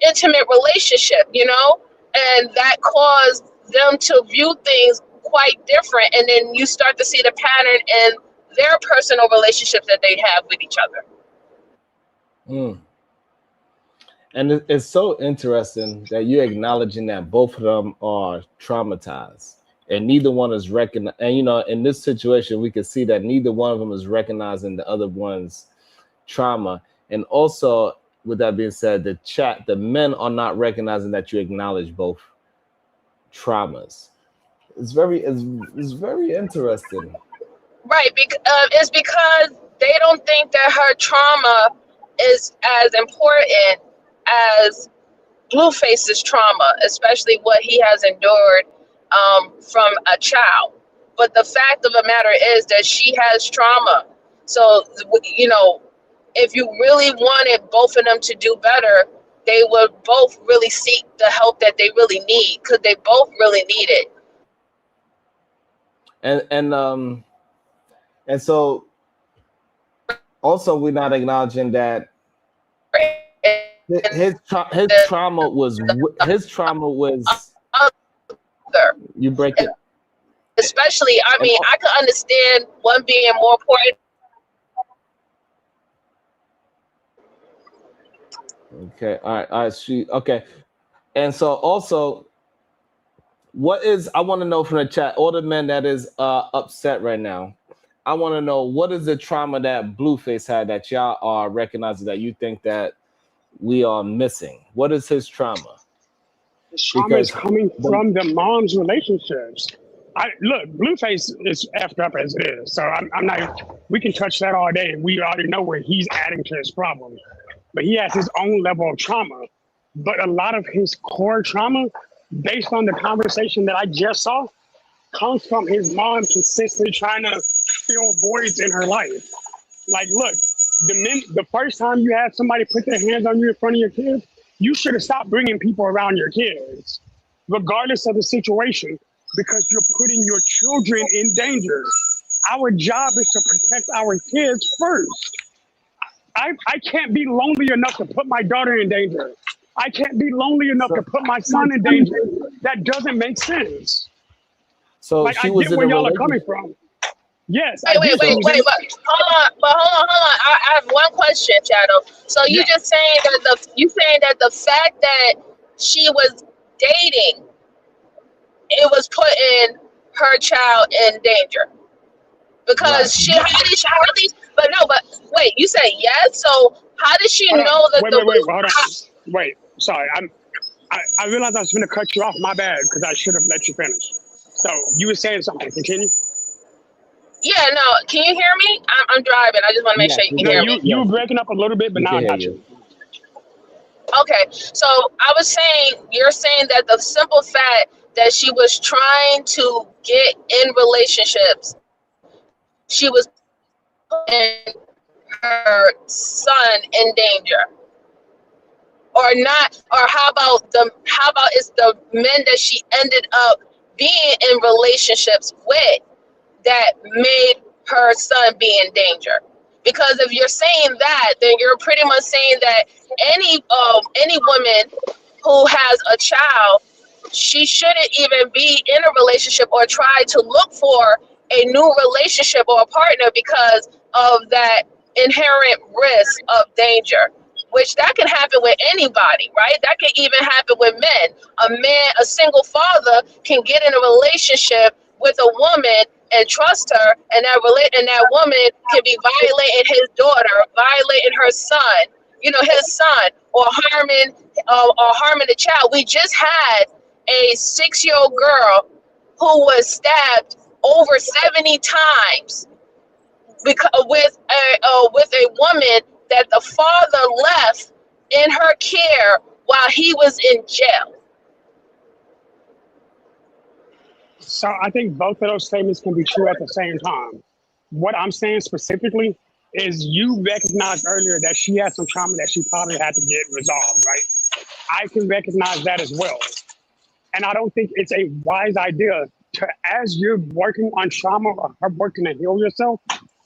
intimate relationship, you know? And that caused them to view things quite different. And then you start to see the pattern in their personal relationships that they have with each other. And it's so interesting that you're acknowledging that both of them are traumatized and neither one is recognized. And, you know, in this situation, we can see that neither one of them is recognizing the other one's trauma. And also, with that being said, the men are not recognizing that you acknowledge both traumas. It's very interesting. Right. It's because they don't think that her trauma is as important as Blueface's trauma, especially what he has endured from a child. But the fact of the matter is that she has trauma. So, you know, if you really wanted both of them to do better, they would both really seek the help that they really need, because they both really need it. And so also we're not acknowledging that his trauma was you break it. Especially, I mean, I could understand one being more important. Okay, all right, okay. And so also, I want to know from the chat, all the men that is upset right now, I want to know, what is the trauma that Blueface had that y'all are recognizing that you think that we are missing? What is his trauma? His trauma is coming from the mom's relationships. Look, Blueface is effed up as it is. So I'm not, we can touch that all day. We already know where he's adding to his problem. But he has his own level of trauma. But a lot of his core trauma, based on the conversation that I just saw, comes from his mom consistently trying to fill voids in her life. Like, look, the first time you had somebody put their hands on you in front of your kids, you should have stopped bringing people around your kids, regardless of the situation, because you're putting your children in danger. Our job is to protect our kids first. I can't be lonely enough to put my daughter in danger. I can't be lonely enough to put my son in danger. That doesn't make sense. So like, I get where y'all are coming from. Yes. Wait. Hold on. I have one question, Shadow. So you just saying that the fact that she was dating, it was putting her child in danger. Because but wait, you said yes. So how did she know that? Wait. Sorry, I realized I was going to cut you off. My bad, because I should have let you finish. So you were saying something. Continue. Yeah, no. Can you hear me? I'm driving. I just want to make sure you can hear me. You were breaking up a little bit, but now I got you. Okay, so I was saying, you're saying that the simple fact that she was trying to get in relationships, she was putting her son in danger. Or not, or how about it's the men that she ended up being in relationships with that made her son be in danger. Because if you're saying that, then you're pretty much saying that any woman who has a child, she shouldn't even be in a relationship or try to look for a new relationship or a partner because of that inherent risk of danger, which that can happen with anybody, right? That can even happen with men. A single father can get in a relationship with a woman and trust her, and that woman can be violating his daughter, violating her son, his son, or harming the child. We just had a 6-year-old girl who was stabbed over 70 times with a woman that the father left in her care while he was in jail. So I think both of those statements can be true at the same time. What I'm saying specifically is you recognized earlier that she had some trauma that she probably had to get resolved, right? I can recognize that as well. And I don't think it's a wise idea to, as you're working on trauma or working to heal yourself,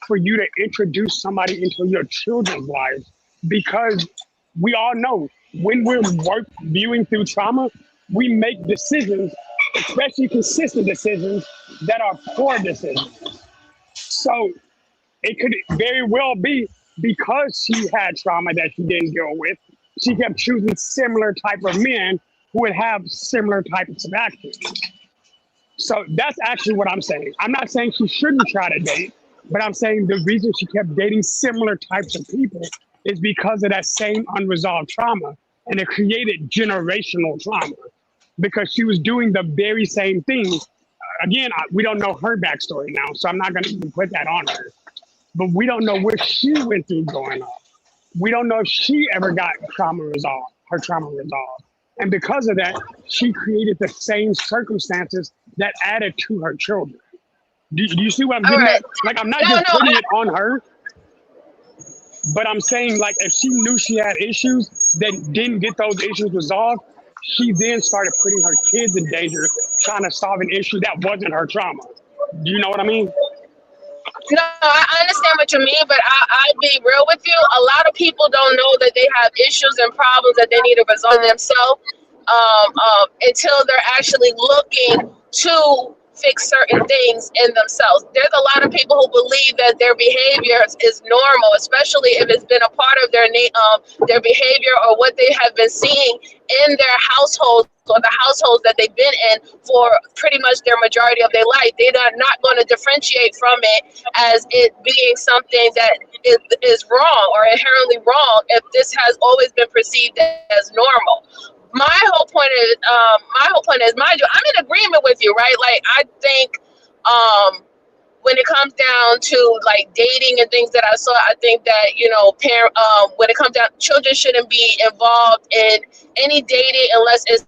for you to introduce somebody into your children's lives, because we all know when we're viewing through trauma, we make decisions, especially consistent decisions, that are poor decisions. So it could very well be because she had trauma that she didn't deal with, she kept choosing similar type of men who would have similar types of actions. So that's actually what I'm saying. I'm not saying she shouldn't try to date, but I'm saying the reason she kept dating similar types of people is because of that same unresolved trauma, and it created generational trauma because she was doing the very same thing. Again, we don't know her backstory now, so I'm not going to even put that on her. But we don't know what she went through growing up. We don't know if she ever got her trauma resolved. And because of that, she created the same circumstances that added to her children. Do you see what I'm getting at? Like, I'm not just putting it on her, but I'm saying, like, if she knew she had issues that didn't get those issues resolved, she then started putting her kids in danger, trying to solve an issue that wasn't her trauma. Do you know what I mean? No, I understand what you mean, but I'll be real with you. A lot of people don't know that they have issues and problems that they need to resolve themselves until they're actually looking to fix certain things in themselves. There's a lot of people who believe that their behavior is normal, especially if it's been a part of their behavior or what they have been seeing in their households or the households that they've been in for pretty much their majority of their life. They are not going to differentiate from it as it being something that is wrong or inherently wrong if this has always been perceived as normal. My whole point is, mind you, I'm in agreement with you, right? Like, I think when it comes down to like dating and things that I saw, I think that, when it comes down, children shouldn't be involved in any dating unless it's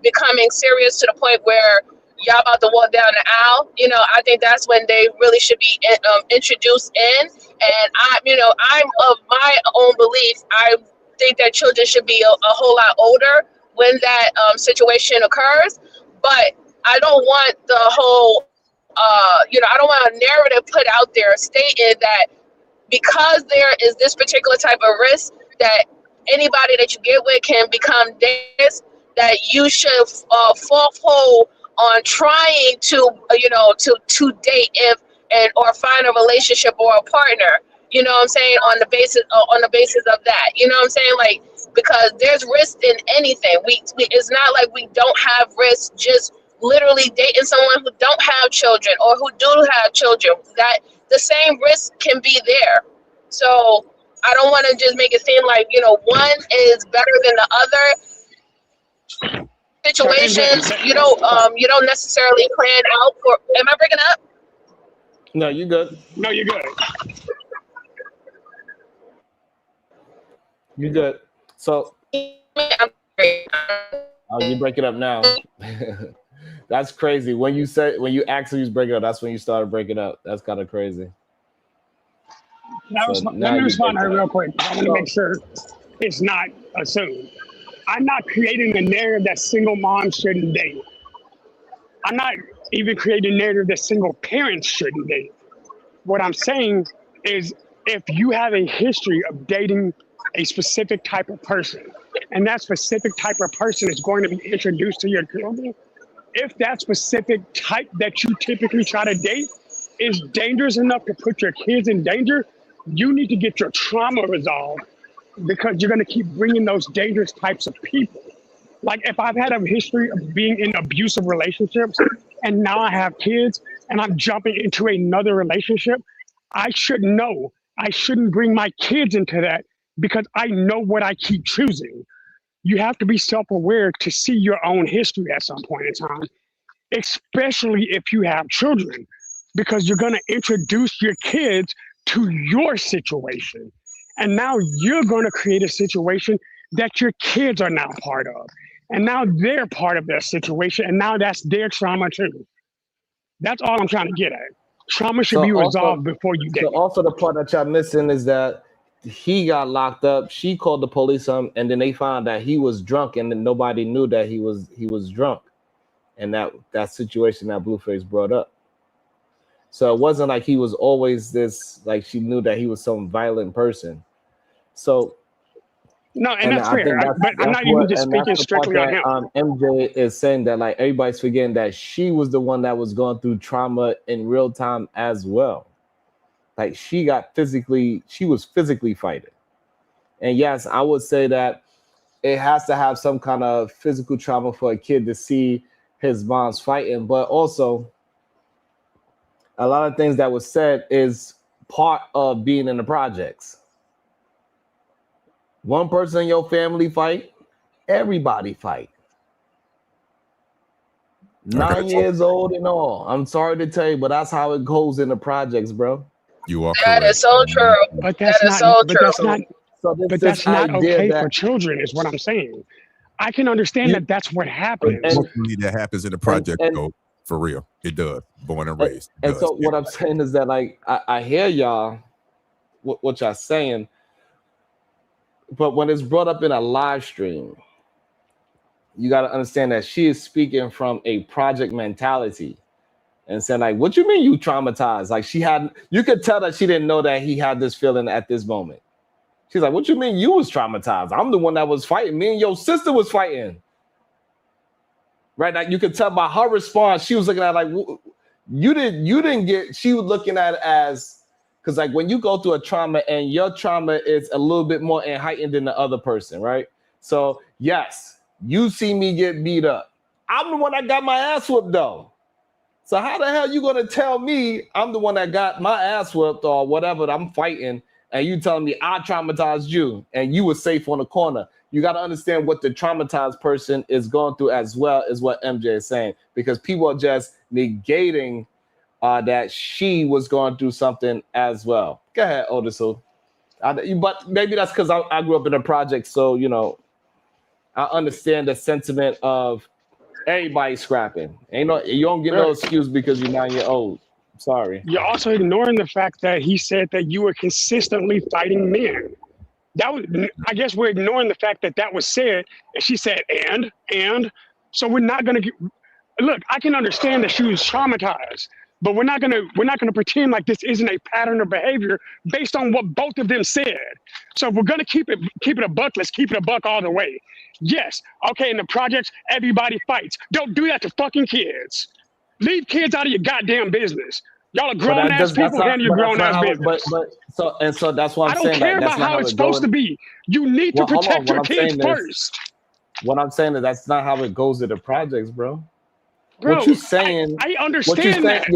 becoming serious to the point where y'all about to walk down the aisle. I think that's when they really should be introduced in. And I'm of my own belief. I think that children should be a whole lot older when that situation occurs, but I don't want the whole, I don't want a narrative put out there stating that because there is this particular type of risk that anybody that you get with can become dangerous, that you should fall whole on trying to, to date or find a relationship or a partner. You know what I'm saying? On the basis of that. You know what I'm saying? Like, because there's risk in anything. It's not like we don't have risk just literally dating someone who don't have children or who do have children. That the same risk can be there. So I don't want to just make it seem like, one is better than the other. Situations, you don't necessarily plan out for. Am I breaking up? No, you good. No, you're good. You good. So, I'm great. oh, you break it up now. That's crazy. When you actually was breaking up, that's when you started breaking up. That's kind of crazy. Let me respond to her real quick. I want to make sure it's not assumed. I'm not creating a narrative that single moms shouldn't date. I'm not even creating a narrative that single parents shouldn't date. What I'm saying is if you have a history of dating a specific type of person, and that specific type of person is going to be introduced to your children, if that specific type that you typically try to date is dangerous enough to put your kids in danger, you need to get your trauma resolved because you're going to keep bringing those dangerous types of people. Like if I've had a history of being in abusive relationships and now I have kids and I'm jumping into another relationship, I should know I shouldn't bring my kids into that because I know what I keep choosing. You have to be self-aware to see your own history at some point in time, especially if you have children, because you're going to introduce your kids to your situation. And now you're going to create a situation that your kids are now part of. And now they're part of that situation. And now that's their trauma too. That's all I'm trying to get at. Trauma should be resolved before you date. So also the part that y'all missing is that he got locked up. She called the police on him, and then they found that he was drunk, and then nobody knew that he was drunk. And that situation that Blueface brought up. So it wasn't like he was always this, like she knew that he was some violent person. So no, and that's fair. But I'm not even just speaking strictly on him. MJ is saying that like everybody's forgetting that she was the one that was going through trauma in real time as well. Like she was physically fighting. And yes, I would say that it has to have some kind of physical trauma for a kid to see his mom's fighting, but also a lot of things that was said is part of being in the projects. One person in your family fight, everybody fight. 9 years old and all. I'm sorry to tell you, but that's how it goes in the projects, bro. You are That is so true. But that's not. But that's not okay for children, is what I'm saying. I can understand that that's what happens. Mostly that happens in the project, though. For real, it does. Born and raised. And so what I'm saying is that, like, I hear y'all, what y'all saying, but when it's brought up in a live stream, you got to understand that she is speaking from a project mentality and saying, like, what you mean you traumatized? Like you could tell that she didn't know that he had this feeling at this moment. She's like, what you mean you was traumatized? I'm the one that was fighting. Me and your sister was fighting. Right now, you could tell by her response, she was looking at like, you didn't get, she was looking at it as, because like when you go through a trauma and your trauma is a little bit more heightened than the other person, right? So yes, you see me get beat up. I'm the one that got my ass whooped though. So how the hell you gonna tell me I'm the one that got my ass whooped or whatever that I'm fighting, and you telling me I traumatized you and you were safe on the corner? You got to understand what the traumatized person is going through as well as what MJ is saying, because people are just negating that she was going through something as well. Go ahead, Otiso. But maybe that's because I grew up in a project, so you know I understand the sentiment of everybody scrapping. You don't get no excuse because you're 9 years old. Sorry. You're also ignoring the fact that he said that you were consistently fighting men. I guess we're ignoring the fact that was said, and she said, and so we're not gonna look. I can understand that she was traumatized, but we're not gonna pretend like this isn't a pattern of behavior based on what both of them said. So if we're gonna keep it a buck, let's keep it a buck all the way. Yes, okay. In the projects, everybody fights. Don't do that to fucking kids. Leave kids out of your goddamn business. Y'all are grown ass people, handle your grown ass business. So that's why I'm saying I don't care about how it's supposed to be. You need to protect your kids first. What I'm saying is that's not how it goes to the projects, bro. What you saying? I understand that.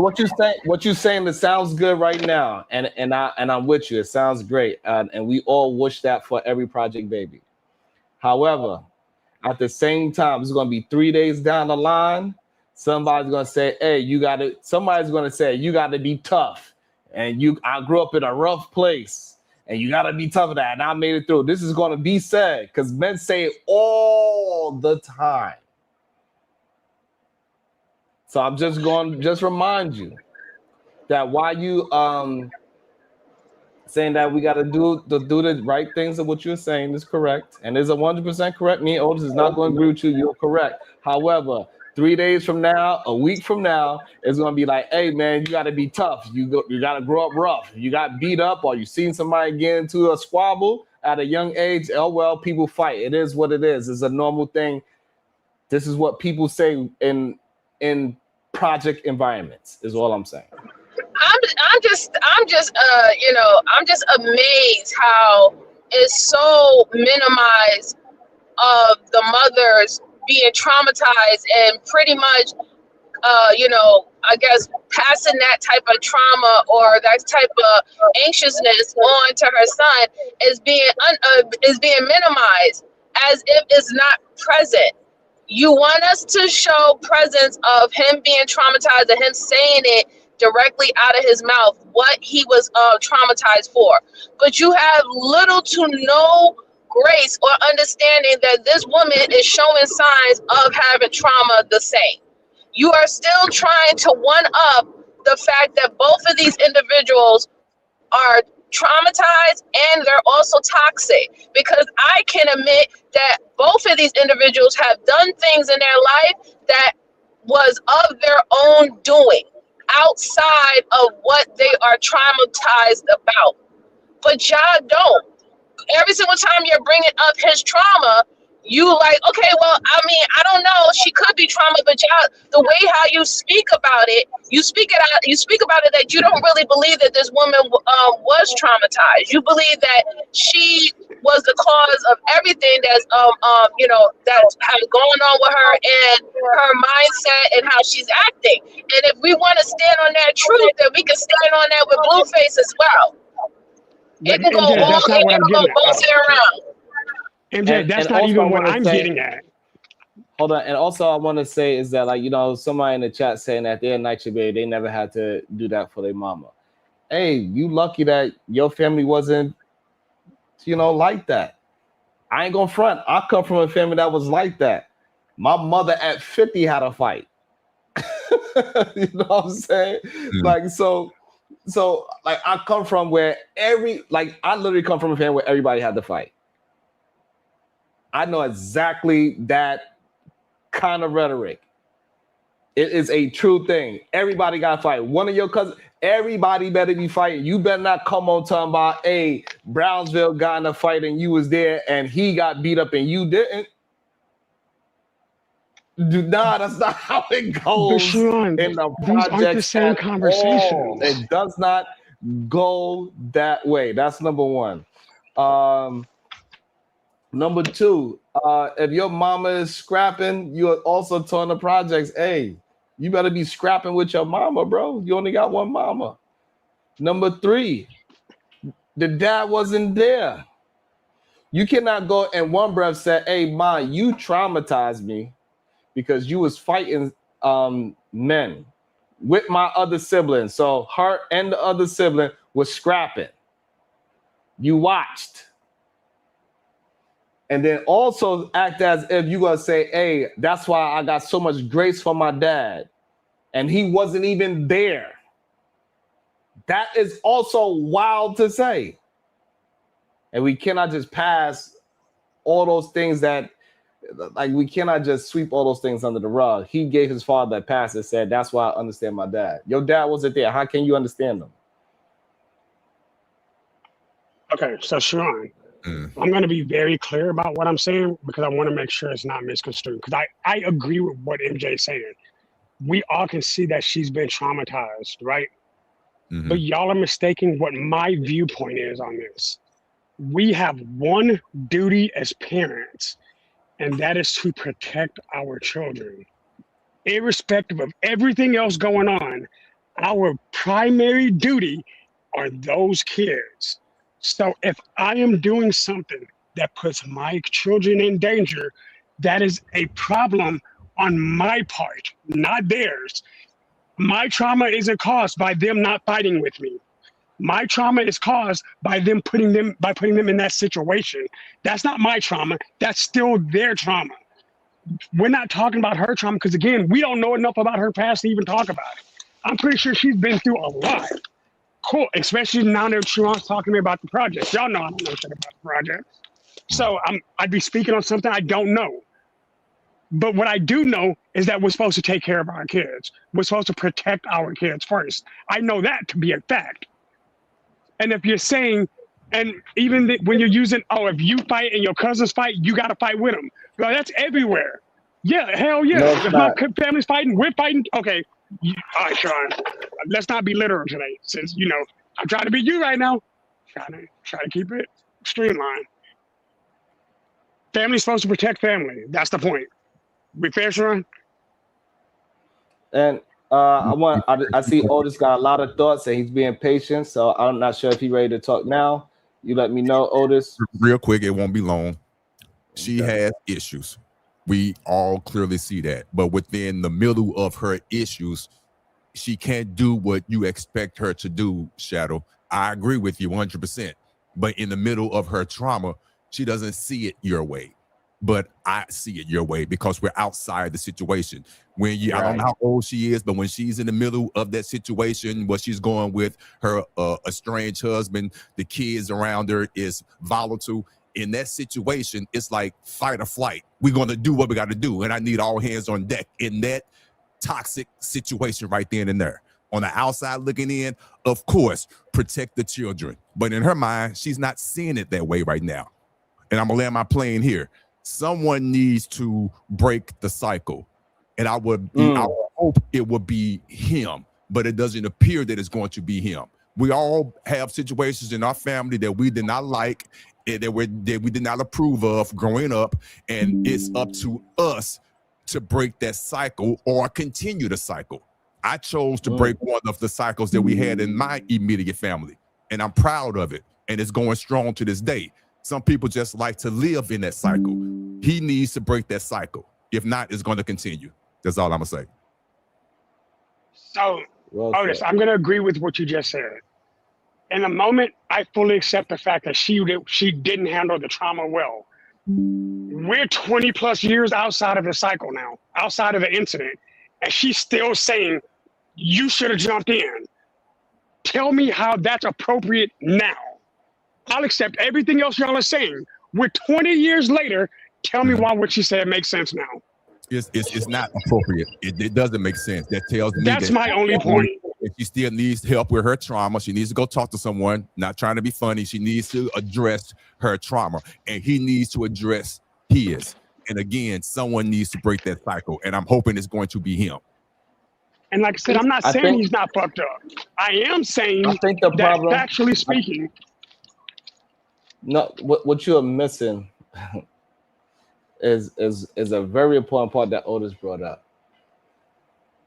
What you saying? That sounds good right now, and I'm with you. It sounds great, and we all wish that for every project baby. However, at the same time, it's going to be 3 days down the line. Somebody's gonna say, "Hey, somebody's gonna say you got to be tough." And I grew up in a rough place, and you got to be tough of that. And I made it through. This is gonna be said because men say it all the time. So I'm just going to remind you that while you saying that we got to do the right things of what you're saying is correct, and is 100% correct. Me, Otis is not going to agree with you. You're correct. However, 3 days from now, a week from now, it's gonna be like, hey man, you gotta be tough. You gotta grow up rough. You got beat up or you seen somebody get into a squabble at a young age. Oh well, people fight. It is what it is. It's a normal thing. This is what people say in project environments, is all I'm saying. I'm just amazed how it's so minimized of the mothers being traumatized and pretty much I guess passing that type of trauma or that type of anxiousness on to her son is being minimized as if it's not present. You want us to show presence of him being traumatized and him saying it directly out of his mouth what he was traumatized for, but you have little to no grace or understanding that this woman is showing signs of having trauma the same. You are still trying to one up the fact that both of these individuals are traumatized and they're also toxic, because I can admit that both of these individuals have done things in their life that was of their own doing outside of what they are traumatized about, but y'all don't. Every single time you're bringing up his trauma, you like, okay, well, I mean, I don't know, she could be trauma, but y'all, the way how you speak about it, you speak about it that you don't really believe that this woman was traumatized. You believe that she was the cause of everything that's that's going on with her and her mindset and how she's acting. And if we want to stand on that truth, then we can stand on that with Blueface as well. It can go both way around. MJ, that's not even what I'm getting at. Hold on. And also I want to say is that, like, somebody in the chat saying that they're Nitro Baby, they never had to do that for their mama. Hey, you lucky that your family wasn't, like that. I ain't gonna front. I come from a family that was like that. My mother at 50 had a fight. You know what I'm saying? Mm. Like, so like I come from where I literally come from a family where everybody had to fight. I know exactly that kind of rhetoric. It is a true thing. Everybody got to fight. One of your cousins, everybody better be fighting. You better not come on talking about, hey, Brownsville got in a fight and you was there and he got beat up and you didn't. Nah, that's not how it goes. Sean, in the these aren't the same conversations. It does not go that way. That's number one. Number two, if your mama is scrapping, you're also telling the projects, hey, you better be scrapping with your mama, bro. You only got one mama. Number three, the dad wasn't there. You cannot go in one breath say, hey, ma, you traumatized me because you was fighting men with my other sibling. So her and the other sibling was scrapping. You watched. And then also act as if you're going to say, hey, that's why I got so much grace from my dad. And he wasn't even there. That is also wild to say. And we cannot just pass all those things we cannot just sweep all those things under the rug. He gave his father a pass and said, that's why I understand my dad. Your dad wasn't there. How can you understand them? Okay, so Sean, I'm going to be very clear about what I'm saying because I want to make sure it's not misconstrued. Because I agree with what MJ is saying. We all can see that she's been traumatized, right? Mm-hmm. But y'all are mistaking what my viewpoint is on this. We have one duty as parents, and that is to protect our children. Irrespective of everything else going on, our primary duty are those kids. So if I am doing something that puts my children in danger, that is a problem on my part, not theirs. My trauma isn't caused by them not fighting with me. My trauma is caused by putting them in that situation. That's not my trauma. That's still their trauma. We're not talking about her trauma because, again, we don't know enough about her past to even talk about it. I'm pretty sure she's been through a lot. Cool, especially now that Sharon's talking to me about the project. Y'all know I don't know shit about the project. So I'd be speaking on something I don't know. But what I do know is that we're supposed to take care of our kids. We're supposed to protect our kids first. I know that to be a fact. And if you're saying, and even when you're using, oh, if you fight and your cousins fight, you got to fight with them. Well, that's everywhere. Yeah, hell yeah. No, it's If my not. family's fighting, we're fighting. Okay. All right, Sean. Let's not be literal today, since, you know, I'm trying to be you right now. Trying to keep it streamlined. Family's supposed to protect family. That's the point. We fair, Sean? And I see Otis got a lot of thoughts and he's being patient. So I'm not sure if he's ready to talk now. You let me know, Otis. Real quick, it won't be long. She has issues. We all clearly see that. But within the middle of her issues, she can't do what you expect her to do, Shadow. I agree with you 100%. But in the middle of her trauma, she doesn't see it your way. But I see it your way because we're outside the situation. When you, I don't know how old she is, but when she's in the middle of that situation, what she's going with her estranged husband, the kids around her is volatile. In that situation, it's like fight or flight. We're going to do what we got to do. And I need all hands on deck in that toxic situation right then and there. On the outside looking in, of course, protect the children. But in her mind, she's not seeing it that way right now. And I'm going to land my plane here. Someone needs to break the cycle. And I would hope it would be him, but it doesn't appear that it's going to be him. We all have situations in our family that we did not like, that we did not approve of growing up, and it's up to us to break that cycle or continue the cycle. I chose to break one of the cycles that we had in my immediate family, and I'm proud of it, and it's going strong to this day. Some people just like to live in that cycle. He needs to break that cycle. If not, it's going to continue. That's all I'm going to say. So, Otis, I'm going to agree with what you just said. In the moment, I fully accept the fact that she didn't handle the trauma well. We're 20 plus years outside of the cycle now, outside of the incident, and she's still saying, you should have jumped in. Tell me how that's appropriate now. I'll accept everything else y'all are saying. We're 20 years later. Tell me why what she said makes sense now. It's not appropriate. It doesn't make sense. That tells me that's my only point. If she still needs help with her trauma, she needs to go talk to someone. Not trying to be funny. She needs to address her trauma, and he needs to address his. And again, someone needs to break that cycle, and I'm hoping it's going to be him. And like I said, I'm not saying he's not fucked up. I am saying that factually speaking. No, what you're missing is a very important part that Otis brought up.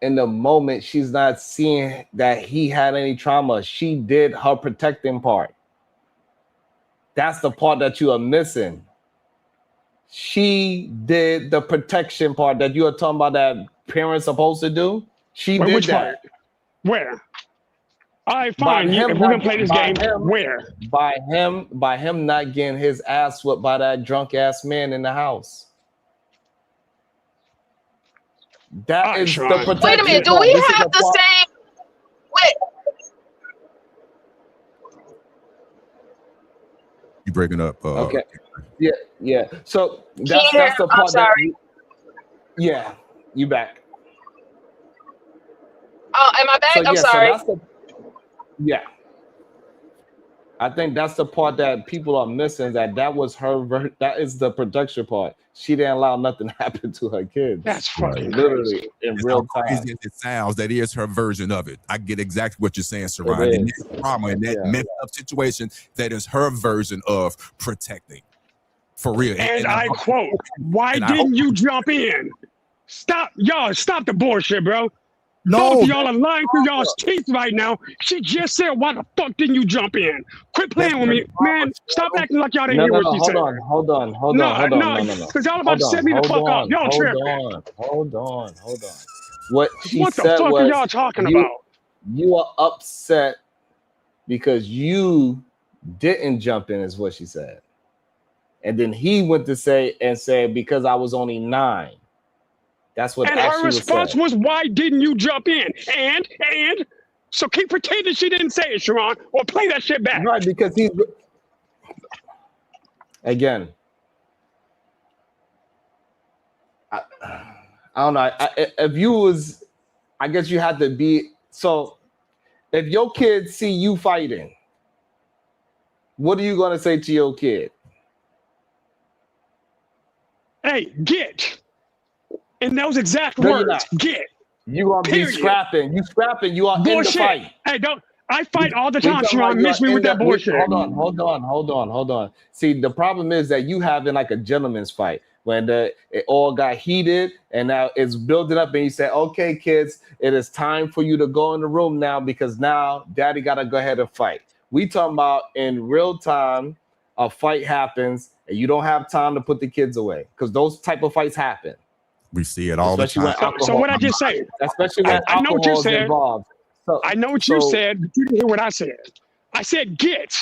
In the moment, she's not seeing that he had any trauma. She did her protecting part. That's the part that you are missing. She did the protection part that you are talking about that parents supposed to do. She did which that. Part? Where? All right, fine. If we're gonna play this game, where? By him not getting his ass whipped by that drunk ass man in the house. That is the protection. Wait a minute. Do we have the same? Wait. You breaking up? Okay. Yeah. So that's the part. I'm sorry. Yeah, you back. Oh, am I back? So, I'm sorry. So yeah. I think that's the part that people are missing. That was her. That is the production part. She didn't allow nothing to happen to her kids. That's fucking literally crazy. in real time. Crazy as it sounds, that is her version of it. I get exactly what you're saying, Saran. In that trauma, in that messed up situation, that is her version of protecting. For real. And I quote, why didn't you jump in? Stop, y'all, stop the bullshit, bro. No, both of y'all are lying through y'all's teeth right now. She just said, why the fuck didn't you jump in? Quit playing with me, man. Stop acting like y'all didn't hear what she said. Hold on. Because y'all about to set me the fuck up. Y'all tripping. Hold on. What she what said the fuck was, are y'all talking about? You are upset because you didn't jump in, is what she said. And then he went to say because I was only 9. That's what. And her response was, "Why didn't you jump in?" And so keep pretending she didn't say it, Sharon, or play that shit back. Right, because he's again. I don't know. If you was, I guess you had to be. So if your kids see you fighting, what are you gonna say to your kid? Hey, get. In those exact No, you're words, not. get. You gonna Period. be scrapping. You scrapping. You are in the Bullshit. fight. Hey, don't. I fight all the We time, talking about Sean. you Miss are me in with that the. bullshit. Hold on. See, the problem is that you having like a gentleman's fight when it all got heated and now it's building up, and you say, "Okay, kids, it is time for you to go in the room now because now Daddy got to go ahead and fight." We talking about in real time, a fight happens and you don't have time to put the kids away because those type of fights happen, We see it all especially the when time. alcohol. So what I just said? Especially when I know what you alcohol is said. involved. So, I know what you said, but you didn't hear what I said. I said get.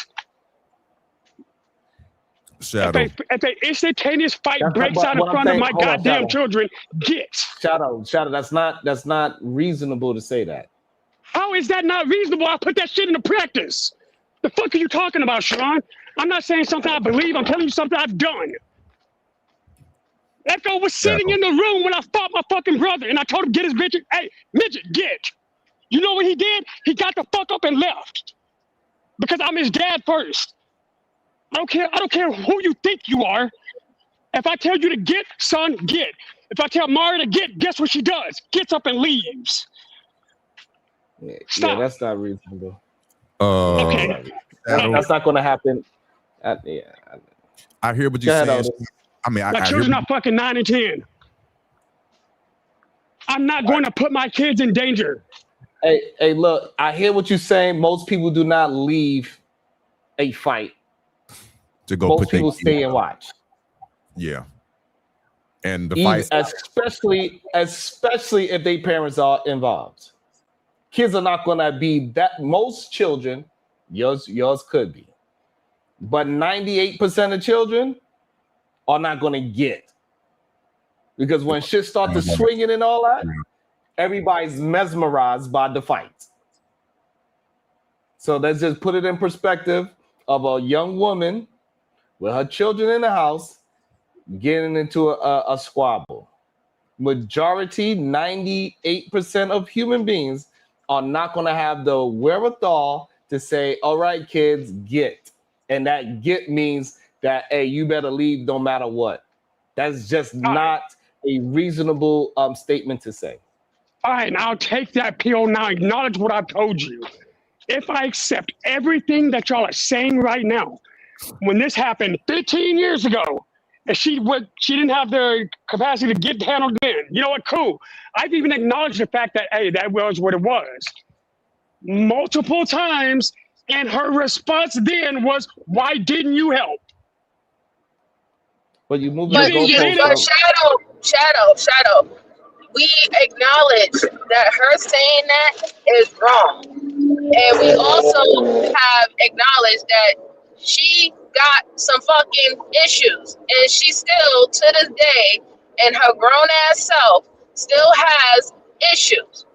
Shadow. If a instantaneous fight That's breaks what- out in what I'm front of saying- my hold on, goddamn Shadow. children, get. Shadow. That's not reasonable to say that. How is that not reasonable? I put that shit into practice. The fuck are you talking about, Sean? I'm not saying something I believe. I'm telling you something I've done. Echo was sitting in the room when I fought my fucking brother, and I told him, get his bitch. Hey, midget, get. You know what he did? He got the fuck up and left. Because I'm his dad first. I don't care who you think you are. If I tell you to get, son, get. If I tell Mara to get, guess what she does? Gets up and leaves. Yeah, Stop. that's not reasonable. Okay. That's not going to happen. I hear what Go you're ahead, saying. Otis. I mean, My I hear children are fucking 9 and 10. I'm not going to put my kids in danger. Hey, look, I hear what you're saying. Most people do not leave a fight. to go Most put their people stay and watch. Yeah. And the fight, especially if their parents are involved. Kids are not going to be that. Most children, yours could be, but 98% of children are not going to get, because when shit starts to swinging and all that, everybody's mesmerized by the fight. So let's just put it in perspective of a young woman with her children in the house getting into a squabble. Majority, 98% of human beings are not going to have the wherewithal to say, all right, kids, get. And that get means that, hey, you better leave no matter what. That's just not a reasonable statement to say. All right, now I'll take that pill. Now acknowledge what I've told you. If I accept everything that y'all are saying right now, when this happened 15 years ago, and she didn't have the capacity to get handled then. You know what? Cool. I've even acknowledged the fact that, hey, that was what it was. Multiple times, and her response then was, why didn't you help? But you moved But, the Shadow, we acknowledge that her saying that is wrong. And we also have acknowledged that she got some fucking issues. And she still, to this day, and her grown ass self, still has issues.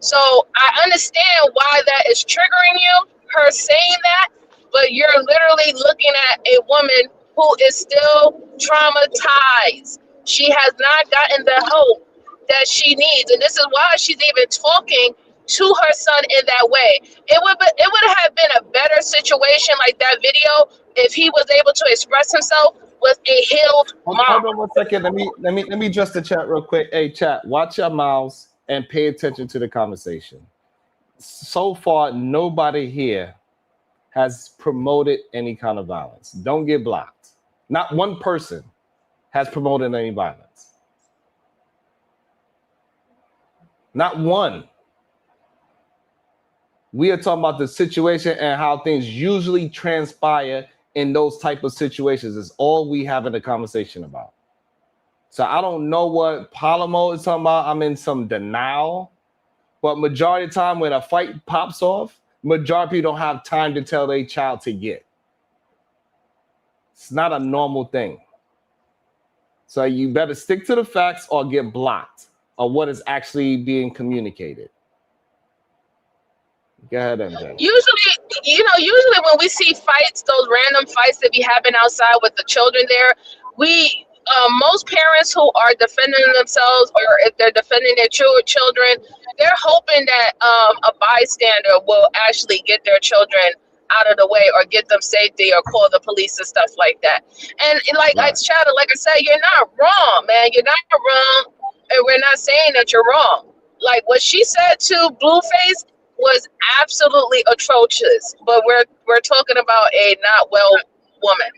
So I understand why that is triggering you, her saying that, but you're literally looking at a woman who is still traumatized. She has not gotten the help that she needs. And this is why she's even talking to her son in that way. It would have been a better situation like that video if he was able to express himself with a healed mom. Hold on 1 second. Let me address the chat real quick. Hey, chat, watch your mouths and pay attention to the conversation. So far, nobody here has promoted any kind of violence. Don't get blocked. Not one person has promoted any violence. Not one. We are talking about the situation and how things usually transpire in those type of situations. Is all we having a conversation about. So I don't know what Palomo is talking about. I'm in some denial. But majority of the time when a fight pops off, majority of people don't have time to tell their child to get. It's not a normal thing. So you better stick to the facts or get blocked of what is actually being communicated. Go ahead, MJ. Usually when we see fights, those random fights that be happening outside with the children there, we most parents who are defending themselves, or if they're defending their children, they're hoping that a bystander will actually get their children out of the way or get them safety or call the police and stuff like that. And like I chatted, like I said, you're not wrong, man. You're not wrong, and we're not saying that you're wrong. Like what she said to Blueface was absolutely atrocious. But we're talking about a not well woman.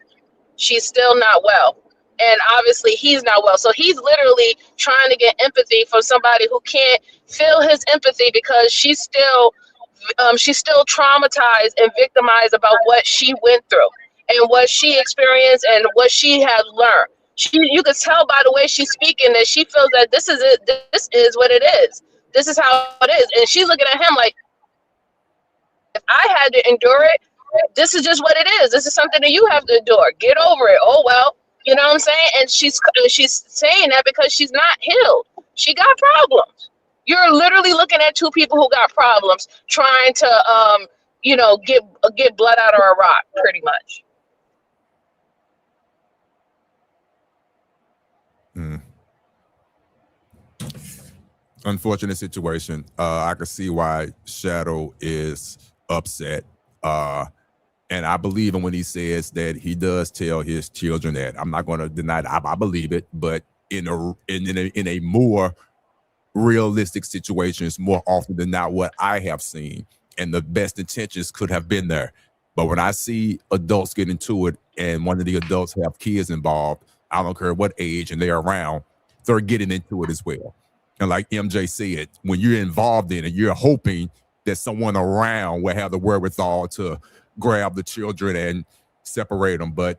She's still not well. And obviously he's not well. So he's literally trying to get empathy from somebody who can't feel his empathy because she's still traumatized and victimized about what she went through and what she experienced and what she had learned. You could tell by the way she's speaking that she feels that this is it. This is what it is. This is how it is. And she's looking at him like, if I had to endure it, this is just what it is. This is something that you have to endure. Get over it. Oh, well. You know what I'm saying? And she's saying that because she's not healed. She got problems. You're literally looking at two people who got problems trying to, get blood out of a rock, pretty much. Unfortunate situation. I can see why Shadow is upset. And I believe him when he says that he does tell his children that. I'm not going to deny that. I believe it, but in a more realistic situations, more often than not, what I have seen, and the best intentions could have been there. But when I see adults get into it, and one of the adults have kids involved, I don't care what age, and they're around, they're getting into it as well. And like MJ said, when you're involved in it, you're hoping that someone around will have the wherewithal to grab the children and separate them. But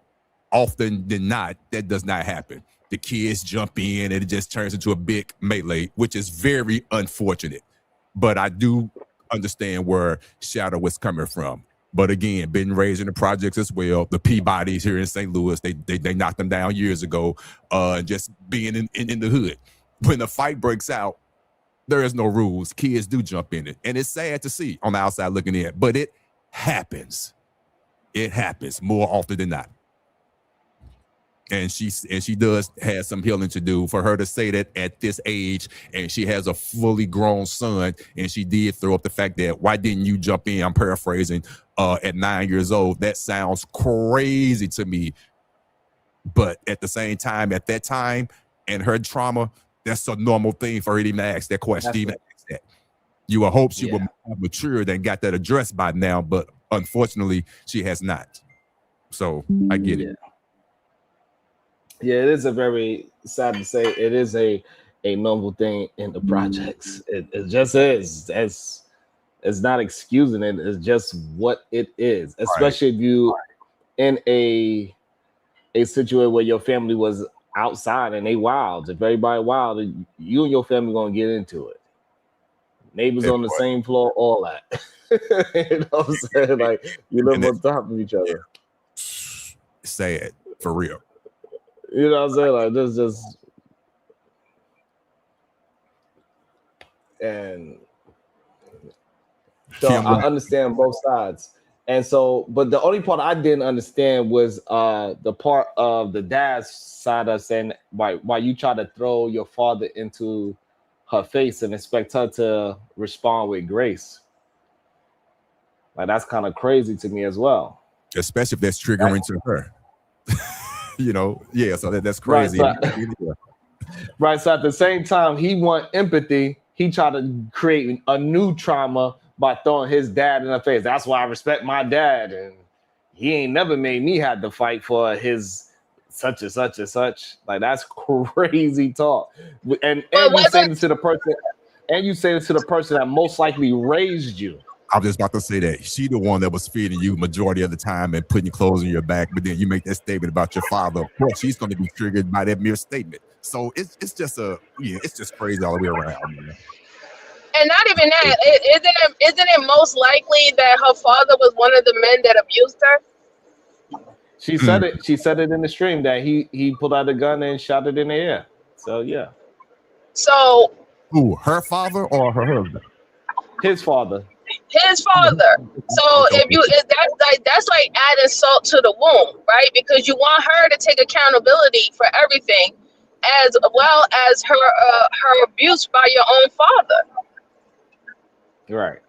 often than not, that does not happen. The kids jump in and it just turns into a big melee, which is very unfortunate. But I do understand where Shadow was coming from. But again, been raised in the projects as well. The Peabodys here in St. Louis, they knocked them down years ago. Just being in the hood. When the fight breaks out, there is no rules. Kids do jump in it. And it's sad to see on the outside looking in, but it happens. It happens more often than not. And she does have some healing to do. For her to say that at this age, and she has a fully grown son, and she did throw up the fact that, why didn't you jump in? I'm paraphrasing, at 9 years old. That sounds crazy to me. But at the same time, at that time, and her trauma, that's a normal thing for her to even ask that question. Even ask that. You would hope she would have matured and got that addressed by now, but unfortunately, she has not. So I get it. Yeah, it is a very sad to say. It is a normal thing in the projects. It just is. It's not excusing it. It's just what it is. Especially if you in a situation where your family was outside and they wild. If everybody wild, you and your family gonna get into it. Neighbors on the same floor, all that. You know what I'm saying? Like, you live on top of each other. Sad, for real. You know what I'm saying? Like, this just, and so I understand both sides. And so, but the only part I didn't understand was the part of the dad's side of saying why you try to throw your father into her face and expect her to respond with grace. Like, that's kind of crazy to me as well. Especially if that's triggering to her. So that's crazy. Right. So at the same time, he want empathy. He tried to create a new trauma by throwing his dad in the face. That's why I respect my dad, and he ain't never made me have to fight for his such and such and such. Like, that's crazy talk. And you say this to the person, and you say this to the person that most likely raised you. I was just about to say that she the one that was feeding you majority of the time and putting clothes on your back, but then you make that statement about your father. Of course, she's going to be triggered by that mere statement. So it's just it's just crazy all the way around. Man. And not even that, isn't it most likely that her father was one of the men that abused her? She said it. She said it in the stream that he pulled out a gun and shot it in the air. So yeah. So who? Her father or her husband? His father. his father. So that's like adding salt to the wound, right? Because you want her to take accountability for everything, as well as her abuse by your own father. Right.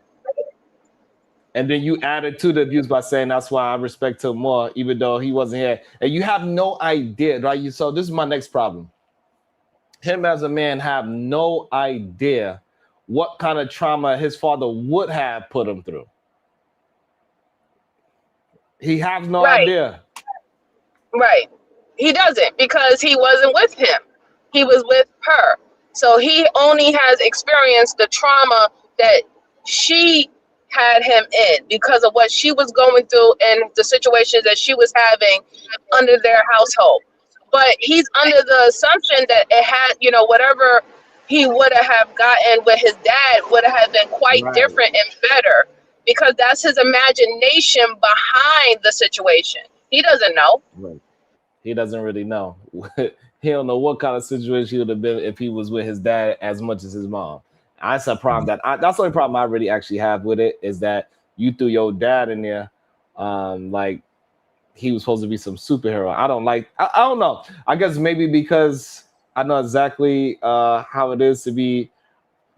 And then you added to the abuse by saying that's why I respect him more, even though he wasn't here. And you have no idea, right? So this is my next problem. Him as a man have no idea what kind of trauma his father would have put him through. He has no idea. Right. He doesn't, because he wasn't with him. He was with her. So he only has experienced the trauma that she had him in because of what she was going through and the situations that she was having under their household. But he's under the assumption that it had, whatever he would have gotten with his dad would have been quite different and better, because that's his imagination behind the situation. He doesn't know. Right. He doesn't really know. He don't know what kind of situation he would have been if he was with his dad as much as his mom. That's a problem that's the only problem I really actually have with it, is that you threw your dad in there like he was supposed to be some superhero. I don't know. I guess maybe because I know exactly how it is to be.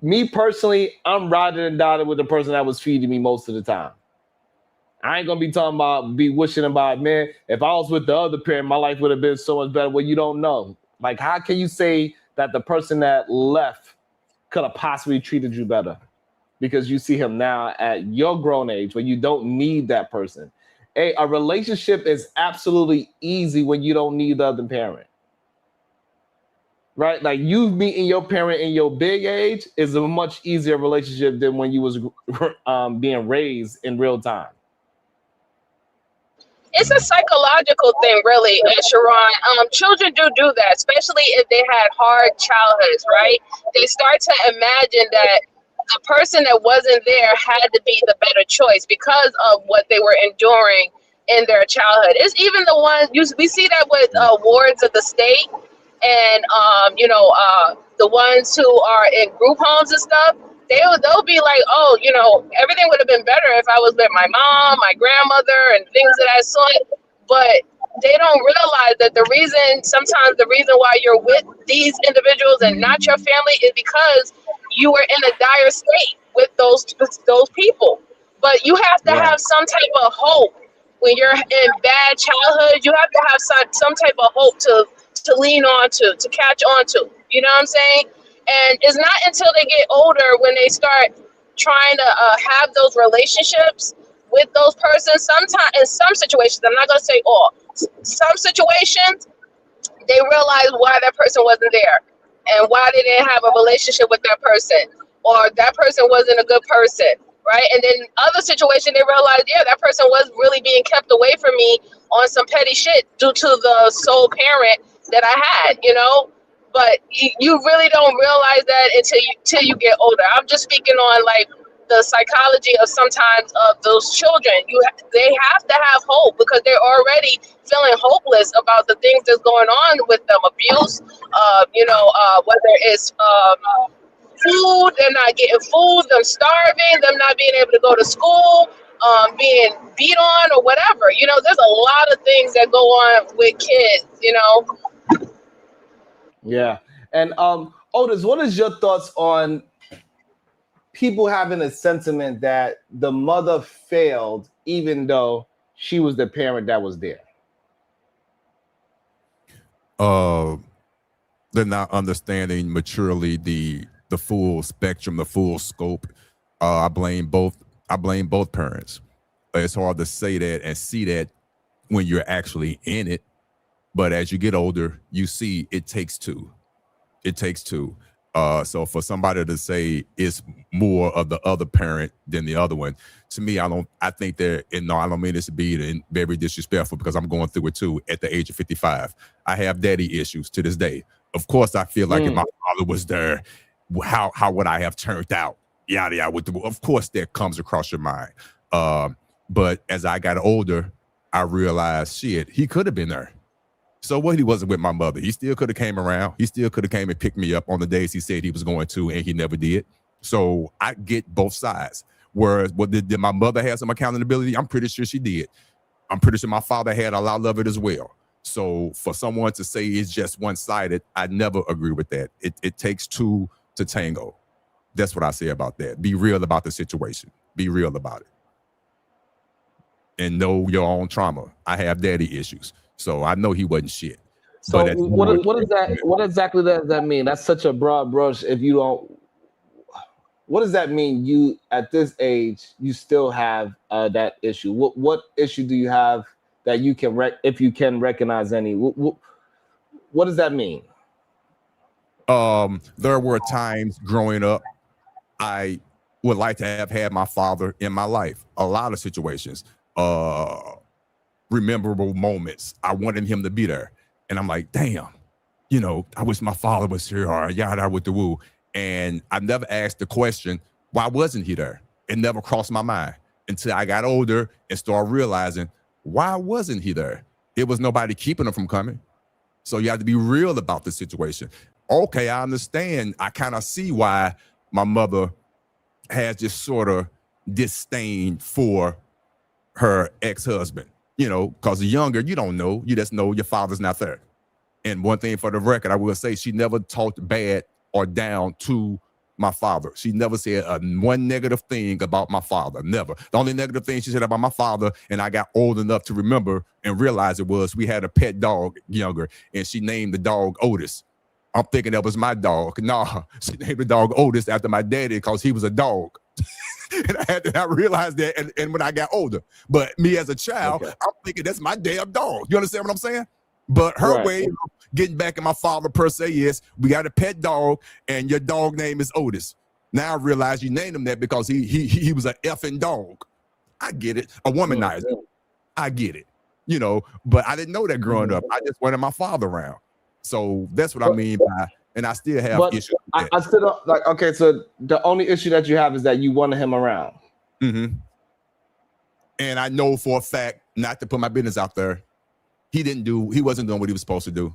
Me personally, I'm riding and dying with the person that was feeding me most of the time. I ain't gonna be wishing about, man, if I was with the other parent, my life would have been so much better. Well, you don't know. Like, how can you say that the person that left could have possibly treated you better? Because you see him now at your grown age where you don't need that person. Hey, a relationship is absolutely easy when you don't need the other parent. Right? Like, you meeting your parent in your big age is a much easier relationship than when you was being raised in real time. It's a psychological thing, really, Sharon. Children do that, especially if they had hard childhoods, right? They start to imagine that the person that wasn't there had to be the better choice because of what they were enduring in their childhood. It's even the ones, we see that with wards of the state and, the ones who are in group homes and stuff. They'll be like, oh, everything would have been better if I was with my mom, my grandmother, and things of that sort. But they don't realize that sometimes the reason why you're with these individuals and not your family is because you were in a dire state with those people. But you have to have some type of hope when you're in bad childhood. You have to have some type of hope to lean on to catch on to. You know what I'm saying? And it's not until they get older when they start trying to have those relationships with those persons. Sometimes, in some situations, I'm not going to say all, some situations, they realize why that person wasn't there and why they didn't have a relationship with that person, or that person wasn't a good person, right? And then other situations, they realize, yeah, that person was really being kept away from me on some petty shit due to the sole parent that I had, But you really don't realize that until you get older. I'm just speaking on like the psychology of sometimes of those children. They have to have hope because they're already feeling hopeless about the things that's going on with them. Abuse, whether it's food, they're not getting food, them starving, them not being able to go to school, being beat on or whatever. There's a lot of things that go on with kids, Yeah. And Otis, what is your thoughts on people having a sentiment that the mother failed even though she was the parent that was there? They're not understanding maturely the full spectrum, the full scope. I blame both parents. It's hard to say that and see that when you're actually in it. But as you get older, you see it takes two. It takes two. So for somebody to say it's more of the other parent than the other one, to me, I don't mean this to be very disrespectful because I'm going through it too at the age of 55. I have daddy issues to this day. Of course, I feel like if my father was there, how would I have turned out? Yada, yada. Of course, that comes across your mind. But as I got older, I realized, shit, he could have been there. So what, he wasn't with my mother. He still could have came around. He still could have came and picked me up on the days he said he was going to, and he never did. So I get both sides. Whereas, did my mother have some accountability? I'm pretty sure she did. I'm pretty sure my father had a lot of it as well. So for someone to say it's just one-sided, I never agree with that. It takes two to tango. That's what I say about that. Be real about the situation. Be real about it. And know your own trauma. I have daddy issues. So I know he wasn't shit. So what exactly does that mean? That's such a broad brush. If you don't, what does that mean? You at this age, you still have that issue. What issue do you have that you can if you can recognize any? What does that mean? There were times growing up I would like to have had my father in my life. A lot of situations, memorable moments. I wanted him to be there. And I'm like, damn, I wish my father was here, or yada with the woo. And I never asked the question, why wasn't he there? It never crossed my mind until I got older and started realizing, why wasn't he there? It was nobody keeping him from coming. So you have to be real about the situation. Okay, I understand. I kind of see why my mother has this sort of disdain for her ex-husband, because younger, you don't know. You just know your father's not there. And one thing for the record, I will say, she never talked bad or down to my father. She never said one negative thing about my father. Never. The only negative thing she said about my father, and I got old enough to remember and realize it, was we had a pet dog younger, and she named the dog Otis. I'm thinking that was my dog. Nah, she named the dog Otis after my daddy because he was a dog. And I realized that and when I got older. But me as a child, okay, I'm thinking that's my damn dog. You understand what I'm saying? But her way of getting back at my father per se is, we got a pet dog and your dog name is Otis. Now I realize you named him that because he was an effing dog. I get it. A womanizer. I get it. But I didn't know that growing up. I just wanted my father around. So that's what I mean by, and I still have issues with that. I still don't, like, okay, so the only issue that you have is that you wanted him around. Mm-hmm. And I know for a fact, not to put my business out there, he wasn't doing what he was supposed to do.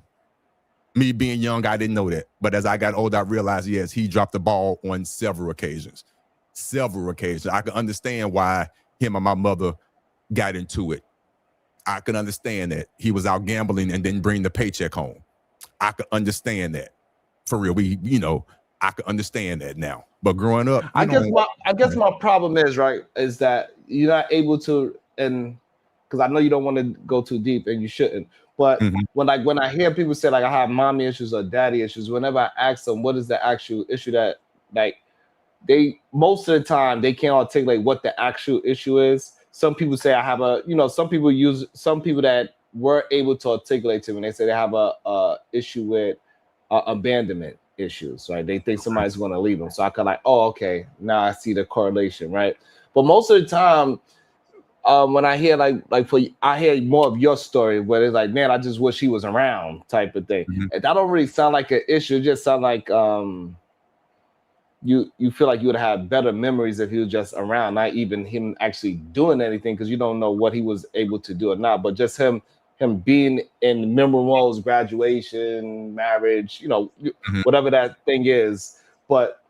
Me being young, I didn't know that. But as I got older, I realized, yes, he dropped the ball on several occasions. I can understand why him and my mother got into it. I can understand that. He was out gambling and didn't bring the paycheck home. I could understand that. For real, I could understand that now. But growing up, I guess my problem is that you're not able to, and because I know you don't want to go too deep and you shouldn't. But when I hear people say I have mommy issues or daddy issues, whenever I ask them what is the actual issue that they most of the time they can't articulate what the actual issue is. Some people say I have some people that were able to articulate to me. They say they have a issue with abandonment issues, right? They think somebody's going to leave them. So I can okay, now I see the correlation, right? But most of the time, when I hear I hear more of your story where it's like, man, I just wish he was around type of thing. And that don't really sound like an issue. It just sound like you feel like you would have better memories if he was just around, not even him actually doing anything, because you don't know what he was able to do or not, but just him being in memorable graduation, marriage, whatever that thing is. But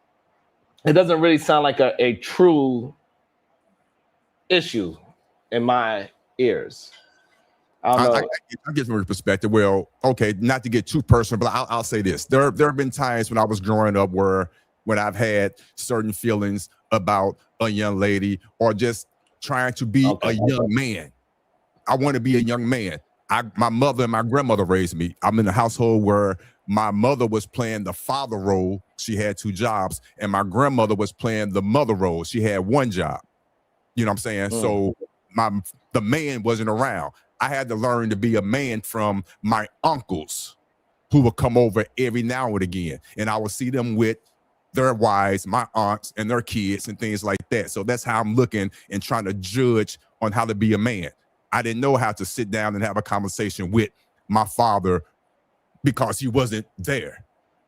it doesn't really sound like a true issue in my ears. I get from your perspective. Well, okay, not to get too personal, but I'll say this. There have been times when I was growing up when I've had certain feelings about a young lady or just trying to be a young man. I want to be a young man. My mother and my grandmother raised me. I'm in a household where my mother was playing the father role. She had 2 jobs, and my grandmother was playing the mother role. She had 1 job. You know what I'm saying? So the man wasn't around. I had to learn to be a man from my uncles who would come over every now and again. And I would see them with their wives, my aunts, and their kids and things like that. So that's how I'm looking and trying to judge on how to be a man. I didn't know how to sit down and have a conversation with my father because he wasn't there.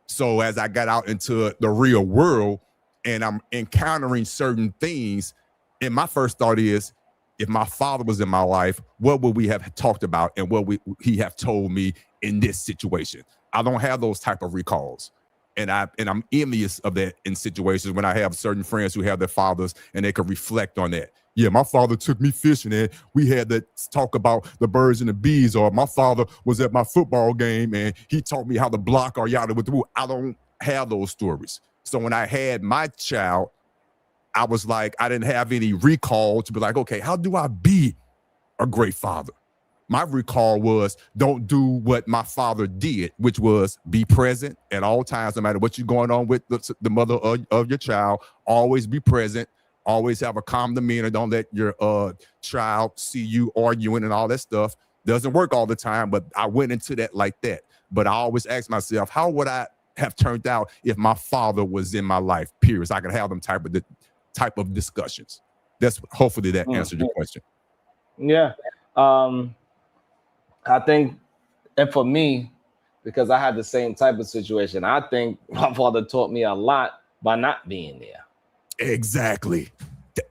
So as I got out into the real world and I'm encountering certain things, and my first thought is, if my father was in my life, what would we have talked about and what would he have told me in this situation? I don't have those type of recalls. And I'm envious of that in situations when I have certain friends who have their fathers and they can reflect on that. Yeah, my father took me fishing and we had to talk about the birds and the bees, or my father was at my football game and he taught me how to block or yada with the rule. I don't have those stories. So when I had my child, I was like, I didn't have any recall to be like, okay, how do I be a great father? My recall was don't do what my father did, which was be present at all times, no matter what you're going on with the mother of your child. Always be present. Always have a calm demeanor. Don't let your child see you arguing and all that stuff. Doesn't work all the time, but I went into that like that. But I always ask myself, how would I have turned out if my father was in my life, period? So I could have them type of discussions. That's hopefully that answered your question. Yeah. I think, and for me, because I had the same type of situation, I think my father taught me a lot by not being there. Exactly.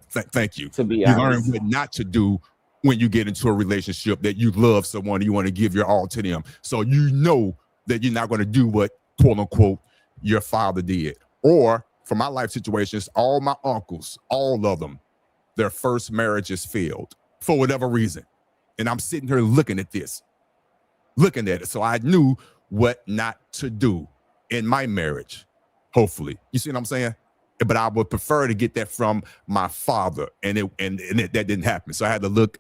Thank you. To be you honest, learn what not to do when you get into a relationship that you love someone and you want to give your all to them. So you know that you're not going to do what, quote unquote, your father did. Or for my life situations, all my uncles, all of them, their first marriages failed for whatever reason. And I'm sitting here looking at it. So I knew what not to do in my marriage, hopefully. You see what I'm saying? But I would prefer to get that from my father, and that didn't happen. So I had to look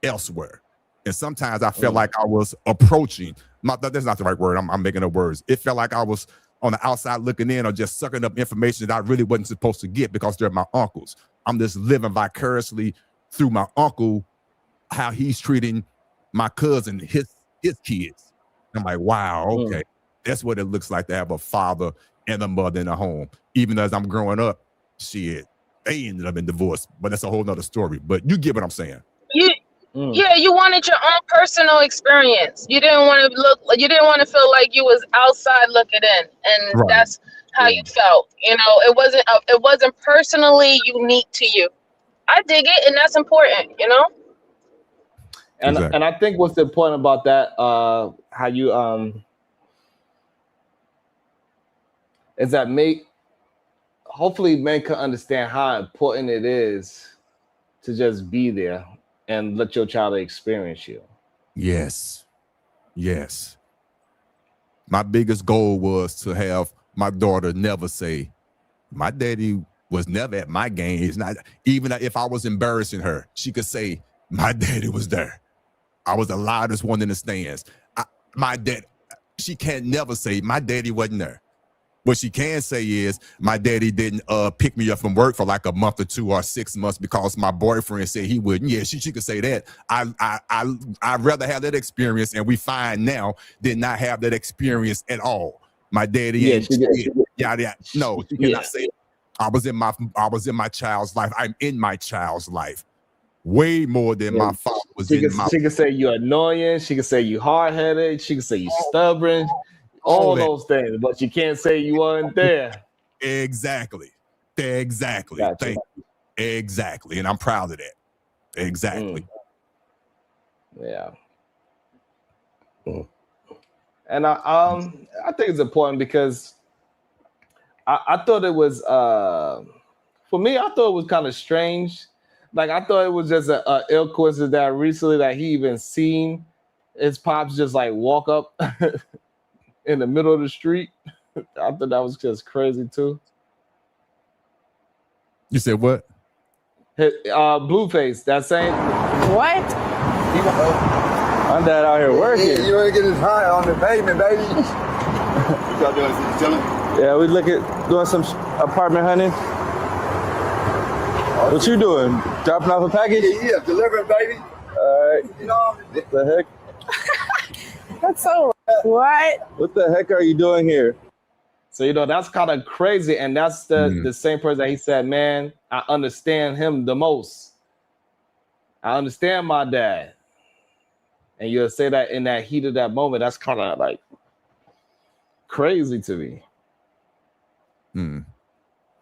elsewhere. And sometimes I felt like I was approaching, that's not the right word, I'm making up words. It felt like I was on the outside looking in or just sucking up information that I really wasn't supposed to get because they're my uncles. I'm just living vicariously through my uncle, how he's treating my cousin, his kids. I'm like, wow, okay. That's what it looks like to have a father and a mother in a home. Even as I'm growing up, shit, they ended up in divorce, but that's a whole nother story. But you get what I'm saying. Yeah, you wanted your own personal experience. You didn't want to feel like you was outside looking in, and Right. that's how you felt. You know, it wasn't personally unique to you. I dig it, and that's important, you know? And Exactly. and I think what's important about that, how you is that hopefully men can understand how important it is to just be there and let your child experience you. Yes. My biggest goal was to have my daughter never say, my daddy was never at my game. It's not, even if I was embarrassing her, she could say, my daddy was there. I was the loudest one in the stands. She can't never say, my daddy wasn't there. What she can say is, my daddy didn't pick me up from work for like a month or 2 or 6 months because my boyfriend said he wouldn't. Yeah, she could say that. I'd rather have that experience, and we find now did not have that experience at all. My daddy ain't shit. Yeah. No, she cannot say it. I was in my child's life. I'm in my child's life way more than my father was She in my. can say you're annoying. She can say you hard-headed. She can say you stubborn. All those things, but you can't say you weren't there. Exactly. Gotcha. Thank you. Exactly. And I'm proud of that. Exactly. Yeah. And I think it's important because I thought it was for me, I thought it was kind of strange. Like I thought it was just a ill coincidence that recently that he even seen his pops just like walk up in the middle of the street. I thought that was just crazy too. You said what? Blueface, that same. What? My dad out here working. You ain't getting high on the pavement, baby. What y'all doing? Chilling? Yeah, we doing some apartment hunting. What you doing? Dropping off a package? Yeah, delivering, baby. All right. You know, What the heck? That's so what? What the heck are you doing here? So, that's kind of crazy. And that's the same person that he said, man, I understand him the most. I understand my dad. And you'll say that in that heat of that moment. That's kind of like crazy to me.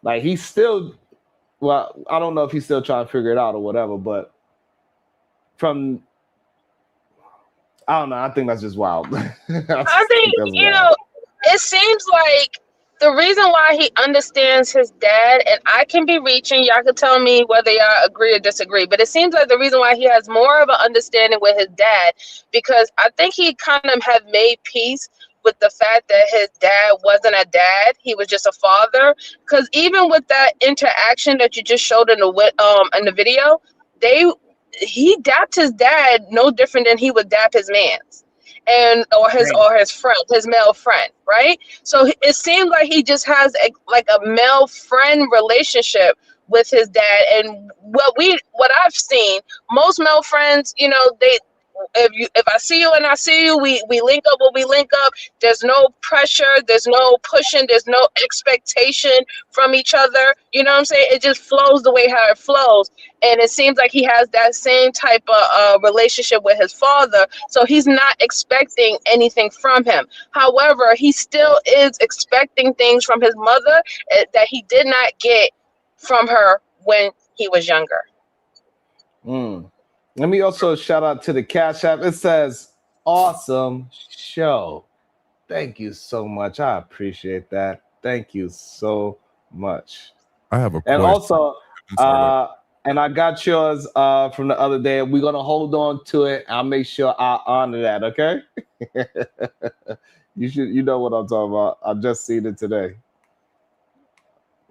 Like he's still, well, I don't know if he's still trying to figure it out or whatever, but I don't know. I think that's just wild. I think, it seems like The reason why he understands his dad, and I can be reaching, y'all can tell me whether y'all agree or disagree, but it seems like the reason why he has more of an understanding with his dad, because I think he kind of have made peace with the fact that his dad wasn't a dad, he was just a father. Because even with that interaction that you just showed in the video, he dapped his dad no different than he would dap his man's, and or his friend, his male friend, right? So it seems like he just has a male friend relationship with his dad. And what I've seen, most male friends, if I see you and I see you, we link up when we link up. There's no pressure, there's no pushing, there's no expectation from each other. You know what I'm saying? It just flows the way how it flows. And it seems like he has that same type of relationship with his father. So he's not expecting anything from him. However, he still is expecting things from his mother that he did not get from her when he was younger. Let me also shout out to the Cash App. It says, awesome show. Thank you so much. I appreciate that. Thank you so much. I have a And question. also, and I got yours from the other day. We're going to hold on to it. I'll make sure I honor that, okay? You know what I'm talking about. I just seen it today.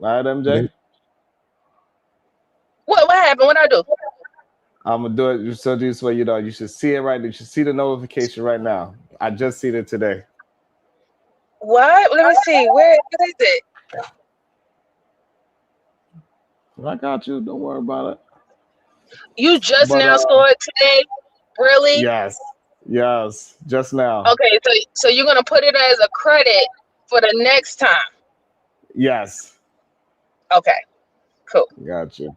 All right, MJ? What happened? What I do? I'm gonna do it so this way you should see it right. You should see the notification right now. I just seen it today. What? Let me see. What is it? I got you. Don't worry about it. You just now saw it today? Really? Yes. Just now. Okay, so you're gonna put it as a credit for the next time. Yes. Okay. Cool. Got you.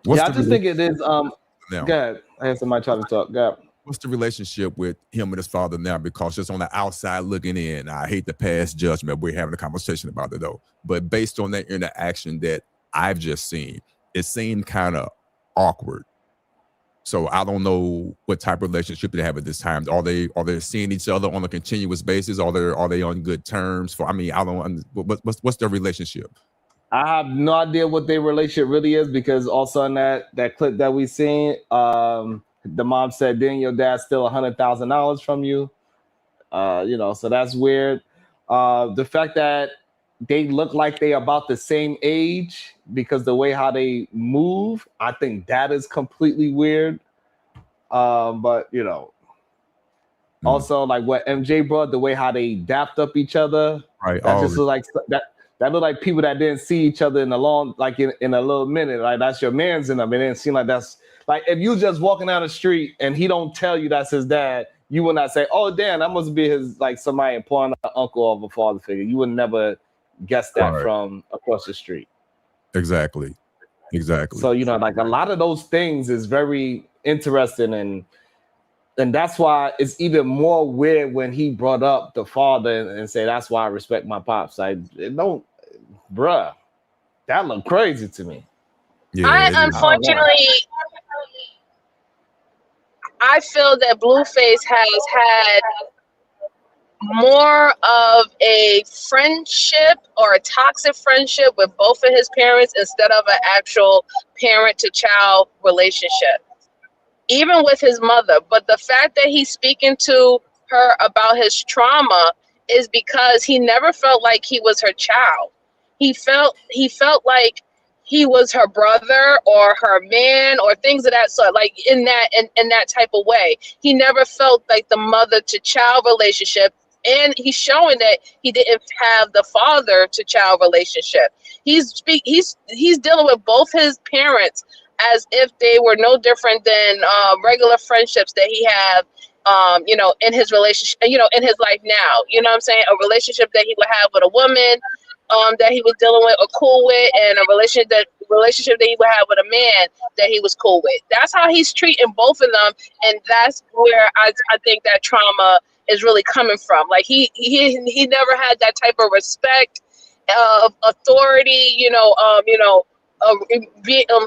I just think it is. Go ahead. I had somebody trying to talk. Go ahead. What's the relationship with him and his father now? Because just on the outside looking in, I hate to pass judgment. We're having a conversation about it though. But based on that interaction that I've just seen, it seemed kind of awkward. So I don't know what type of relationship they have at this time. Are they seeing each other on a continuous basis? Are they on good terms? What's their relationship? I have no idea what their relationship really is, because also in that clip that we seen, the mom said, "Didn't your dad steal $100,000 from you?" So that's weird. The fact that they look like they about the same age, because the way how they move, I think that is completely weird. But also like what MJ brought, the way how they dapped up each other, right? That just look like that. That look like people that didn't see each other in a long, like in a little minute. Like that's your man's in them. It didn't seem like that's like if you just walking down the street and he don't tell you that's his dad, you would not say, "Oh, damn, that must be his like somebody employing an uncle or a father figure." You would never guess that from across the street. Exactly. So like a lot of those things is very interesting, and that's why it's even more weird when he brought up the father and said, "That's why I respect my pops." Like, bruh, that looked crazy to me. Yeah, I feel that Blueface has had more of a friendship or a toxic friendship with both of his parents instead of an actual parent-to-child relationship, even with his mother. But the fact that he's speaking to her about his trauma is because he never felt like he was her child. He felt like he was her brother or her man or things of that sort, like in that type of way. He never felt like the mother to child relationship, and he's showing that he didn't have the father to child relationship. He's dealing with both his parents as if they were no different than regular friendships that he have, in his relationship, in his life now. You know what I'm saying? A relationship that he would have with a woman that he was dealing with or cool with, and a relationship that he would have with a man that he was cool with. That's how he's treating both of them, and that's where I think that trauma is really coming from. Like he never had that type of respect, of authority,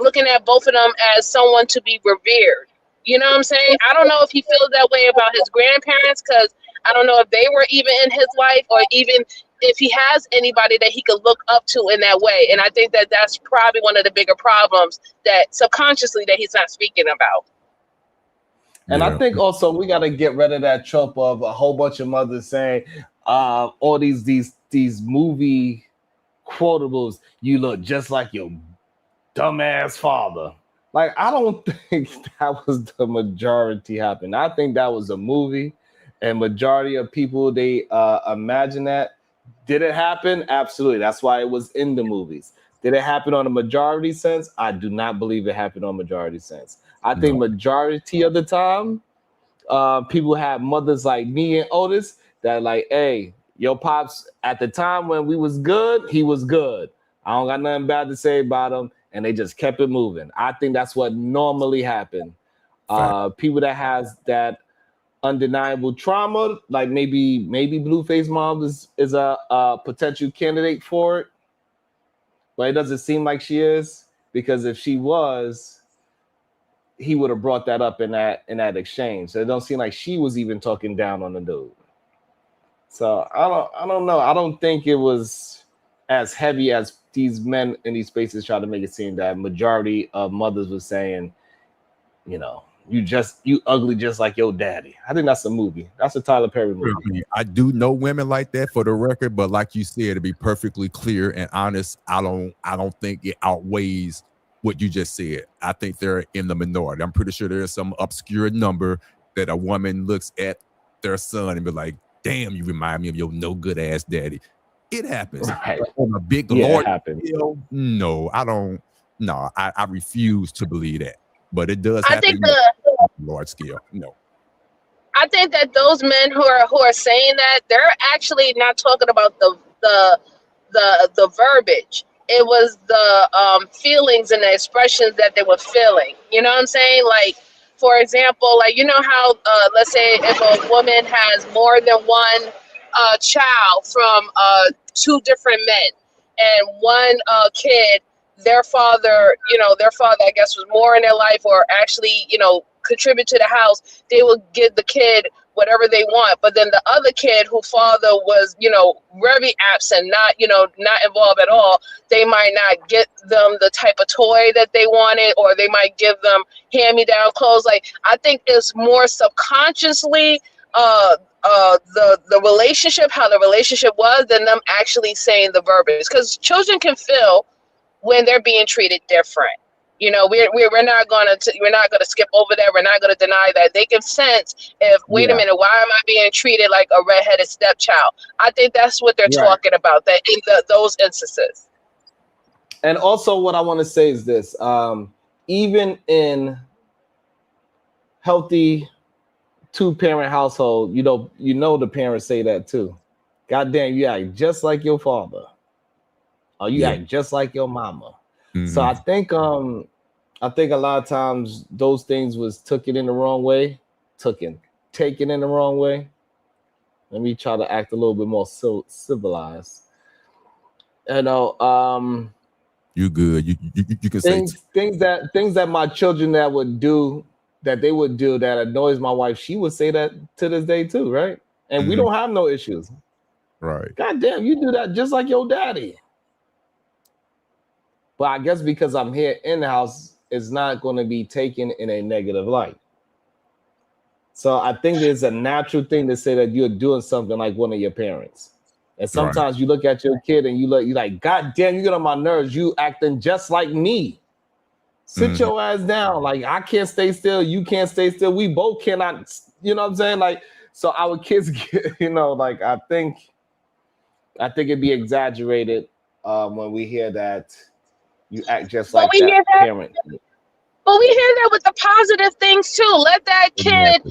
looking at both of them as someone to be revered. You know what I'm saying? I don't know if he feels that way about his grandparents, because I don't know if they were even in his life, or even if he has anybody that he could look up to in that way. And I think that that's probably one of the bigger problems that subconsciously that he's not speaking about. And I think also we got to get rid of that trope of a whole bunch of mothers saying all these movie quotables. You look just like your dumbass father. Like, I don't think that was the majority happened. I think that was a movie, and majority of people, they imagine that. Did it happen? Absolutely. That's why it was in the movies. Did it happen on a majority sense? I do not believe it happened on majority sense. I think majority of the time, people have mothers like me and Otis that like, hey, your pops at the time when we was good, he was good. I don't got nothing bad to say about him, and they just kept it moving. I think that's what normally happened. People that has that undeniable trauma, like maybe Blueface mom is a potential candidate for it, but it doesn't seem like she is, because if she was, he would have brought that up in that exchange. So it don't seem like she was even talking down on the dude. So I don't know. I don't think it was as heavy as these men in these spaces try to make it seem. That majority of mothers was saying, you know, you ugly just like your daddy. I think that's a movie. That's a Tyler Perry movie. I do know women like that, for the record, but like you said, to be perfectly clear and honest, I don't think it outweighs what you just said. I think they're in the minority. I'm pretty sure there's some obscure number that a woman looks at their son and be like, damn, you remind me of your no good ass daddy. It happens. Right. On a big large scale, no, I don't. No, I refuse to believe that. But it does happen on a large scale. No. I think that those men who are saying that, they're actually not talking about the verbiage. It was the feelings and the expressions that they were feeling. You know what I'm saying? Like, for example, like, you know how, let's say if a woman has more than one child from two different men, and one kid, their father, I guess, was more in their life, or actually, contribute to the house, they will give the kid whatever they want. But then the other kid whose father was, very absent, not involved at all, they might not get them the type of toy that they wanted, or they might give them hand-me-down clothes. Like, I think it's more subconsciously the relationship, how the relationship was, than them actually saying the verbiage. Because children can feel when they're being treated different. We're not gonna skip over that. We're not gonna deny that. They can sense if, wait a minute, why am I being treated like a redheaded stepchild? I think that's what they're talking about, that in those instances. And also what I want to say is this, even in healthy two-parent household, the parents say that too. Goddamn, you act just like your father. Or you act just like your mama. Mm-hmm. So I think a lot of times those things was taken in the wrong way. Taken in the wrong way. Let me try to act a little bit more civilized. You good. You can say things that my children that they would do that annoys my wife. She would say that to this day too, right? And we don't have no issues. Right. God damn, you do that just like your daddy. But I guess because I'm here in the house, it's not going to be taken in a negative light. So I think there's a natural thing to say that you're doing something like one of your parents. And sometimes you look at your kid and you're like, God damn, you get on my nerves. You acting just like me. Sit your ass down. Like, I can't stay still. You can't stay still. We both cannot, you know what I'm saying? Like, so our kids get, like, I think it'd be exaggerated when we hear that you act just like that parent. But we hear that with the positive things too. Let that kid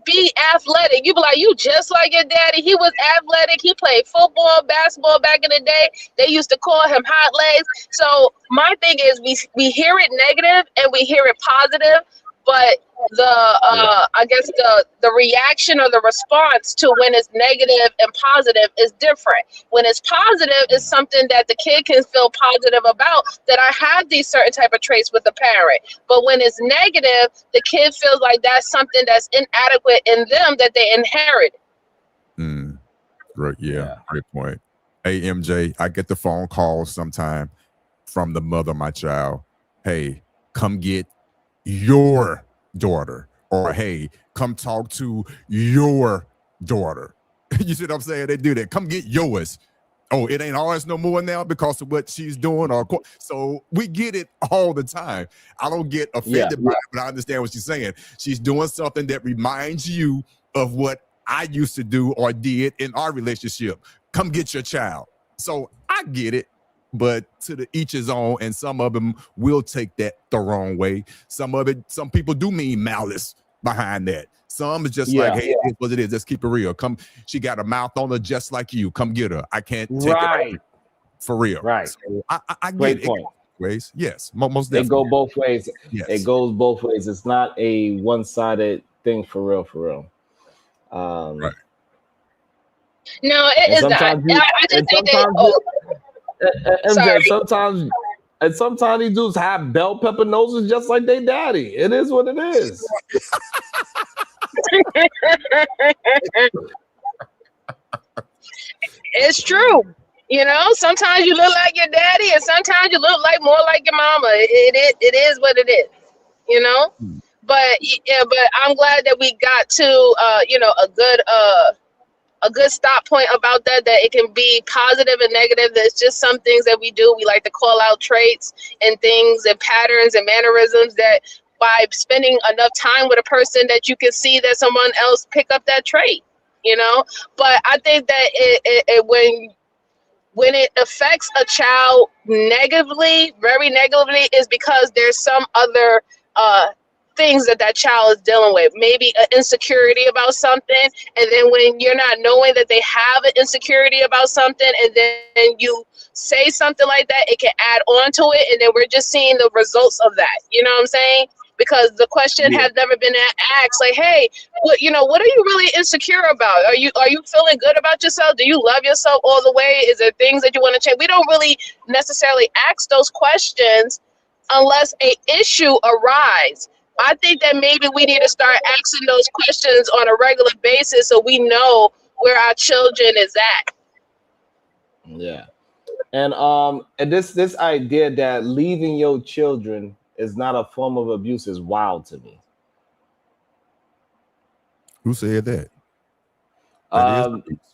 be athletic. You be like, you just like your daddy. He was athletic. He played football, basketball back in the day. They used to call him hot legs. So my thing is, we hear it negative and we hear it positive, but I guess the reaction or the response to when it's negative and positive is different. When it's positive, it's something that the kid can feel positive about, that I have these certain type of traits with the parent. But when it's negative, the kid feels like that's something that's inadequate in them that they inherit. Great, yeah, great point. Hey, MJ, I get the phone call sometime from the mother of my child. Hey, come get your daughter, or hey, come talk to your daughter. You see what I'm saying? They do that. Come get yours. Oh, it ain't ours no more now because of what she's doing. So we get it all the time. I don't get offended by it, but I understand what she's saying. She's doing something that reminds you of what I used to do or did in our relationship. Come get your child. So I get it, but to each his own, and some of them will take that the wrong way. Some people do mean malice behind that. Some is just like, hey, it is what it is. Let's keep it real. Come, she got a mouth on her just like you. Come get her. I can't take it for real. Right. So I Great get point. it. Ways. Yes, most They definitely. go both ways. Yes. It goes both ways. It's not a one-sided thing for real. Right. No, it is not. I just think they. Sometimes these dudes have bell pepper noses just like they daddy. It is what it is. It's true. You know, sometimes you look like your daddy, and sometimes you look like more like your mama. It is what it is. You know, but I'm glad that we got to a good stop point about that it can be positive and negative. There's just some things that we do. We like to call out traits and things and patterns and mannerisms that by spending enough time with a person that you can see that someone else pick up that trait, you know. But I think that when it affects a child negatively, very negatively, is because there's some other things that child is dealing with, maybe an insecurity about something, and then when you're not knowing that they have an insecurity about something, and then you say something like that, it can add on to it, and then we're just seeing the results of that. You know what I'm saying? Because the question has never been asked, like, hey, what are you really insecure about? Are you feeling good about yourself? Do you love yourself all the way? Is there things that you want to change? We don't really necessarily ask those questions unless an issue arises. I think that maybe we need to start asking those questions on a regular basis so we know where our children is at. Yeah. And this idea that leaving your children is not a form of abuse is wild to me. Who said that?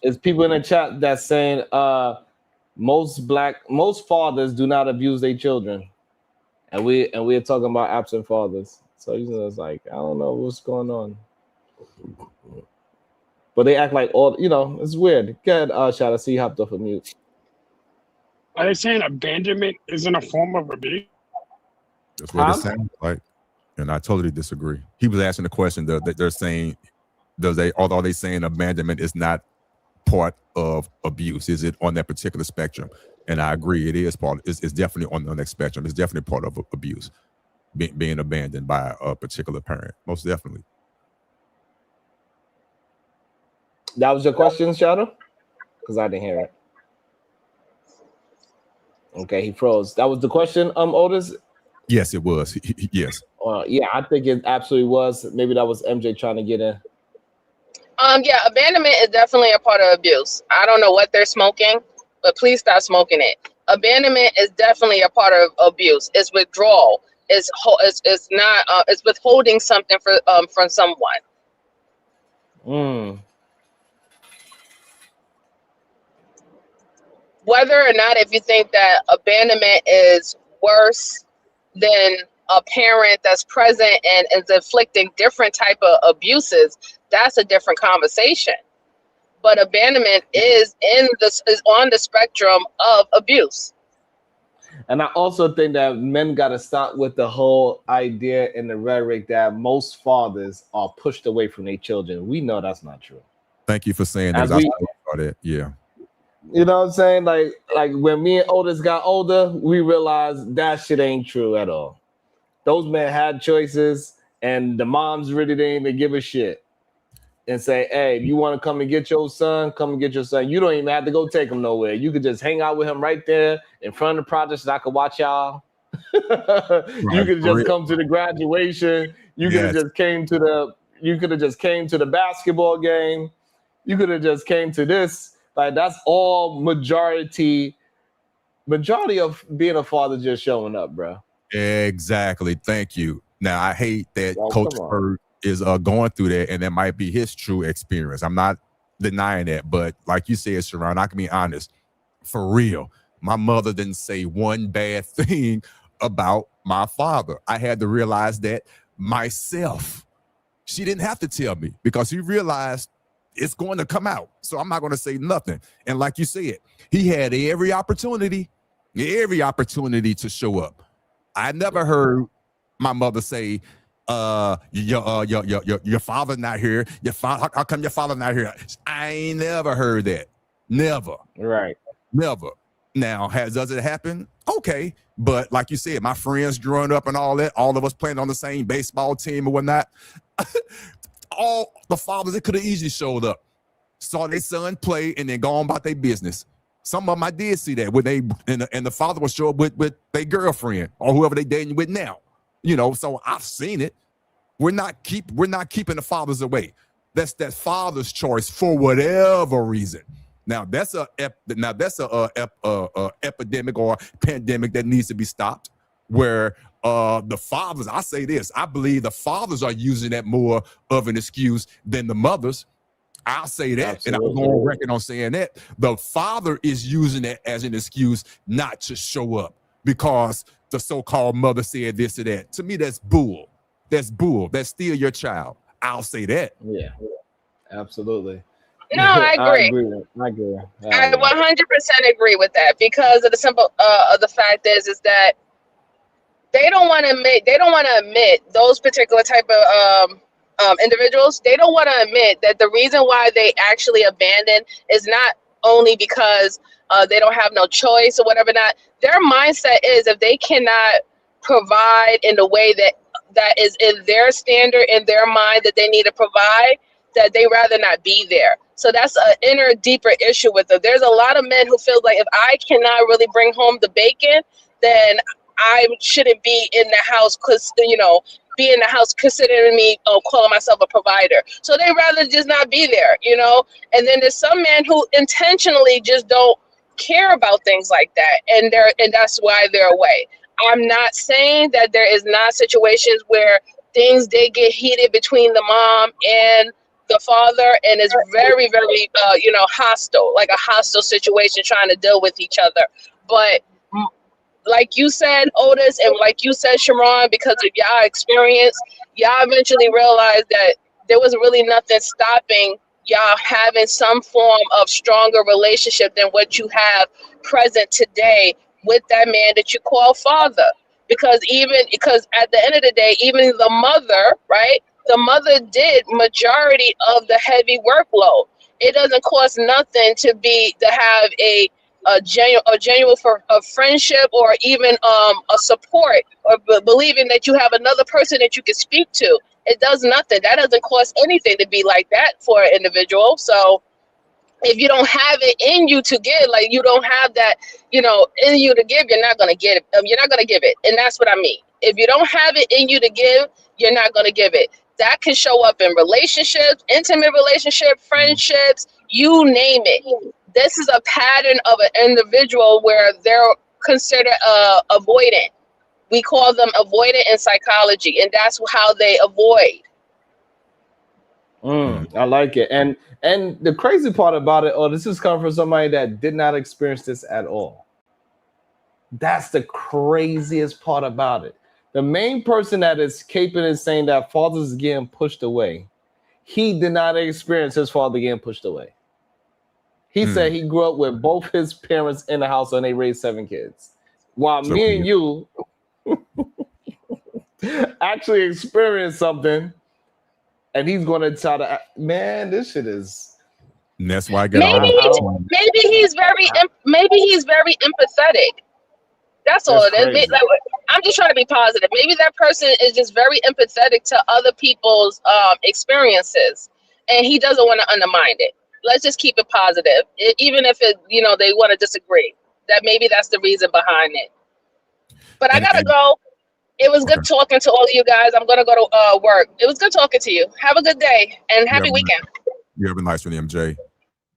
It's people in the chat that's saying most fathers do not abuse their children. And we're talking about absent fathers. So it's like, I don't know what's going on. But they act like it's weird. Go ahead, Shadow. See, hopped off of mute. Are they saying abandonment isn't a form of abuse? That's what it sounds like. And I totally disagree. He was asking the question that they're saying, are they saying abandonment is not part of abuse? Is it on that particular spectrum? And I agree, it is part. It's definitely on that spectrum. It's definitely part of abuse, being abandoned by a particular parent. Most definitely. That was your question, Shadow? Because I didn't hear it. Okay, he froze. That was the question, Otis? Yes, it was. Yes. Yeah, I think it absolutely was. Maybe that was MJ trying to get in. Yeah, abandonment is definitely a part of abuse. I don't know what they're smoking, but please stop smoking it. Abandonment is definitely a part of abuse. It's withdrawal. It's withholding something from someone. Whether or not, if you think that abandonment is worse than a parent that's present and is inflicting different type of abuses, that's a different conversation. But abandonment is on the spectrum of abuse. And I also think that men got to stop with the whole idea and the rhetoric that most fathers are pushed away from their children. We know that's not true. Thank you for saying that. I thought that. Yeah. You know what I'm saying? Like when me and Otis got older, we realized that shit ain't true at all. Those men had choices, and the moms really didn't even give a shit. And say, hey, if you want to come and get your son, come and get your son. You don't even have to go take him nowhere. You could just hang out with him right there in front of the projects, and I could watch y'all. You could just come to the graduation. You could have just came to the basketball game. You could have just came to this. Like that's all majority of being a father just showing up, bro. Exactly. Thank you. Now I hate that Well, Coach come on. Bird is going through that, and that might be his true experience. I'm not denying that, but like you said, Sharon, I can be honest. For real, my mother didn't say one bad thing about my father. I had to realize that myself. She didn't have to tell me because he realized it's going to come out. So I'm not going to say nothing. And like you said, he had every opportunity to show up. I never heard my mother say, your father's not here. How come your father not here? I ain't never heard that. Never. Right. Never. Now, does it happen? Okay. But like you said, my friends growing up and all that, all of us playing on the same baseball team or whatnot, all the fathers that could have easily showed up, saw their son play and then gone about their business. Some of them I did see that when they and the father would show up with their girlfriend or whoever they dating with now. You know, so I've seen it. We're not keeping the fathers away. That's that father's choice for whatever reason. Now that's a epidemic or pandemic that needs to be stopped. Where the fathers, I say this, I believe the fathers are using that more of an excuse than the mothers. I'll say that, absolutely. And I'll go on record on saying that the father is using it as an excuse not to show up because the so-called mother said this or that. To me, that's bull. That's bull. That's still your child. I'll say that. Yeah, absolutely. No, I agree. I agree. I 100% agree with that because of the simple of the fact is that they don't want to admit those particular type of individuals. They don't want to admit that the reason why they actually abandon is not only because they don't have no choice or whatever. Not their mindset is if they cannot provide in the way that is in their standard in their mind that they need to provide, that they rather not be there. So that's an inner, deeper issue with them. There's a lot of men who feel like if I cannot really bring home the bacon, then I shouldn't be in the house because, be in the house considering me calling myself a provider. So they rather just not be there, And then there's some men who intentionally just don't care about things like that. And that's why they're away. I'm not saying that there is not situations where things did get heated between the mom and the father, and it's very, very, hostile, like a hostile situation trying to deal with each other. But like you said, Otis, and like you said, Sharon, because of y'all experience, y'all eventually realized that there was really nothing stopping y'all having some form of stronger relationship than what you have present today with that man that you call father. Because at the end of the day, even the mother, right? The mother did majority of the heavy workload. It doesn't cost nothing to have a genuine for a friendship or even a support or believing that you have another person that you can speak to. It does nothing. That doesn't cost anything to be like that for an individual. So if you don't have it in you to give, like you don't have that, in you to give, you're not going to get it. You're not going to give it. And that's what I mean. If you don't have it in you to give, you're not going to give it. That can show up in relationships, intimate relationships, friendships, you name it. This is a pattern of an individual where they're considered avoidant. We call them avoidant in psychology, and that's how they avoid. I like it. And the crazy part about it, this is coming from somebody that did not experience this at all. That's the craziest part about it. The main person that is caping and saying that fathers getting pushed away, he did not experience his father getting pushed away. He said he grew up with both his parents in the house and they raised 7 kids. While me and you actually experienced something, and he's going to try to, man, this shit is. And that's why I got maybe he's very empathetic. That's all it is. Like, I'm just trying to be positive. Maybe that person is just very empathetic to other people's experiences, and he doesn't want to undermine it. Let's just keep it positive, even if it, they want to disagree. That's the reason behind it. But I gotta go. It was good talking to all of you guys. I'm gonna go to work. It was good talking to you. Have a good day and happy weekend. You have a nice one, MJ.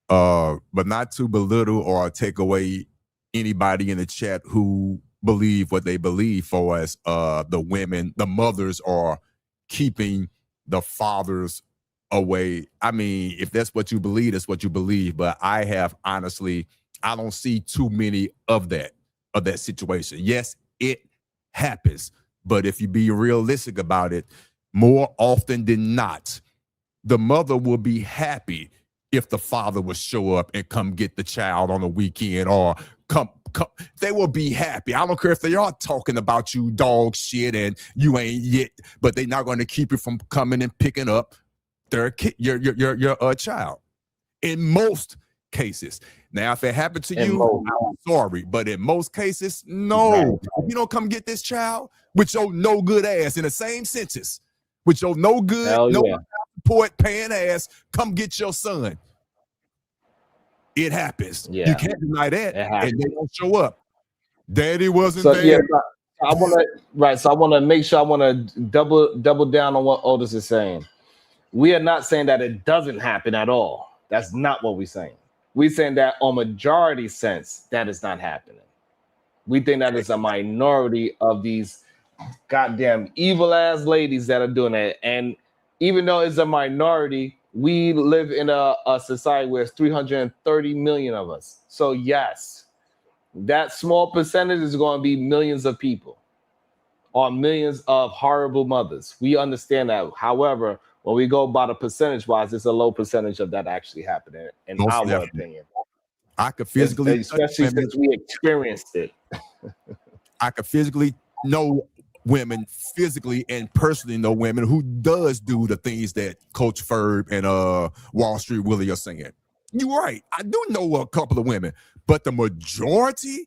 But not to belittle or take away anybody in the chat who believe what they believe, for as the women, the mothers are keeping the fathers away. I mean, if that's what you believe, that's what you believe. But I have honestly, I don't see too many of that situation. Yes, it happens. But if you be realistic about it, more often than not, the mother will be happy if the father will show up and come get the child on the weekend, or come, they will be happy. I don't care if they are talking about you dog shit and you ain't yet, but they're not going to keep you from coming and picking up their kid, your child. In most cases. Now, if it happened to you, I'm sorry, but in most cases, no. If you don't come get this child with your no good ass in the same sentence, with your no good, support paying ass, come get your son. It happens. Yeah. You can't deny that. And they don't show up. Daddy wasn't So there. yeah, I want to make sure I want to double down on what Otis is saying. We are not saying that it doesn't happen at all. That's not what we're saying. We're saying that on majority sense, that is not happening. We think that it's a minority of these goddamn evil ass ladies that are doing that. And even though it's a minority, we live in a society where it's 330 million of us. So yes, that small percentage is going to be millions of people or millions of horrible mothers. We understand that. However, when we go by the percentage wise, it's a low percentage of that actually happening, in Most our definitely. opinion. I could physically, especially since we experienced it. I could physically know women, physically and personally know women who does do the things that Coach Ferb and Wall Street Willie are saying. You're right. I do know a couple of women, but the majority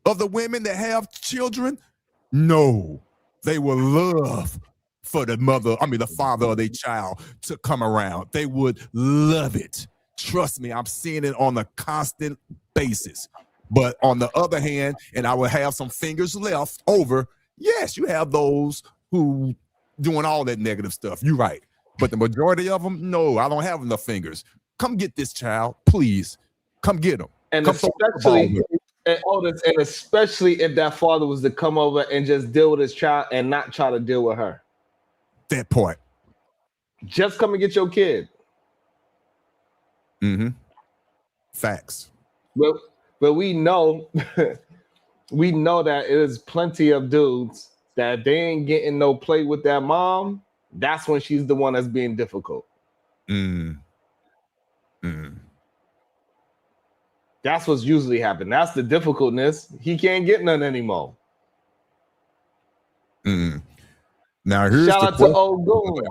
of the women that have children, no, they will love for the father of their child to come around. They would love it. Trust me, I'm seeing it on a constant basis. But on the other hand, and I will have some fingers left over, yes, you have those who doing all that negative stuff. You're right. But the majority of them, no, I don't have enough fingers. Come get this child, please. Come get him. And come especially if that father was to come over and just deal with his child and not try to deal with her. That part. Just come and get your kid. Mm-hmm. Facts. But we know we know that it is plenty of dudes that if they ain't getting no play with that mom, that's when she's the one that's being difficult. That's what's usually happening. That's the difficultness. He can't get none anymore. Now here's shout out to Old Goon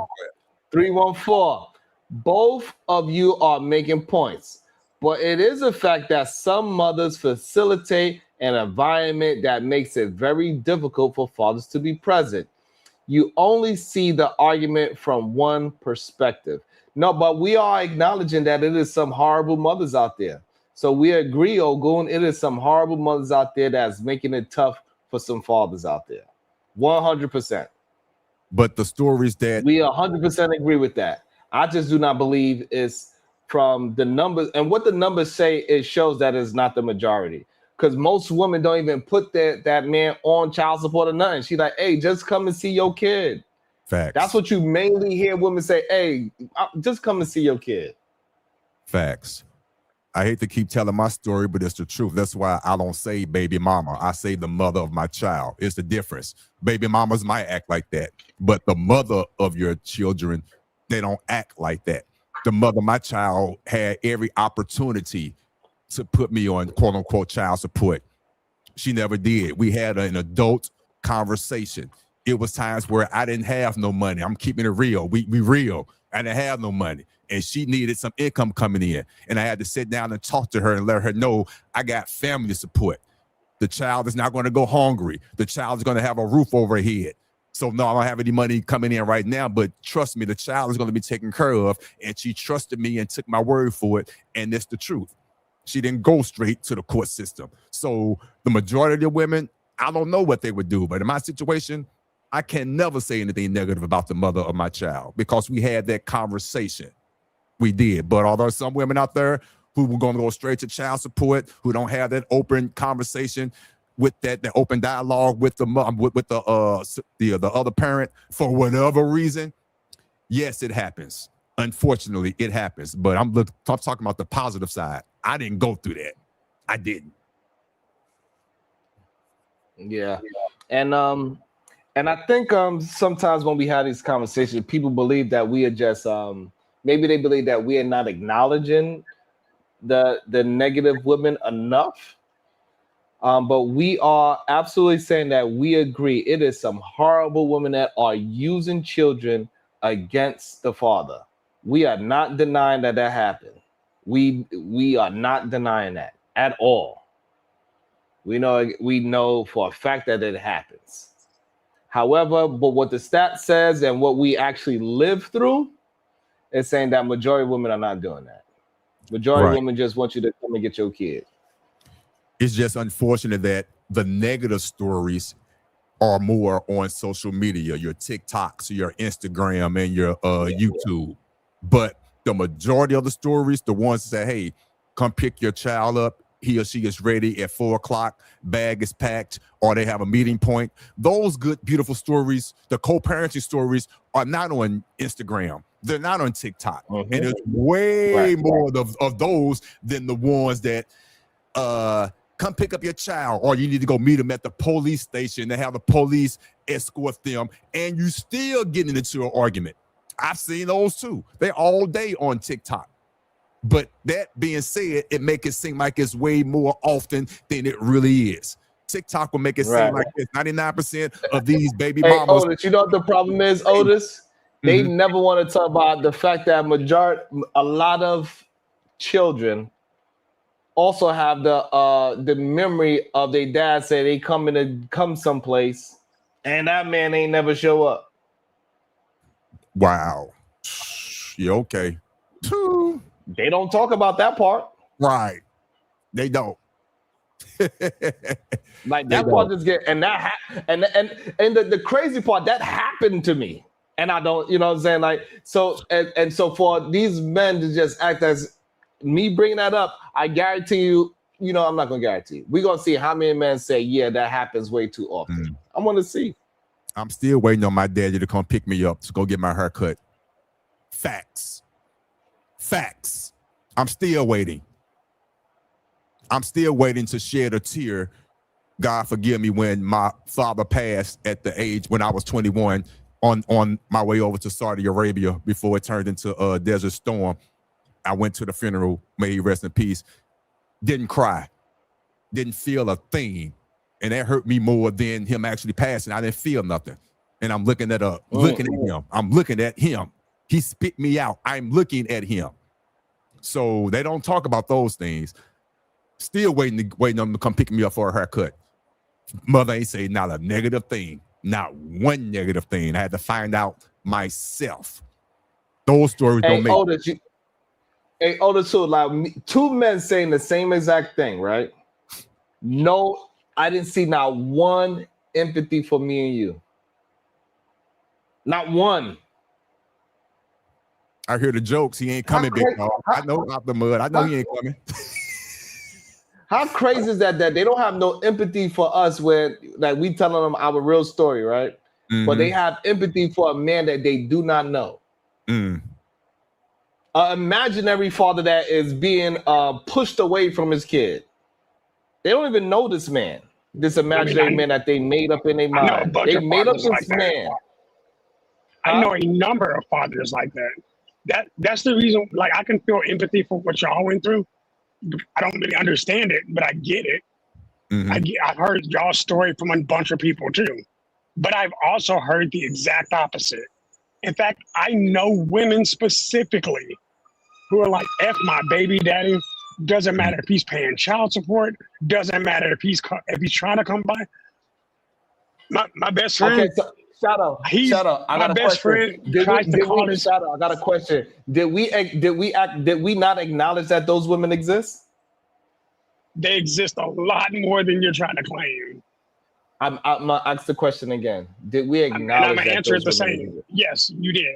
314. Both of you are making points, but it is a fact that some mothers facilitate an environment that makes it very difficult for fathers to be present. You only see the argument from one perspective. No, but we are acknowledging that it is some horrible mothers out there. So we agree, Ogun, it is some horrible mothers out there that's making it tough for some fathers out there. 100%. But the stories that we 100% agree with that. I just do not believe it's from the numbers, and what the numbers say, it shows that it's not the majority. Because most women don't even put that man on child support or nothing. She's like, hey, just come and see your kid. Facts. That's what you mainly hear women say. Hey, just come and see your kid. Facts. I hate to keep telling my story, but it's the truth. That's why I don't say baby mama. I say the mother of my child. It's the difference. Baby mamas might act like that, but the mother of your children, they don't act like that. The mother of my child had every opportunity to put me on quote unquote child support. She never did. We had an adult conversation. It was times where I didn't have no money. I'm keeping it real. We real. I didn't have no money. And she needed some income coming in. And I had to sit down and talk to her and let her know I got family support. The child is not going to go hungry. The child is going to have a roof over her head. So no, I don't have any money coming in right now, but trust me, the child is going to be taken care of. And she trusted me and took my word for it. And that's the truth. She didn't go straight to the court system. So the majority of the women, I don't know what they would do. But in my situation, I can never say anything negative about the mother of my child because we had that conversation. We did. But although some women out there who were going to go straight to child support, who don't have that open conversation with that open dialogue with the mom, with the other parent for whatever reason, yes, it happens. Unfortunately, it happens. But I'm talking about the positive side. I didn't go through that. I didn't. Yeah. And I think sometimes when we have these conversations, people believe that we are just maybe they believe that we are not acknowledging the negative women enough. But we are absolutely saying that we agree it is some horrible women that are using children against the father. We are not denying that happened. We are not denying that at all. We know for a fact that it happens. However, but what the stat says and what we actually live through is saying that majority of women are not doing that. Majority of women just want you to come and get your kid. It's just unfortunate that the negative stories are more on social media, your TikToks, your Instagram, and your YouTube. But the majority of the stories, the ones that say, hey, come pick your child up, he or she is ready at 4:00, bag is packed, or they have a meeting point. Those good, beautiful stories, the co-parenting stories, are not on Instagram. They're not on TikTok. And there's way more of those than the ones that come pick up your child, or you need to go meet them at the police station and have the police escort them, and you still getting into an argument. I've seen those too. They're all day on TikTok. But that being said, it makes it seem like it's way more often than it really is. TikTok will make it seem like it's 99% of these baby mamas. Otis, you know what the problem is, Otis? They never want to talk about the fact that a lot of children also have the memory of their dad say they come someplace and that man ain't never show up. Wow. You okay? They don't talk about that part. Right. They don't. Like that part just get and that and the crazy part that happened to me. And I don't, you know what I'm saying? Like, so and so for these men to just act as me bringing that up, I guarantee you, I'm not gonna guarantee. We're gonna see how many men say, yeah, that happens way too often. I want to see. I'm still waiting on my daddy to come pick me up to go get my hair cut. Facts. I'm still waiting. I'm still waiting to shed a tear. God forgive me, when my father passed at the age when I was 21 on my way over to Saudi Arabia before it turned into a Desert Storm. I went to the funeral, may he rest in peace. Didn't cry, didn't feel a thing. And that hurt me more than him actually passing. I didn't feel nothing. And I'm looking at him. I'm looking at him. He spit me out. I'm looking at him. So they don't talk about those things. Still waiting on them to come pick me up for a haircut. Mother ain't say not a negative thing. Not one negative thing. I had to find out myself. Those stories don't make sense. Otis, so like two men saying the same exact thing, right? No, I didn't see not one empathy for me and you. Not one. I hear the jokes. He ain't coming, big dog. I know out the mud. I know he ain't coming. How crazy is that they don't have no empathy for us when like we telling them our real story, right? But they have empathy for a man that they do not know. Imaginary father that is being pushed away from his kid. They don't even know this man, this imaginary man that they made up in their mind. They made up this man. I know a number of fathers like that. That's the reason. Like, I can feel empathy for what y'all went through. I don't really understand it, but I get it. I've heard y'all's story from a bunch of people too, but I've also heard the exact opposite. In fact, I know women specifically who are like, F my baby daddy. Doesn't matter if he's paying child support. Doesn't matter if he's trying to come by. My best friend. Okay, so, shut up. I got a question. I got a question. Did we not acknowledge that those women exist? They exist a lot more than you're trying to claim. I'm gonna ask the question again. Did we acknowledge? I'm gonna answer it the same. Yes, you did.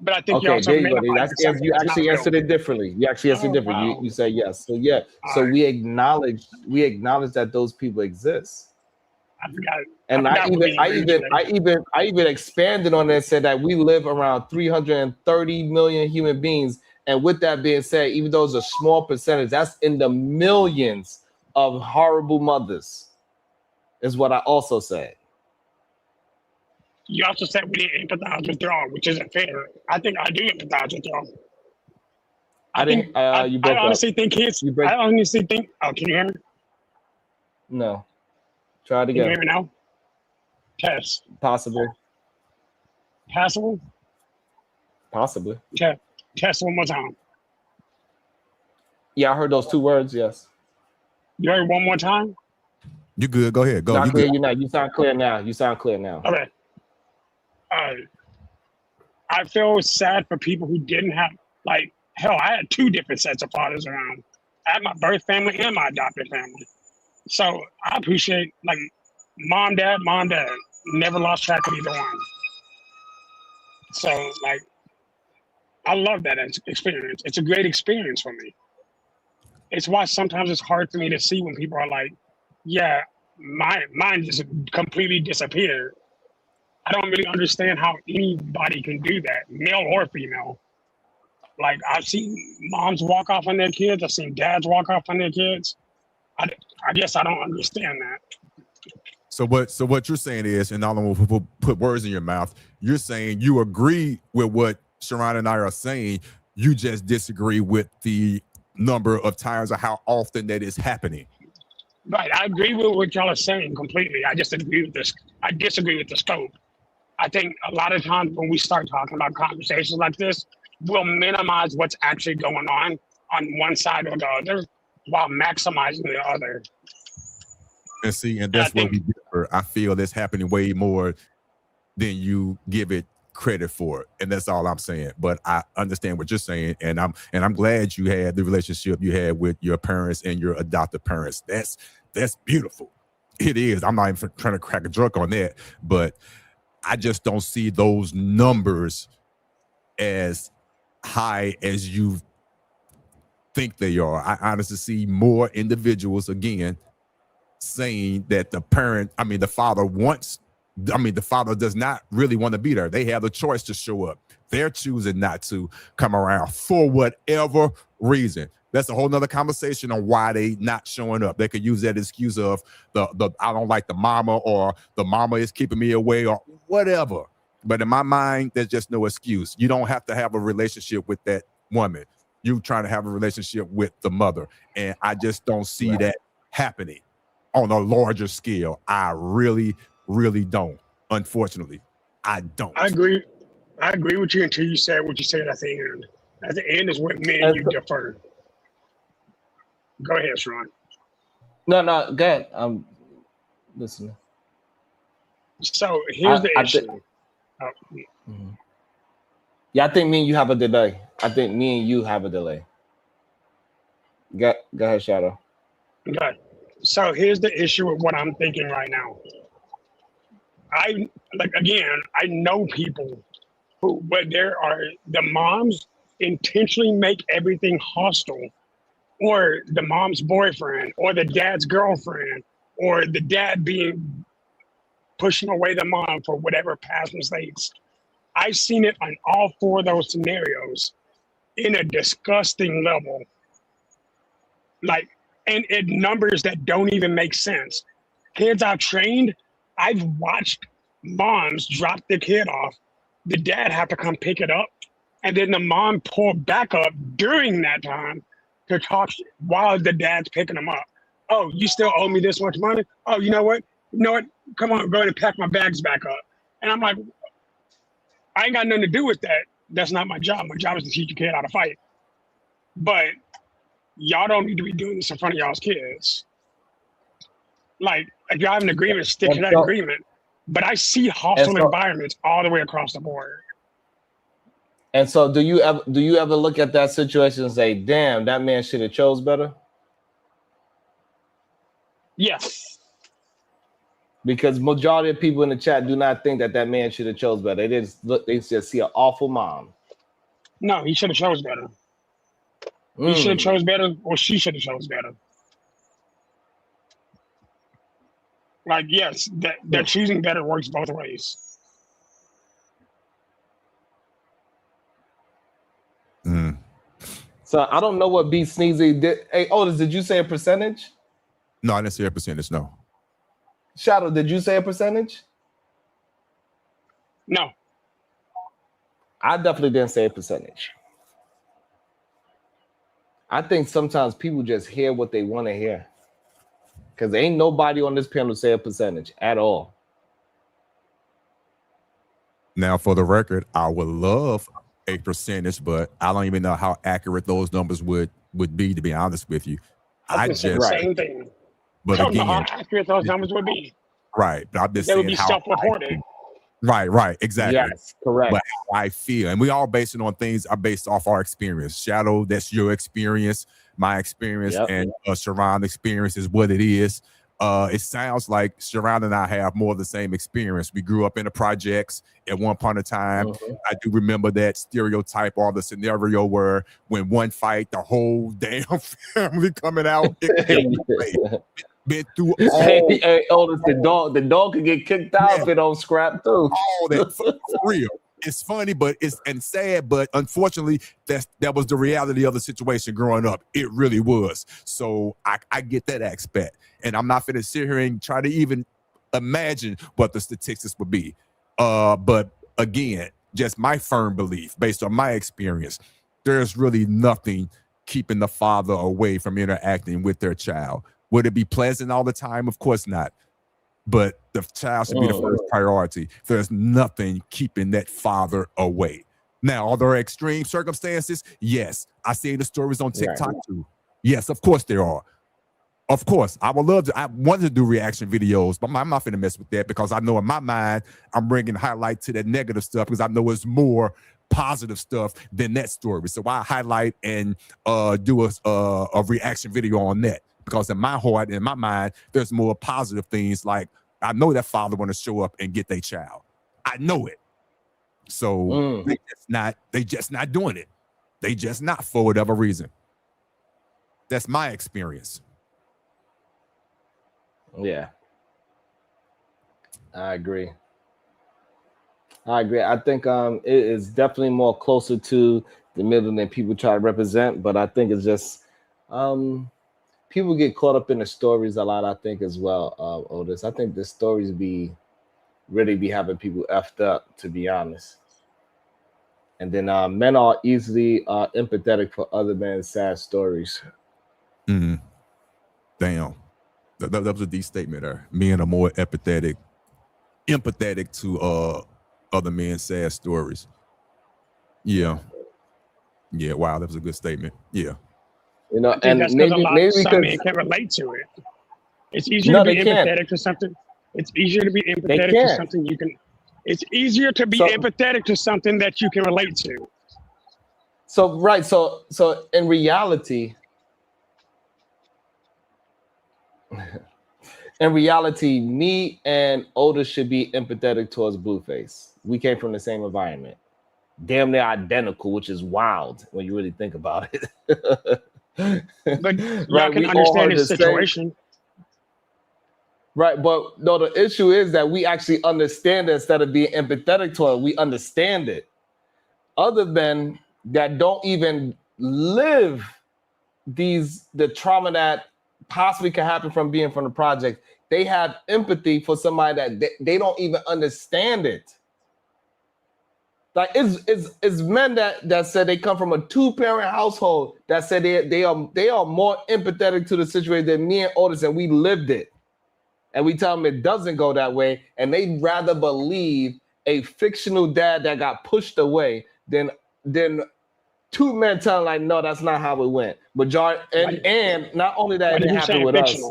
But I think you Okay, also there you go. minimize something You that's not actually real. answered it differently. You actually answered Oh, different. wow. You say yes. So yeah. All So right. we acknowledge that those people exist. I forgot. And I forgot what being agreed to that. I even expanded on it and said that we live around 330 million human beings. And with that being said, even though it's a small percentage, that's in the millions of horrible mothers, is what I also said. You also said we didn't empathize with y'all, which isn't fair. I think I do empathize with y'all. I didn't. You I broke up. honestly think kids. You break. I honestly think. Oh, can you hear me? No. Try it Can you again. hear me now? Test. Possibly. Passable. Possibly. Test one more time. Yeah, I heard those two words. Yes. You heard one more time? You good? Go ahead. Go. Not You clear. good? You now. You sound clear now. You sound clear now. Okay. I feel sad for people who didn't have, like, hell, I had two different sets of fathers around. I had my birth family and my adopted family. So I appreciate, like, mom, dad, never lost track of either one. So, like, I love that experience. It's a great experience for me. It's why sometimes it's hard for me to see when people are like, yeah, mine just completely disappeared. I don't really understand how anybody can do that, male or female. Like, I've seen moms walk off on their kids. I've seen dads walk off on their kids. I guess I don't understand that. So what you're saying is, and I don't want to put words in your mouth, you're saying you agree with what Sharon and I are saying. You just disagree with the number of times or how often that is happening. Right. I agree with what y'all are saying completely. I just agree with this. I disagree with the scope. I think a lot of times when we start talking about conversations like this, we'll minimize what's actually going on one side or the other while maximizing the other. And see, and that's where we differ. I feel that's happening way more than you give it credit for, and that's all I'm saying. But I understand what you're saying, and I'm glad you had the relationship you had with your parents and your adopted parents. That's beautiful. It is. I'm not even trying to crack a joke on that, but I just don't see those numbers as high as you think they are. I honestly see more individuals again saying that the father does not really want to be there. They have the choice to show up. They're choosing not to come around for whatever reason. That's a whole nother conversation on why they not showing up. They could use that excuse of the I don't like the mama, or the mama is keeping me away, or whatever. But in my mind, there's just no excuse. You don't have to have a relationship with that woman. You trying to have a relationship with the mother. And I just don't see that happening on a larger scale. I really, really don't. Unfortunately, I don't. I agree with you until you said what you said at the end. At the end is when me and you differ. Go ahead, Sharon. No, go ahead. I'm listening. So here's the issue. Yeah, I think me and you have a delay. Go ahead, Shadow. Okay. So here's the issue with what I'm thinking right now. I know people who, but there are the moms intentionally make everything hostile, or the mom's boyfriend, or the dad's girlfriend, or the dad pushing away the mom for whatever past mistakes. I've seen it on all four of those scenarios in a disgusting level. Like, and it numbers that don't even make sense. Kids I've trained, I've watched moms drop the kid off, the dad have to come pick it up, and then the mom pull back up during that time to talk while the dad's picking them up. Oh, you still owe me this much money? Oh, you know what? Come on, go ahead and pack my bags back up. And I'm like, I ain't got nothing to do with that. That's not my job. My job is to teach your kid how to fight. But y'all don't need to be doing this in front of y'all's kids. Like, if y'all have an agreement, stick to that agreement. But I see hostile environments all the way across the board. And so do you ever look at that situation and say, damn, that man should have chose better? Yes. Because majority of people in the chat do not think that man should have chose better. They just see an awful mom. No, he should have chose better. He should have chose better, or she should have chose better. Like, yes, that choosing better works both ways. So I don't know what B Sneezy did. Hey, Otis, did you say a percentage? No, I didn't say a percentage. No. Shadow, did you say a percentage? No. I definitely didn't say a percentage. I think sometimes people just hear what they want to hear. Because ain't nobody on this panel say a percentage at all. Now, for the record, I would love a percentage, but I don't even know how accurate those numbers would be, to be honest with you. I just said the same thing. But I don't know again, how accurate those numbers would be. right. But I'm just They would saying be how self-reported. Right, exactly. Yes, correct. But how I feel, and we all based it on things are based off our experience. Shadow, that's your experience. My experience and Sharon experience is what it is. It sounds like Sharon and I have more of the same experience. We grew up in the projects at one point in time. I do remember that stereotype or the scenario where when one fight, the whole damn family coming out. Been through all. Hey, Otis, the dog could get kicked out if it don't scrap too. All that for real. It's funny, but it's sad, but unfortunately, that was the reality of the situation growing up. It really was. So I get that aspect, and I'm not gonna sit here and try to even imagine what the statistics would be. But again, just my firm belief, based on my experience, there's really nothing keeping the father away from interacting with their child. Would it be pleasant all the time? Of course not. But the child should be the first priority. There's nothing keeping that father away. Now, are there extreme circumstances? Yes. I see the stories on TikTok too. Yes, of course there are. Of course, I wanted to do reaction videos, but I'm not going to mess with that because I know in my mind, I'm bringing highlight to that negative stuff because I know it's more positive stuff than that story. So I highlight and do a reaction video on that. Because in my heart, in my mind, there's more positive things. Like I know that father want to show up and get their child. I know it. So they just not doing it. They just not for whatever reason. That's my experience. Yeah, I agree. I think it is definitely more closer to the middle than people try to represent. But I think it's just people get caught up in the stories a lot, I think, as well, Otis. I think the stories really be having people effed up, to be honest. And then men are easily empathetic for other men's sad stories. Damn. That was a deep statement there. Men are more empathetic to other men's sad stories. Yeah. Wow, that was a good statement. Yeah. You know, and that's maybe some men can't relate to it. It's easier to be empathetic to something. It's easier to be empathetic to something you can. It's easier to be empathetic to something that you can relate to. So in reality, me and Otis should be empathetic towards Blueface. We came from the same environment, damn near identical, which is wild when you really think about it. But y'all can understand his situation. Right, but no, the issue is that we actually understand it instead of being empathetic to it. We understand it. Other men that don't even live the trauma that possibly can happen from being from the project, they have empathy for somebody that they don't even understand it. Like it's men that said they come from a 2-parent household that said they are more empathetic to the situation than me and Otis, and we lived it. And we tell them it doesn't go that way, and they'd rather believe a fictional dad that got pushed away than 2 men telling like, no, that's not how it went. And not only that, it didn't happen with us.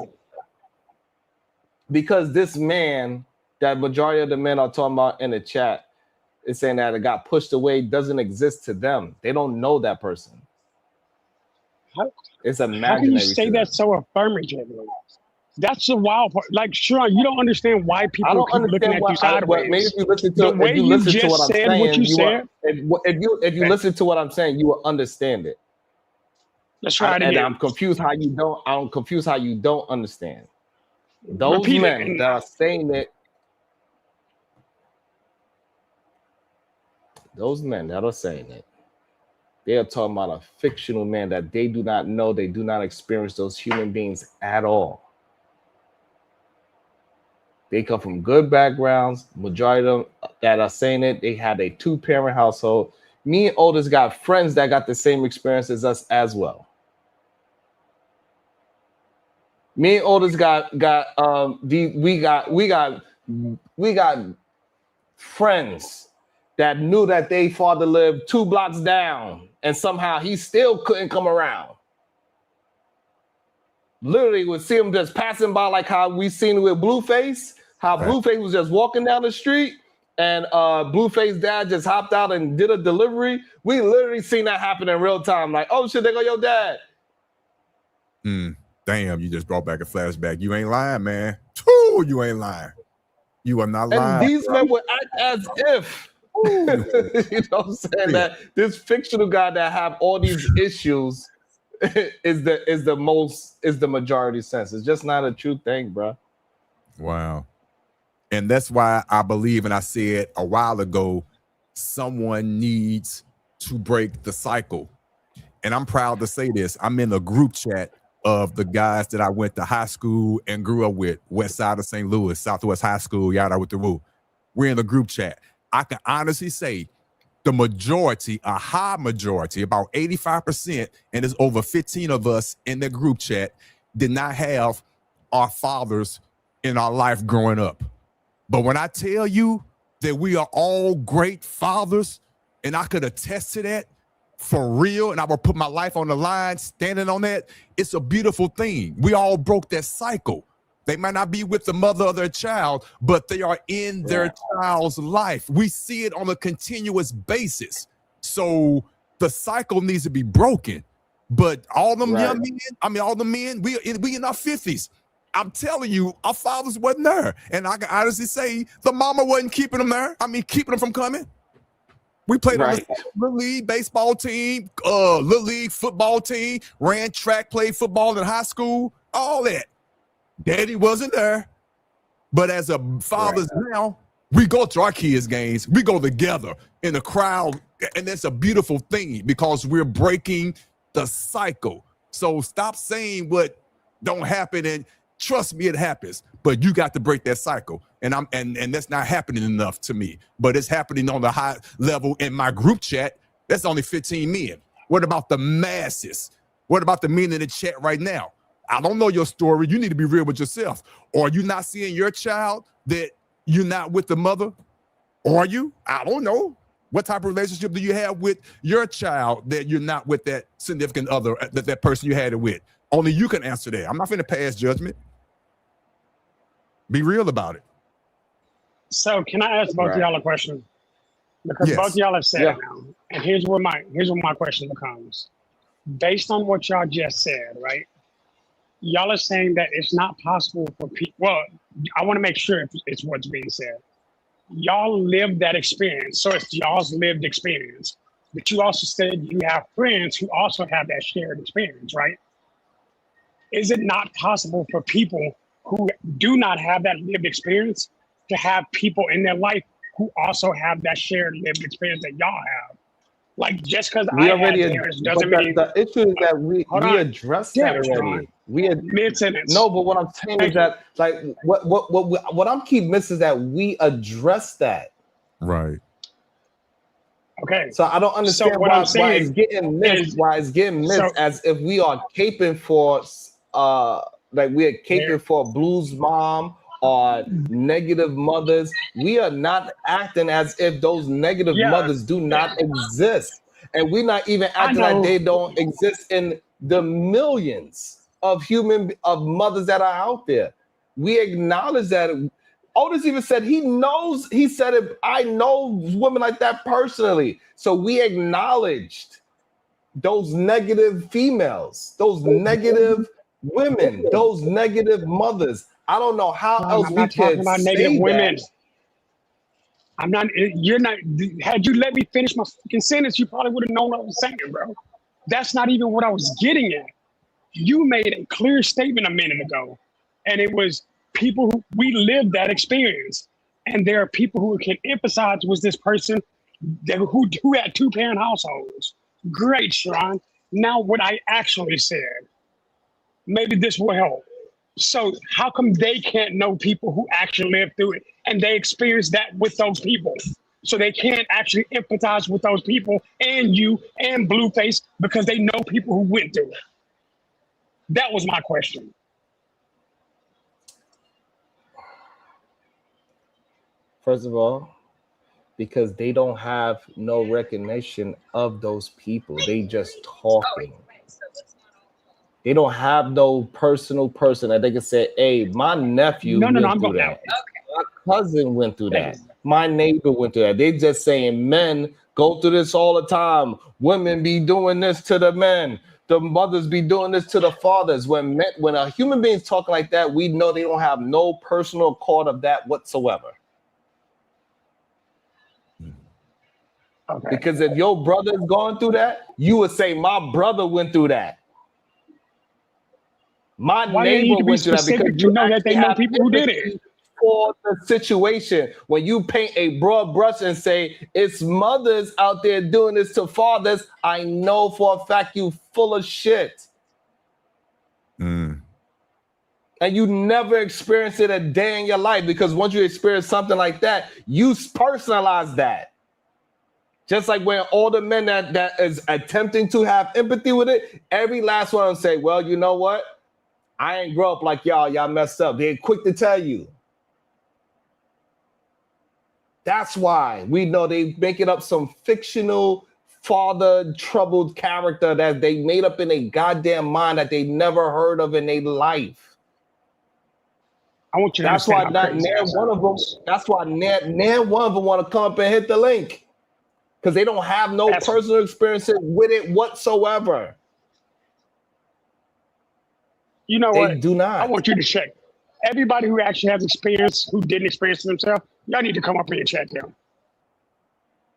Because this man that majority of the men are talking about in the chat is saying that it got pushed away doesn't exist to them. They don't know that person. It's imaginary. How can you say that so affirmatively? That's the wild part. Like, Sean, you don't understand why I people don't keep looking understand at you maybe sideways. if you listen The to way you just what I'm said what saying, you said. if you listen to what I'm saying, you will understand it. Let's try it And again. I'm confused how you don't. I'm confused how you don't understand. Those Repeat it. men that are saying it, those men that are saying it, they are talking about a fictional man that they do not know, they do not experience those human beings at all. They come from good backgrounds. Majority of them that are saying it, they had a 2-parent household. Me and Otis got friends that got the same experience as us as well. Me and Otis we got friends that knew that their father lived 2 blocks down, and somehow he still couldn't come around. Literally would see him just passing by, like how we seen with Blueface, how Blueface was just walking down the street and Blueface dad just hopped out and did a delivery. We literally seen that happen in real time. Like, oh shit, there go your dad. Damn, you just brought back a flashback. You ain't lying, man. Ooh, you ain't lying. You are not lying. And these men would act as if, you know what I'm saying, that this fictional guy that have all these issues is the majority sense. It's just not a true thing, bro. Wow. And that's why I believe, and I said a while ago, someone needs to break the cycle. And I'm proud to say this. I'm in a group chat of the guys that I went to high school and grew up with, west side of St. Louis, Southwest High School, yada with the roof. We're in a group chat. I can honestly say the majority, a high majority, about 85%, and there's over 15 of us in the group chat, did not have our fathers in our life growing up. But when I tell you that we are all great fathers, and I could attest to that for real, and I will put my life on the line standing on that, it's a beautiful thing. We all broke that cycle. They might not be with the mother of their child, but they are in their child's life. We see it on a continuous basis. So the cycle needs to be broken. But all them young men, all the men, we in our 50s. I'm telling you, our fathers wasn't there. And I can honestly say the mama wasn't keeping them there. Keeping them from coming. We played on the Little League baseball team, Little League football team, ran track, played football in high school, all that. Daddy wasn't there. But as a fathers now, we go to our kids' games. We go together in the crowd. And that's a beautiful thing because we're breaking the cycle. So stop saying what don't happen and trust me, it happens. But you got to break that cycle. And that's not happening enough to me. But it's happening on the high level in my group chat. That's only 15 men. What about the masses? What about the men in the chat right now? I don't know your story. You need to be real with yourself. Or are you not seeing your child that you're not with the mother? Or are you? I don't know. What type of relationship do you have with your child that you're not with that significant other, that person you had it with? Only you can answer that. I'm not going to pass judgment. Be real about it. So can I ask both of y'all a question? Because both of y'all have said it now. And here's where my question becomes. Based on what y'all just said, right? Y'all are saying that it's not possible for people. Well, I want to make sure it's what's being said. Y'all lived that experience. So it's y'all's lived experience. But you also said you have friends who also have that shared experience, right? Is it not possible for people who do not have that lived experience to have people in their life who also have that shared lived experience that y'all have? Like, just because I have parents doesn't mean... The issue is that we addressed that already. No, but what I'm saying is that, like, what I'm keep missing is that we addressed that. Right. Okay. So I don't understand why it's getting missed. Why it's getting missed as if we are caping for, like we are caping for blues mom or negative mothers. We are not acting as if those negative mothers do not exist. And we're not even acting like they don't exist in the millions of mothers that are out there. We acknowledge that. Otis even said he said it, I know women like that personally. So we acknowledged those negative females, those negative women, those negative mothers. I don't know how Sean, else I'm we not talking can about negative say women. that. I'm not. You're not. Had you let me finish my fucking sentence, you probably would have known what I was saying, bro. That's not even what I was getting at. You made a clear statement a minute ago, and it was people who we lived that experience, and there are people who can emphasize was this person who had 2-parent households. Great, Sharon. Now what I actually said, maybe this will help. So how come they can't know people who actually lived through it and they experience that with those people? So they can't actually empathize with those people and you and Blueface because they know people who went through it. That was my question. First of all, because they don't have no recognition of those people. They just talking. They don't have no personal person that they can say, hey, my nephew went through that. My cousin went through that. My neighbor went through that. They just saying men go through this all the time. Women be doing this to the men. The mothers be doing this to the fathers. When a human being's talking like that, we know they don't have no personal accord of that whatsoever. Okay. Because if your brother's going through that, you would say, my brother went through that. My neighbor went through that, because you know that they know people who did it. For the situation, when you paint a broad brush and say it's mothers out there doing this to fathers, I know for a fact you full of shit. And you never experienced it a day in your life, because once you experience something like that, you personalize that. Just like when all the men that is attempting to have empathy with it, every last one will say, well, you know what? I ain't grow up like y'all messed up. They're quick to tell you. That's why we know they making up some fictional father troubled character that they made up in a goddamn mind that they never heard of in their life. I want you to That's why understand not one of them. That's why nan one of them want to come up and hit the link, because they don't have no personal experiences with it whatsoever. You know what? They do not. I want you to check. Everybody who actually has experience, who didn't experience it themselves, y'all need to come up here and check them.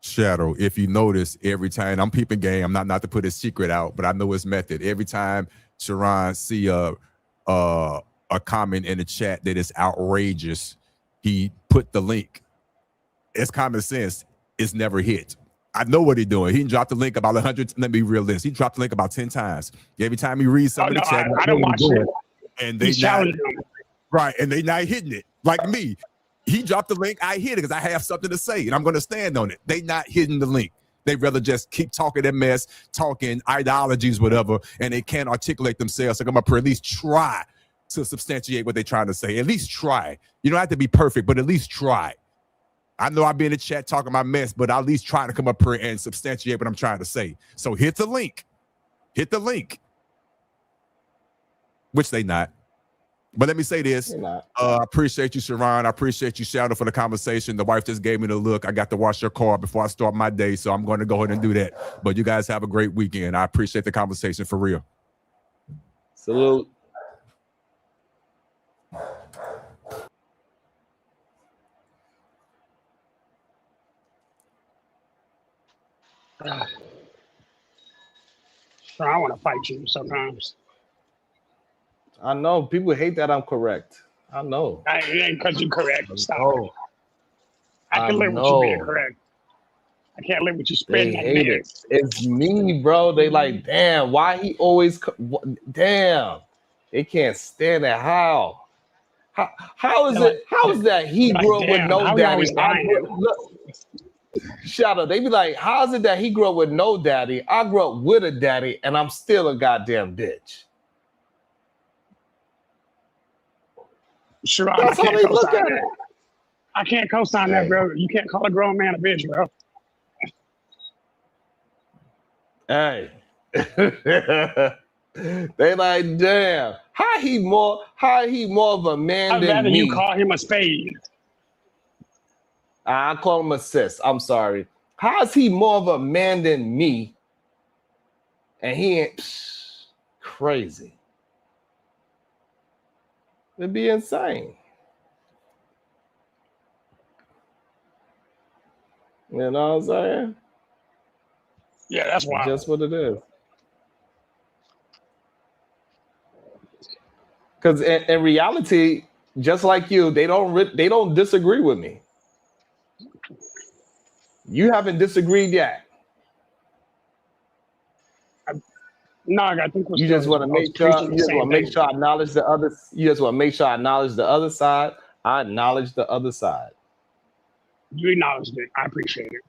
Shadow, if you notice, every time I'm peeping game, I'm not to put his secret out, but I know his method. Every time Sharon see a comment in the chat that is outrageous, he put the link. It's common sense. It's never hit. I know what he's doing. He dropped the link about 100. Let me be realistic. He dropped the link about 10 times. Every time he reads something in the chat, I don't watch it. And they right, and they not hitting it like me. He dropped the link. I hit it because I have something to say, and I'm going to stand on it. They not hitting the link. They rather just keep talking their mess, talking ideologies, whatever, and they can't articulate themselves. So come up here, at least try to substantiate what they're trying to say. At least try. You don't have to be perfect, but at least try. I know I've been in the chat talking my mess, but I'll at least try to come up here and substantiate what I'm trying to say. So hit the link. Hit the link. Which they not. But let me say this. I appreciate you, Sharon. I appreciate you, Shadow, for the conversation. The wife just gave me the look. I got to wash your car before I start my day, so I'm going to go ahead and do that. But you guys have a great weekend. I appreciate the conversation for real. Salute. I want to fight you sometimes. I know people hate that I'm correct. I know. It ain't because you're correct. Stop it. I I can live with you being correct. I can't live with you spreading that hate bit. It's me, bro. They like, damn, why he always, damn. They can't stand it. How is it? How is that he grew up with no daddy? Shadow, they be like, how is it that he grew up with no daddy? I grew up with a daddy, and I'm still a goddamn bitch. Sure, That's how they look at it. I can't co-sign that, bro. You can't call a grown man a bitch, bro. Hey. They like, damn, how he more of a man I'd than rather me? you call him a spade. I call him a sis. I'm sorry. How is he more of a man than me? And he ain't crazy. It'd be insane. You know what I'm saying? Yeah, that's wild. Just what it is. Because in reality, just like you, they don't disagree with me. You haven't disagreed yet. No, I think we're You still just want to make sure. preaching You the just same want to make thing. sure I acknowledge the other. You just want to make sure I acknowledge the other side. I acknowledge the other side, You acknowledged it. I appreciate it.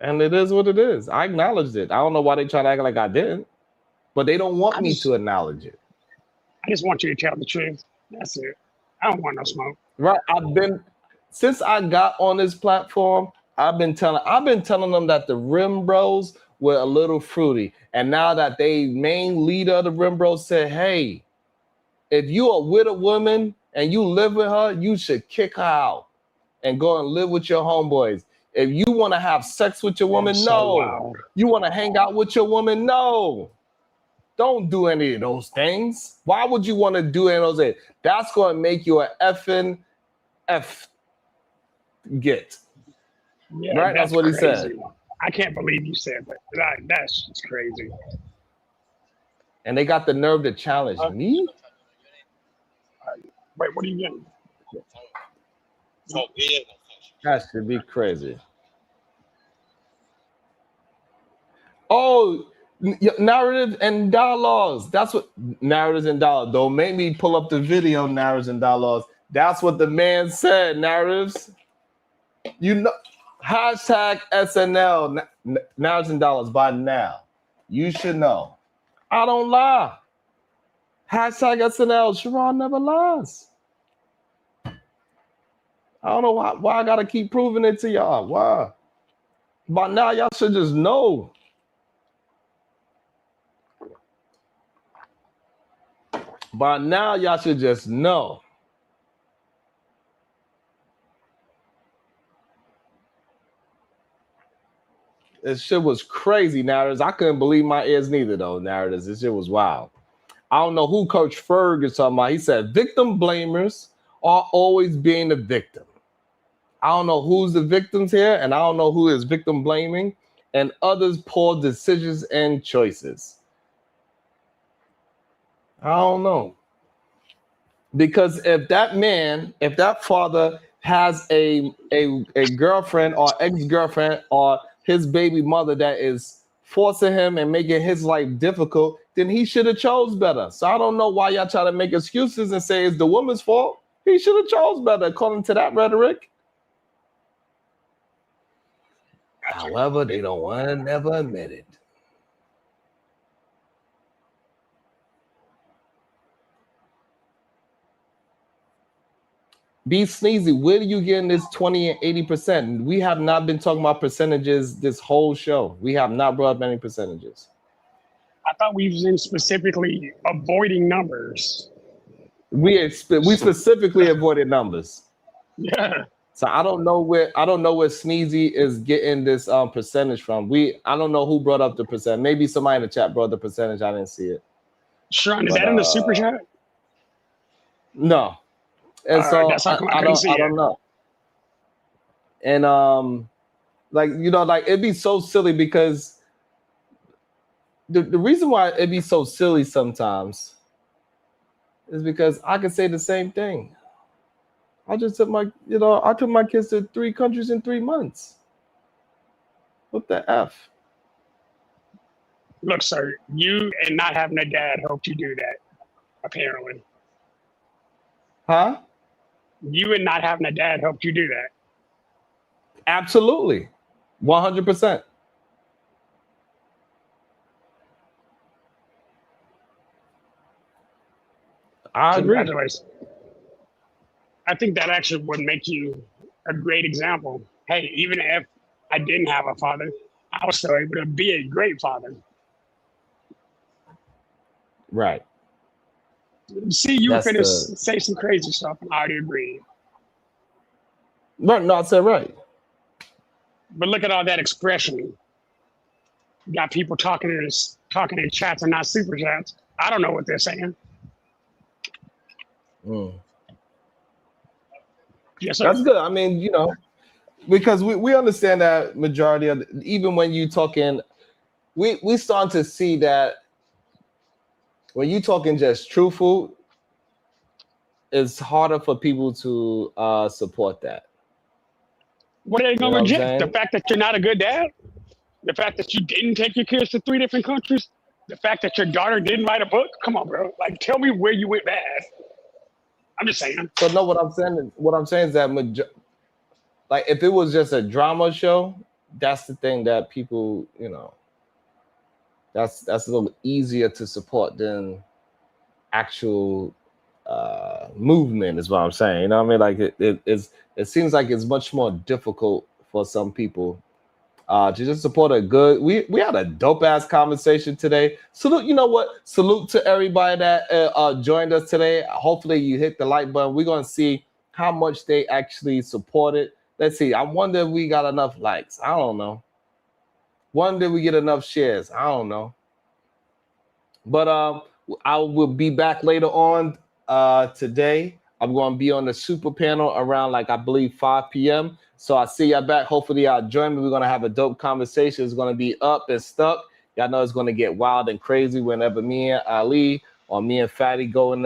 and it is what it is. I acknowledged it. I don't know why they try to act like I didn't, but they don't want I me just, to acknowledge it. I just want you to tell the truth. That's it. I don't want no smoke. Right? Since I got on this platform. I've been telling them that the Rim Bros were a little fruity, and now that they main leader of the Rim Bros said, "Hey, if you are with a woman and you live with her, you should kick her out and go and live with your homeboys. If you want to have sex with your woman, So no. loud. You want to hang out with your woman, no. Don't do any of those things. Why would you want to do any of those things? That's going to make you an effing F get." Yeah, Right? That's what he said. I can't believe you said that. That's just crazy. And they got the nerve to challenge me? Wait, what are you getting? That should be crazy. Oh, narrative and dialogues. That's what narratives and dialogues. Don't make me pull up the video, narratives and dialogues. That's what the man said, narratives. You know, hashtag SNL, narratives and dialogues by now. You should know. I don't lie. Hashtag SNL, Sharon never lies. I don't know why I gotta keep proving it to y'all. Why? By now, y'all should just know. By now, y'all should just know. This shit was crazy, narratives. I couldn't believe my ears neither, though, narratives. This shit was wild. I don't know who Coach Ferg is talking about. He said victim blamers are always being the victim. I don't know who's the victims here, and I don't know who is victim blaming, and others poor decisions and choices. I don't know. Because if that father has a girlfriend or ex-girlfriend or his baby mother that is forcing him and making his life difficult, then he should have chose better. So I don't know why y'all try to make excuses and say it's the woman's fault. He should have chose better, according to that rhetoric. However, they don't want to never admit it. Be Sneezy, where do you get in this 20 and 80%? We have not been talking about percentages this whole show. We have not brought up any percentages. I thought we was in specifically avoiding numbers. We specifically avoided numbers. Yeah. So I don't know where Sneezy is getting this percentage from. I don't know who brought up the percent. Maybe somebody in the chat brought the percentage. I didn't see it. Sean, is that in the super chat? No. And so that's how come I don't know. And it'd be so silly because the reason why it'd be so silly sometimes is because I could say the same thing. I just took my kids to 3 countries in 3 months. What the F? Look, sir, you and not having a dad helped you do that, apparently. Huh? You and not having a dad helped you do that. Absolutely. 100%. I agree. Congratulations. I think that actually would make you a great example. Hey, even if I didn't have a father, I was still able to be a great father. Right. See, you were finna say some crazy stuff, and I already agree. Right, no, I said right. But look at all that expression. You got people talking in chats and not super chats. I don't know what they're saying. Yes, sir. That's good. I mean, because we understand that majority of even when you talking, we starting to see that when you talking just truthful, it's harder for people to support that. What are they You know gonna what I'm reject? The saying? fact that you're not a good dad? The fact that you didn't take your kids to 3 different countries? The fact that your daughter didn't write a book? Come on, bro. Like, tell me where you went bad. I'm just saying. So no, what I'm saying is that like if it was just a drama show, that's the thing that people, that's a little easier to support than actual movement is what I'm saying. You know what I mean? Like it seems like it's much more difficult for some people to just support a good. We had a dope ass conversation today. Salute, you know what? Salute to everybody that joined us today. Hopefully you hit the like button. We're gonna see how much they actually supported. Let's see. I wonder if we got enough likes. I don't know. Wonder if we get enough shares. I don't know. But I will be back later on today. I'm going to be on the super panel around I believe 5 p.m. So I see y'all back. Hopefully y'all join me. We're going to have a dope conversation. It's going to be up and stuck. Y'all know it's going to get wild and crazy whenever me and Ali or me and Fatty going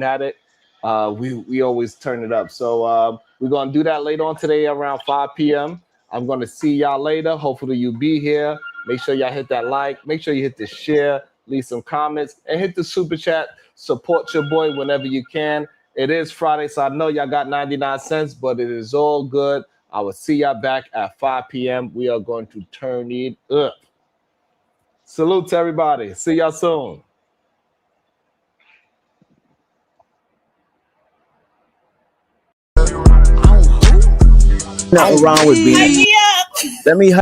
at it. We always turn it up. So we're going to do that later on today around 5 p.m. I'm going to see y'all later. Hopefully you'll be here. Make sure y'all hit that like. Make sure you hit the share. Leave some comments and hit the super chat. Support your boy whenever you can. It is Friday, so I know y'all got 99 cents, but it is all good. I will see y'all back at 5 p.m. We are going to turn it up. Salute to everybody. See y'all soon. Nothing wrong with being. Let me